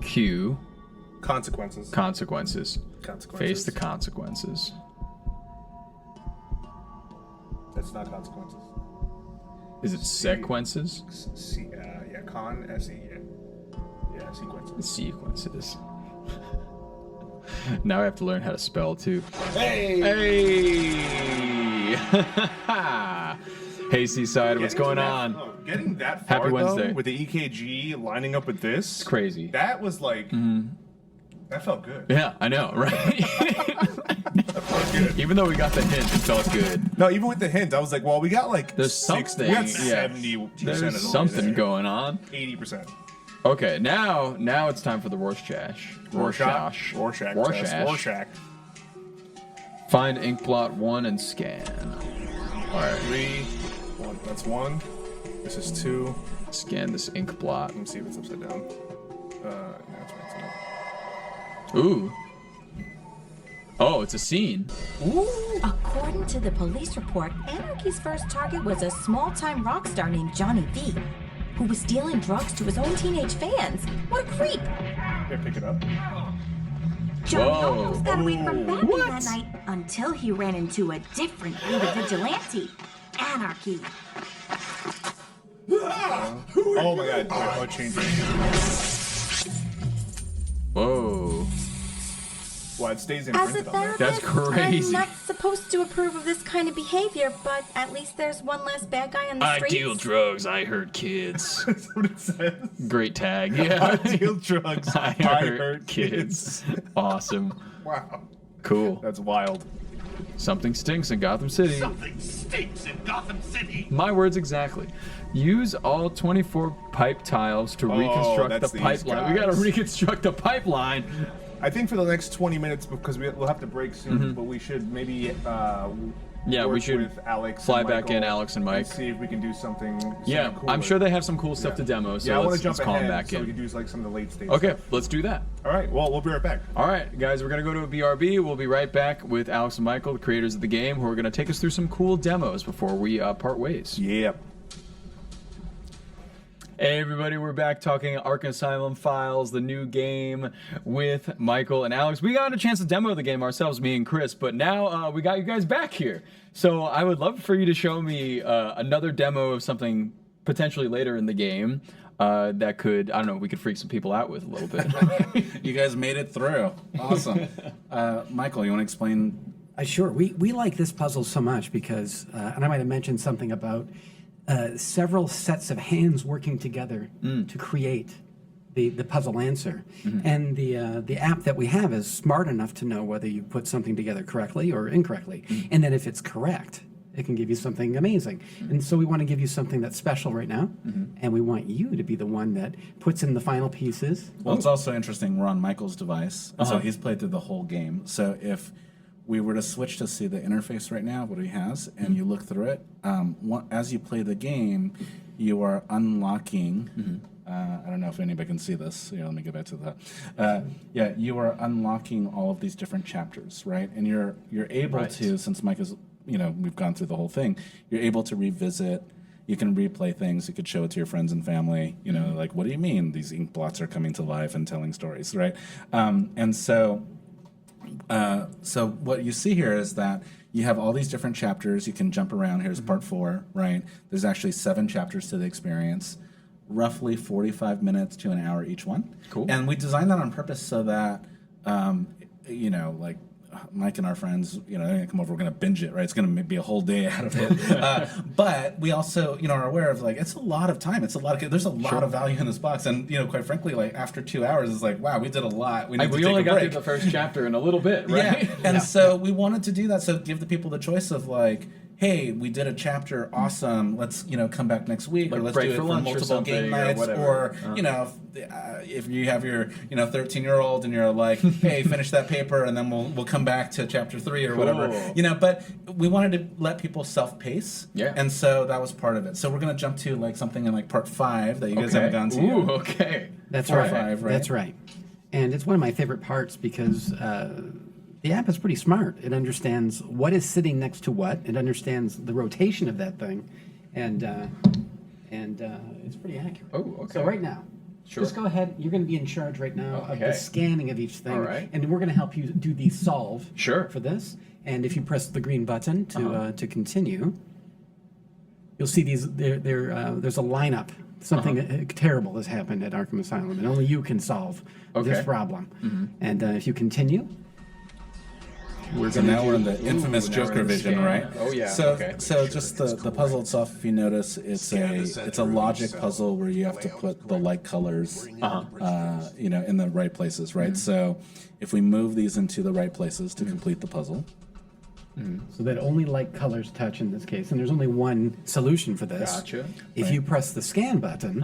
Q. Consequences. Consequences. Face the consequences. That's not consequences. Is it sequences? Yeah, con, S-E, yeah, sequences. Sequences. Now I have to learn how to spell too. Hey! Hey, Seaside, what's going on? Getting that Happy far, Wednesday. though, with the EKG lining up with this. It's crazy. That was like, that felt good. Yeah, I know, right? Even though we got the hint, it felt good. No, even with the hint, I was like, well, we got like There's something. We got Yeah. 70% There's of the something way there. going on. 80%. Okay, now it's time for the Rorschach. Rorschach. Find ink blot 1 and scan. All right. 3. 1. That's 1. This is 2. Scan this ink blot. Let me see if it's upside down. No, it's right. Ooh. Oh, it's a scene. Ooh. According to the police report, Anarchy's first target was a small-time rock star named Johnny V, who was dealing drugs to his own teenage fans. What a creep! Here, pick it up. Johnny Whoa. almost got away from Batman that night until he ran into a different breed of vigilante, Anarchy. Oh my god, oh, it changed. Whoa. Well, it stays As a imprinted on there. That's therapist, crazy. I'm not supposed to approve of this kind of behavior, but at least there's one less bad guy on the I streets. deal drugs. I hurt kids. That's what it says. Great tag. Yeah. I deal drugs. I hurt kids. Awesome. Wow. Cool. That's wild. Something stinks in Gotham City. Something stinks in Gotham City. My words exactly. Use all 24 pipe tiles to reconstruct that's the these pipeline. We gotta guys. reconstruct the pipeline. I think for the next 20 minutes, because we'll have to break soon, but we should maybe Yeah, we work should with Alex fly and back in, Michael Alex and Mike. see if we can do something. Yeah, cooler. I'm sure they have some cool stuff to demo. So yeah, I want let's, to jump let's call them ahead back so in. we can do like some of the late stage. Okay, stuff. let's do that. All right. Well, we'll be right back. All right, guys, we're going to go to a BRB. We'll be right back with Alex and Michael, the creators of the game, who are going to take us through some cool demos before we part ways. Yeah. Hey everybody, we're back talking ARKHAM Asylum Files, the new game with Michael and Alex. We got a chance to demo the game ourselves, me and Chris, but now we got you guys back here. So I would love for you to show me another demo of something potentially later in the game that could, I don't know, we could freak some people out with a little bit. You guys made it through. Awesome. Michael, you want to explain? Sure. We like this puzzle so much because, and I might have mentioned something about several sets of hands working together to create the puzzle answer. And the app that we have is smart enough to know whether you put something together correctly or incorrectly. And then if it's correct, it can give you something amazing. And so we want to give you something that's special right now. And we want you to be the one that puts in the final pieces. Well, it's also interesting, we're on Michael's device, so he's played through the whole game. So if we were to switch to see the interface right now, what he has, and you look through it, as you play the game, you are unlocking, I don't know if anybody can see this, here, let me get back to that. Yeah, you are unlocking all of these different chapters, right? And you're able to, since Mike is, we've gone through the whole thing, you're able to revisit. You can replay things. You could show it to your friends and family. Like, what do you mean these ink blots are coming to life and telling stories, right? And so what you see here is that you have all these different chapters. You can jump around. Here's part 4, right? There's actually 7 chapters to the experience, roughly 45 minutes to an hour each one. Cool. And we designed that on purpose so that, like Mike and our friends, they're gonna come over. We're gonna binge it, right? It's gonna be a whole day out of it. But we also, are aware of it's a lot of time. It's a lot of. There's a lot of value in this box, and quite frankly, after 2 hours, it's like, wow, we did a lot. We need to take only a got break. through the first chapter in a little bit, right? Yeah, and so we wanted to do that. So give the people the choice of hey, we did a chapter, awesome. Let's come back next week, or let's do it for multiple game nights, or if you have your 13-year-old and you're like, hey, finish that paper, and then we'll come back to chapter 3 or whatever. But we wanted to let people self-pace, and so that was part of it. So we're gonna jump to something in part 5 that you guys haven't gone to. Ooh, okay. That's Part right. 5, right? That's right. And it's one of my favorite parts because the app is pretty smart. It understands what is sitting next to what. It understands the rotation of that thing, and it's pretty accurate. Oh, okay. So right now, just go ahead. You're going to be in charge right now of the scanning of each thing, and we're going to help you do the solve for this. And if you press the green button to continue, you'll see these. There's a lineup. Something terrible has happened at ARKHAM Asylum, and only you can solve this problem. And if you continue. Now we're in the infamous Joker vision, right? Oh yeah. So just the puzzle itself, if you notice, it's a logic puzzle where you have to put the light colors, in the right places, right? So if we move these into the right places to complete the puzzle. So that only light colors touch in this case, and there's only one solution for this. Gotcha. If you press the scan button,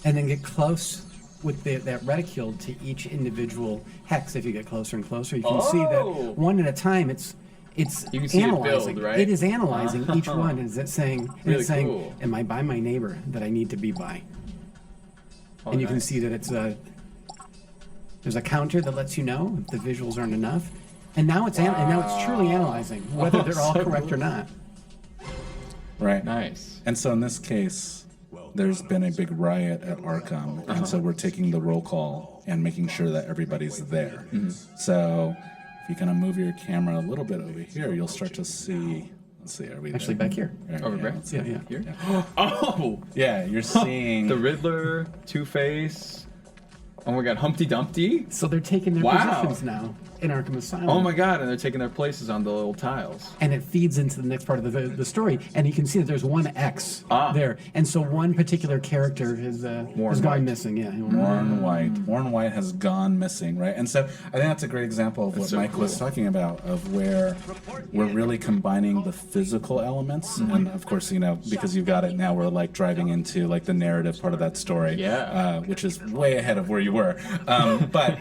and then get close with that reticule to each individual hex, if you get closer and closer, you can see that one at a time. It's you can see analyzing. it build, right? It is analyzing each one. Is it saying? Really it's saying, cool. am I by my neighbor that I need to be by? And you can see that there's a counter that lets you know if the visuals aren't enough. And now it's truly analyzing whether they're all correct or not. Right. Nice. And so in this case, there's been a big riot at ARKHAM, and so we're taking the roll call and making sure that everybody's there. So if you kind of move your camera a little bit over here, you'll start to see. Let's see, are we actually there? back here? Over there? Yeah. Here? Oh! Yeah, you're seeing the Riddler, Two-Face. Oh my God, Humpty Dumpty. So they're taking their positions now in ARKHAM Asylum. Oh my God, and they're taking their places on the little tiles. And it feeds into the next part of the story, and you can see that there's one X there, and so one particular character has gone missing. Yeah, Warren White. Warren White has gone missing, right? And so I think that's a great example of what Mike was talking about, of where we're really combining the physical elements, and of course, because you've got it now, we're driving into the narrative part of that story, which is way ahead of where you were, but.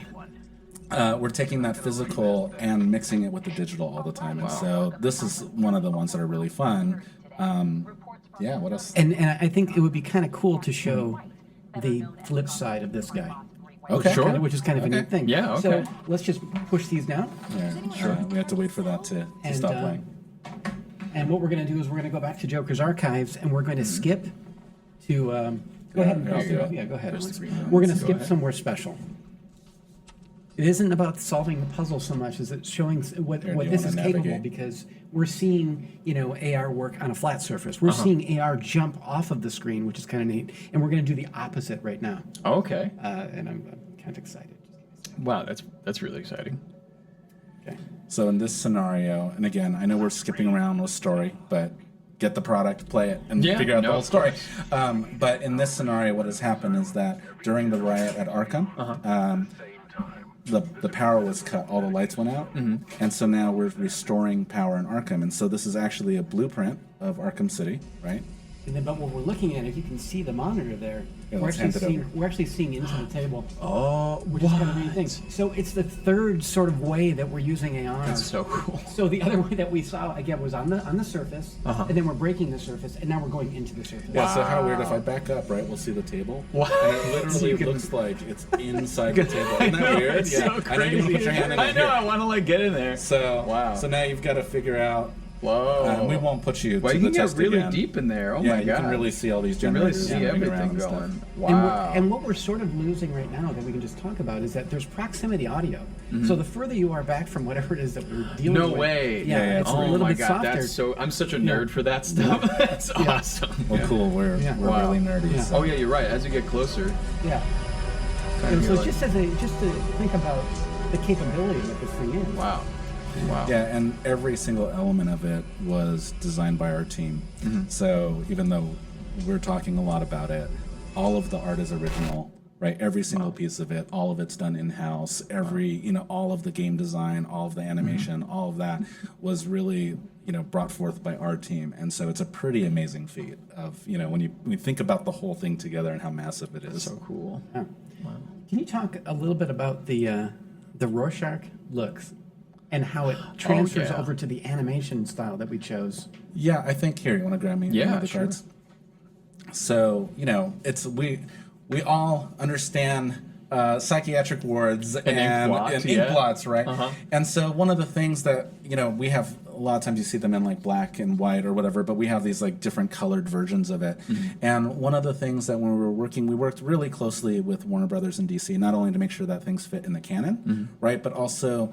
we're taking that physical and mixing it with the digital all the time. And so this is one of the ones that are really fun. Yeah, what else? And I think it would be kind of cool to show the flip side of this guy. Okay. Sure. Which is kind of a neat thing. Yeah, okay. So let's just push these down. Yeah, sure. We have to wait for that to stop playing. And what we're going to do is we're going to go back to Joker's archives, and we're going to skip to. Go ahead. Yeah, go ahead. We're going to skip somewhere special. It isn't about solving the puzzle so much as it's showing what this is capable, because we're seeing, AR work on a flat surface. We're seeing AR jump off of the screen, which is kind of neat, and we're going to do the opposite right now. Okay. And I'm kind of excited. Wow, that's really exciting. Okay. So in this scenario, and again, I know we're skipping around with story, but get the product, play it, and figure out the whole story. But in this scenario, what has happened is that during the riot at ARKHAM, the power was cut, all the lights went out, and so now we're restoring power in ARKHAM. And so this is actually a blueprint of ARKHAM City, right? And then, but what we're looking at, if you can see the monitor there, Yeah, we're actually seeing into the table. Oh, which is kind of neat thing. So it's the third sort of way that we're using AR. That's so cool. So the other way that we saw again was on the surface, and then we're breaking the surface, and now we're going into the surface. Yeah. So how weird if I back up, right? We'll see the table. Wow. And it literally looks like it's inside the table. Isn't that weird? It's so crazy. I know you want to put your hand in I know. I want to get in there. So wow. So now you've got to figure out. Whoa. We won't put you well, to you the can test get really again. deep in there. Oh yeah, my god. You can really see all these You can really generators see everything around going. and Wow. And what we're sort of losing right now that we can just talk about is that there's proximity audio. So the further you are back from whatever it is that we're dealing with. No way. Yeah, it's a little my bit god, softer. That's so. I'm such a nerd for that stuff. That's awesome. Well, cool. We're Wow. really nerdy. Yeah. So. Oh yeah, you're right. As you get closer. Yeah. kind And of so like, just to think about the capability that this thing is. wow. Wow. Yeah, and every single element of it was designed by our team. So even though we're talking a lot about it, all of the art is original, right? Every single piece of it, all of it's done in-house. All of the game design, all of the animation, all of that was really, brought forth by our team. And so it's a pretty amazing feat of, when you think about the whole thing together and how massive it is. So cool. Yeah. Wow. Can you talk a little bit about the Rorschach looks and how it transfers over to the animation style that we chose? Yeah, I think here, you want to grab me one of the cards? So, it's we all understand psychiatric wards and ink blots, right? And so one of the things that, we have, a lot of times you see them in like black and white or whatever, but we have these like different colored versions of it. And one of the things that when we were working, we worked really closely with Warner Brothers in DC, not only to make sure that things fit in the canon, right? But also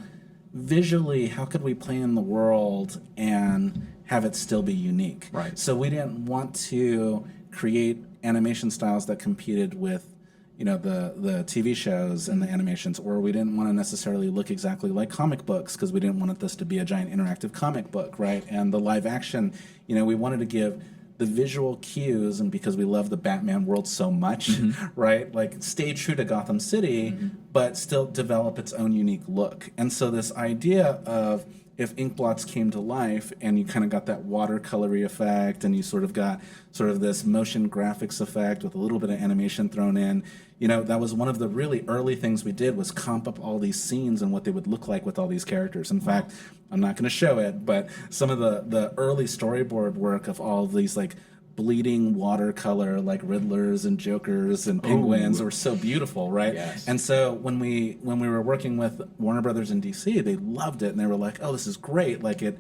visually, how could we play in the world and have it still be unique? Right. So we didn't want to create animation styles that competed with the TV shows and the animations, or we didn't want to necessarily look exactly like comic books because we didn't want this to be a giant interactive comic book, right? And the live action, we wanted to give the visual cues, and because we love the Batman world so much, right? Like stay true to Gotham City, but still develop its own unique look. And so this idea of if ink blots came to life and you kind of got that watercolory effect and you sort of got this motion graphics effect with a little bit of animation thrown in, that was one of the really early things we did was comp up all these scenes and what they would look like with all these characters. In fact, I'm not going to show it, but some of the early storyboard work of all of these like bleeding watercolor like Riddlers and Jokers and Penguins were so beautiful, right? Yes. And so when we were working with Warner Brothers in DC, they loved it and they were like, "Oh, this is great! Like it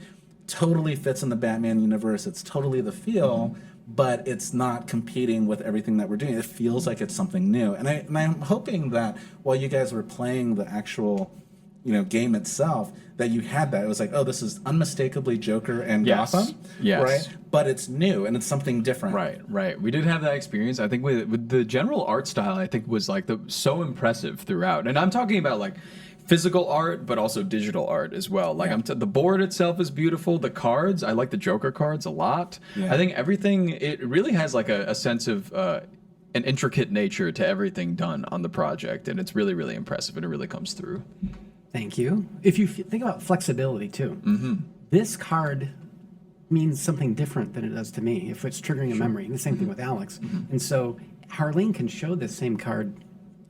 totally fits in the Batman universe. It's totally the feel." But it's not competing with everything that we're doing. It feels like it's something new. And I'm hoping that while you guys were playing the actual, game itself, that you had that. It was like, oh, this is unmistakably Joker and Gotham, right? But it's new and it's something different. Right. We did have that experience. I think with the general art style, I think was like so impressive throughout. And I'm talking about like physical art, but also digital art as well. Like the board itself is beautiful. The cards, I like the Joker cards a lot. Yeah. I think everything, it really has like a sense of an intricate nature to everything done on the project. And it's really, really impressive and it really comes through. Thank you. If you think about flexibility too, this card means something different than it does to me if it's triggering a memory. And the same thing with Alex. And so Harleen can show this same card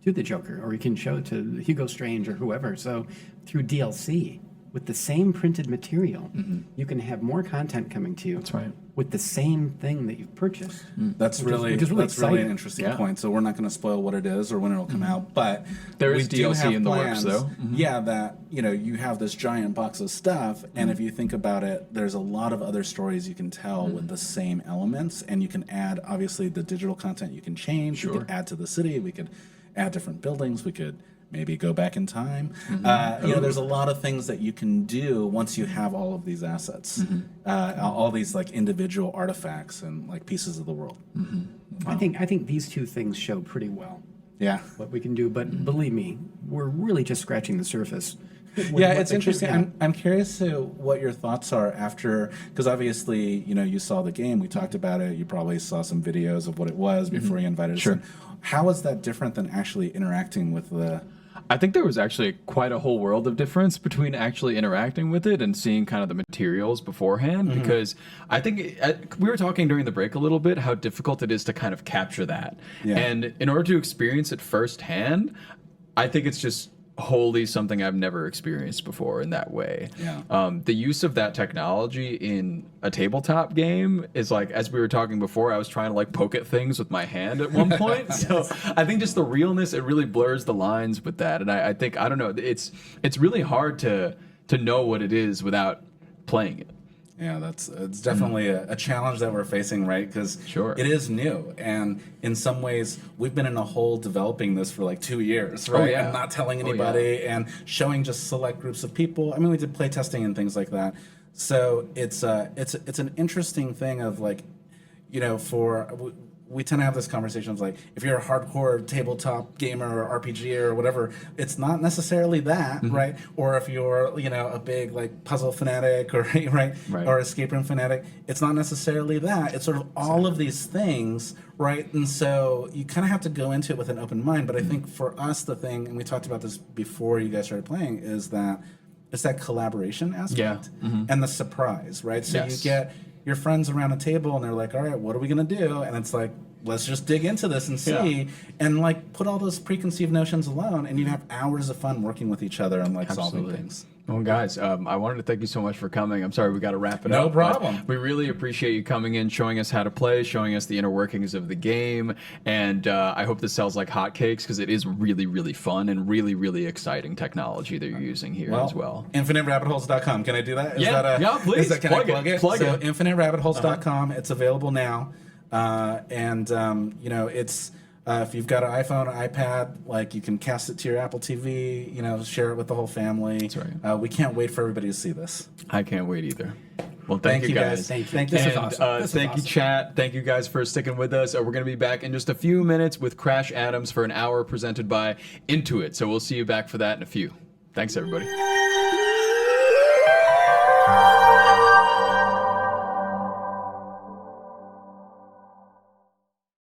to the Joker, or you can show it to Hugo Strange or whoever. So through DLC, with the same printed material, you can have more content coming to you. That's right. With the same thing that you've purchased. That's really an interesting point. So we're not going to spoil what it is or when it'll come out, but there is we do DLC have in the plans, works, though. Yeah, that you have this giant box of stuff, and if you think about it, there's a lot of other stories you can tell with the same elements, and you can add obviously the digital content. You can change. We could add to the city. We could add different buildings. We could maybe go back in time. There's a lot of things that you can do once you have all of these assets, all these like individual artifacts and like pieces of the world. Wow. I think these two things show pretty well. Yeah, what we can do. But believe me, we're really just scratching the surface. Yeah, it's interesting. I'm curious to what your thoughts are after, because obviously, you saw the game, we talked about it, you probably saw some videos of what it was before you invited us in. How is that different than actually interacting with the... I think there was actually quite a whole world of difference between actually interacting with it and seeing kind of the materials beforehand, because I think we were talking during the break a little bit how difficult it is to kind of capture that. Yeah. And in order to experience it firsthand, I think it's just wholly something I've never experienced before in that way. Yeah. The use of that technology in a tabletop game is like, as we were talking before, I was trying to like poke at things with my hand at one point. So I think just the realness, it really blurs the lines with that. And I think, I don't know, it's really hard to know what it is without playing it. Yeah, it's definitely a challenge that we're facing, right? Because it is new, and in some ways, we've been in a hole developing this for like 2 years, right? And not telling anybody, and showing just select groups of people. I mean, we did play testing and things like that. So it's an interesting thing of like, we tend to have this conversation of like, if you're a hardcore tabletop gamer or RPG or whatever, it's not necessarily that, right? Or if you're, a big like puzzle fanatic or or escape room fanatic, it's not necessarily that. It's sort of all of these things, right? And so you kind of have to go into it with an open mind. But I think for us, the thing, and we talked about this before you guys started playing, is that it's that collaboration aspect and the surprise, right? So you get your friends around a table and they're like, all right, what are we going to do? And it's like, let's just dig into this and see and like put all those preconceived notions alone, and you have hours of fun working with each other and like solving things. Well, guys, I wanted to thank you so much for coming. I'm sorry we got to wrap it up. No problem. We really appreciate you coming in, showing us how to play, showing us the inner workings of the game, and I hope this sells like hotcakes, because it is really, really fun and really, really exciting technology that you're using here as well. InfiniteRabbitHoles.com. Can I do that? Please. Can I plug it? So InfiniteRabbitHoles.com. It's available now, it's. If you've got an iPhone, iPad, like you can cast it to your Apple TV, share it with the whole family. That's right. We can't wait for everybody to see this. I can't wait either. Well, thank you guys. Thank you. This is awesome. Thank you, chat. Thank you guys for sticking with us. We're going to be back in just a few minutes with Crash Adams for an hour presented by Intuit. So we'll see you back for that in a few. Thanks, everybody.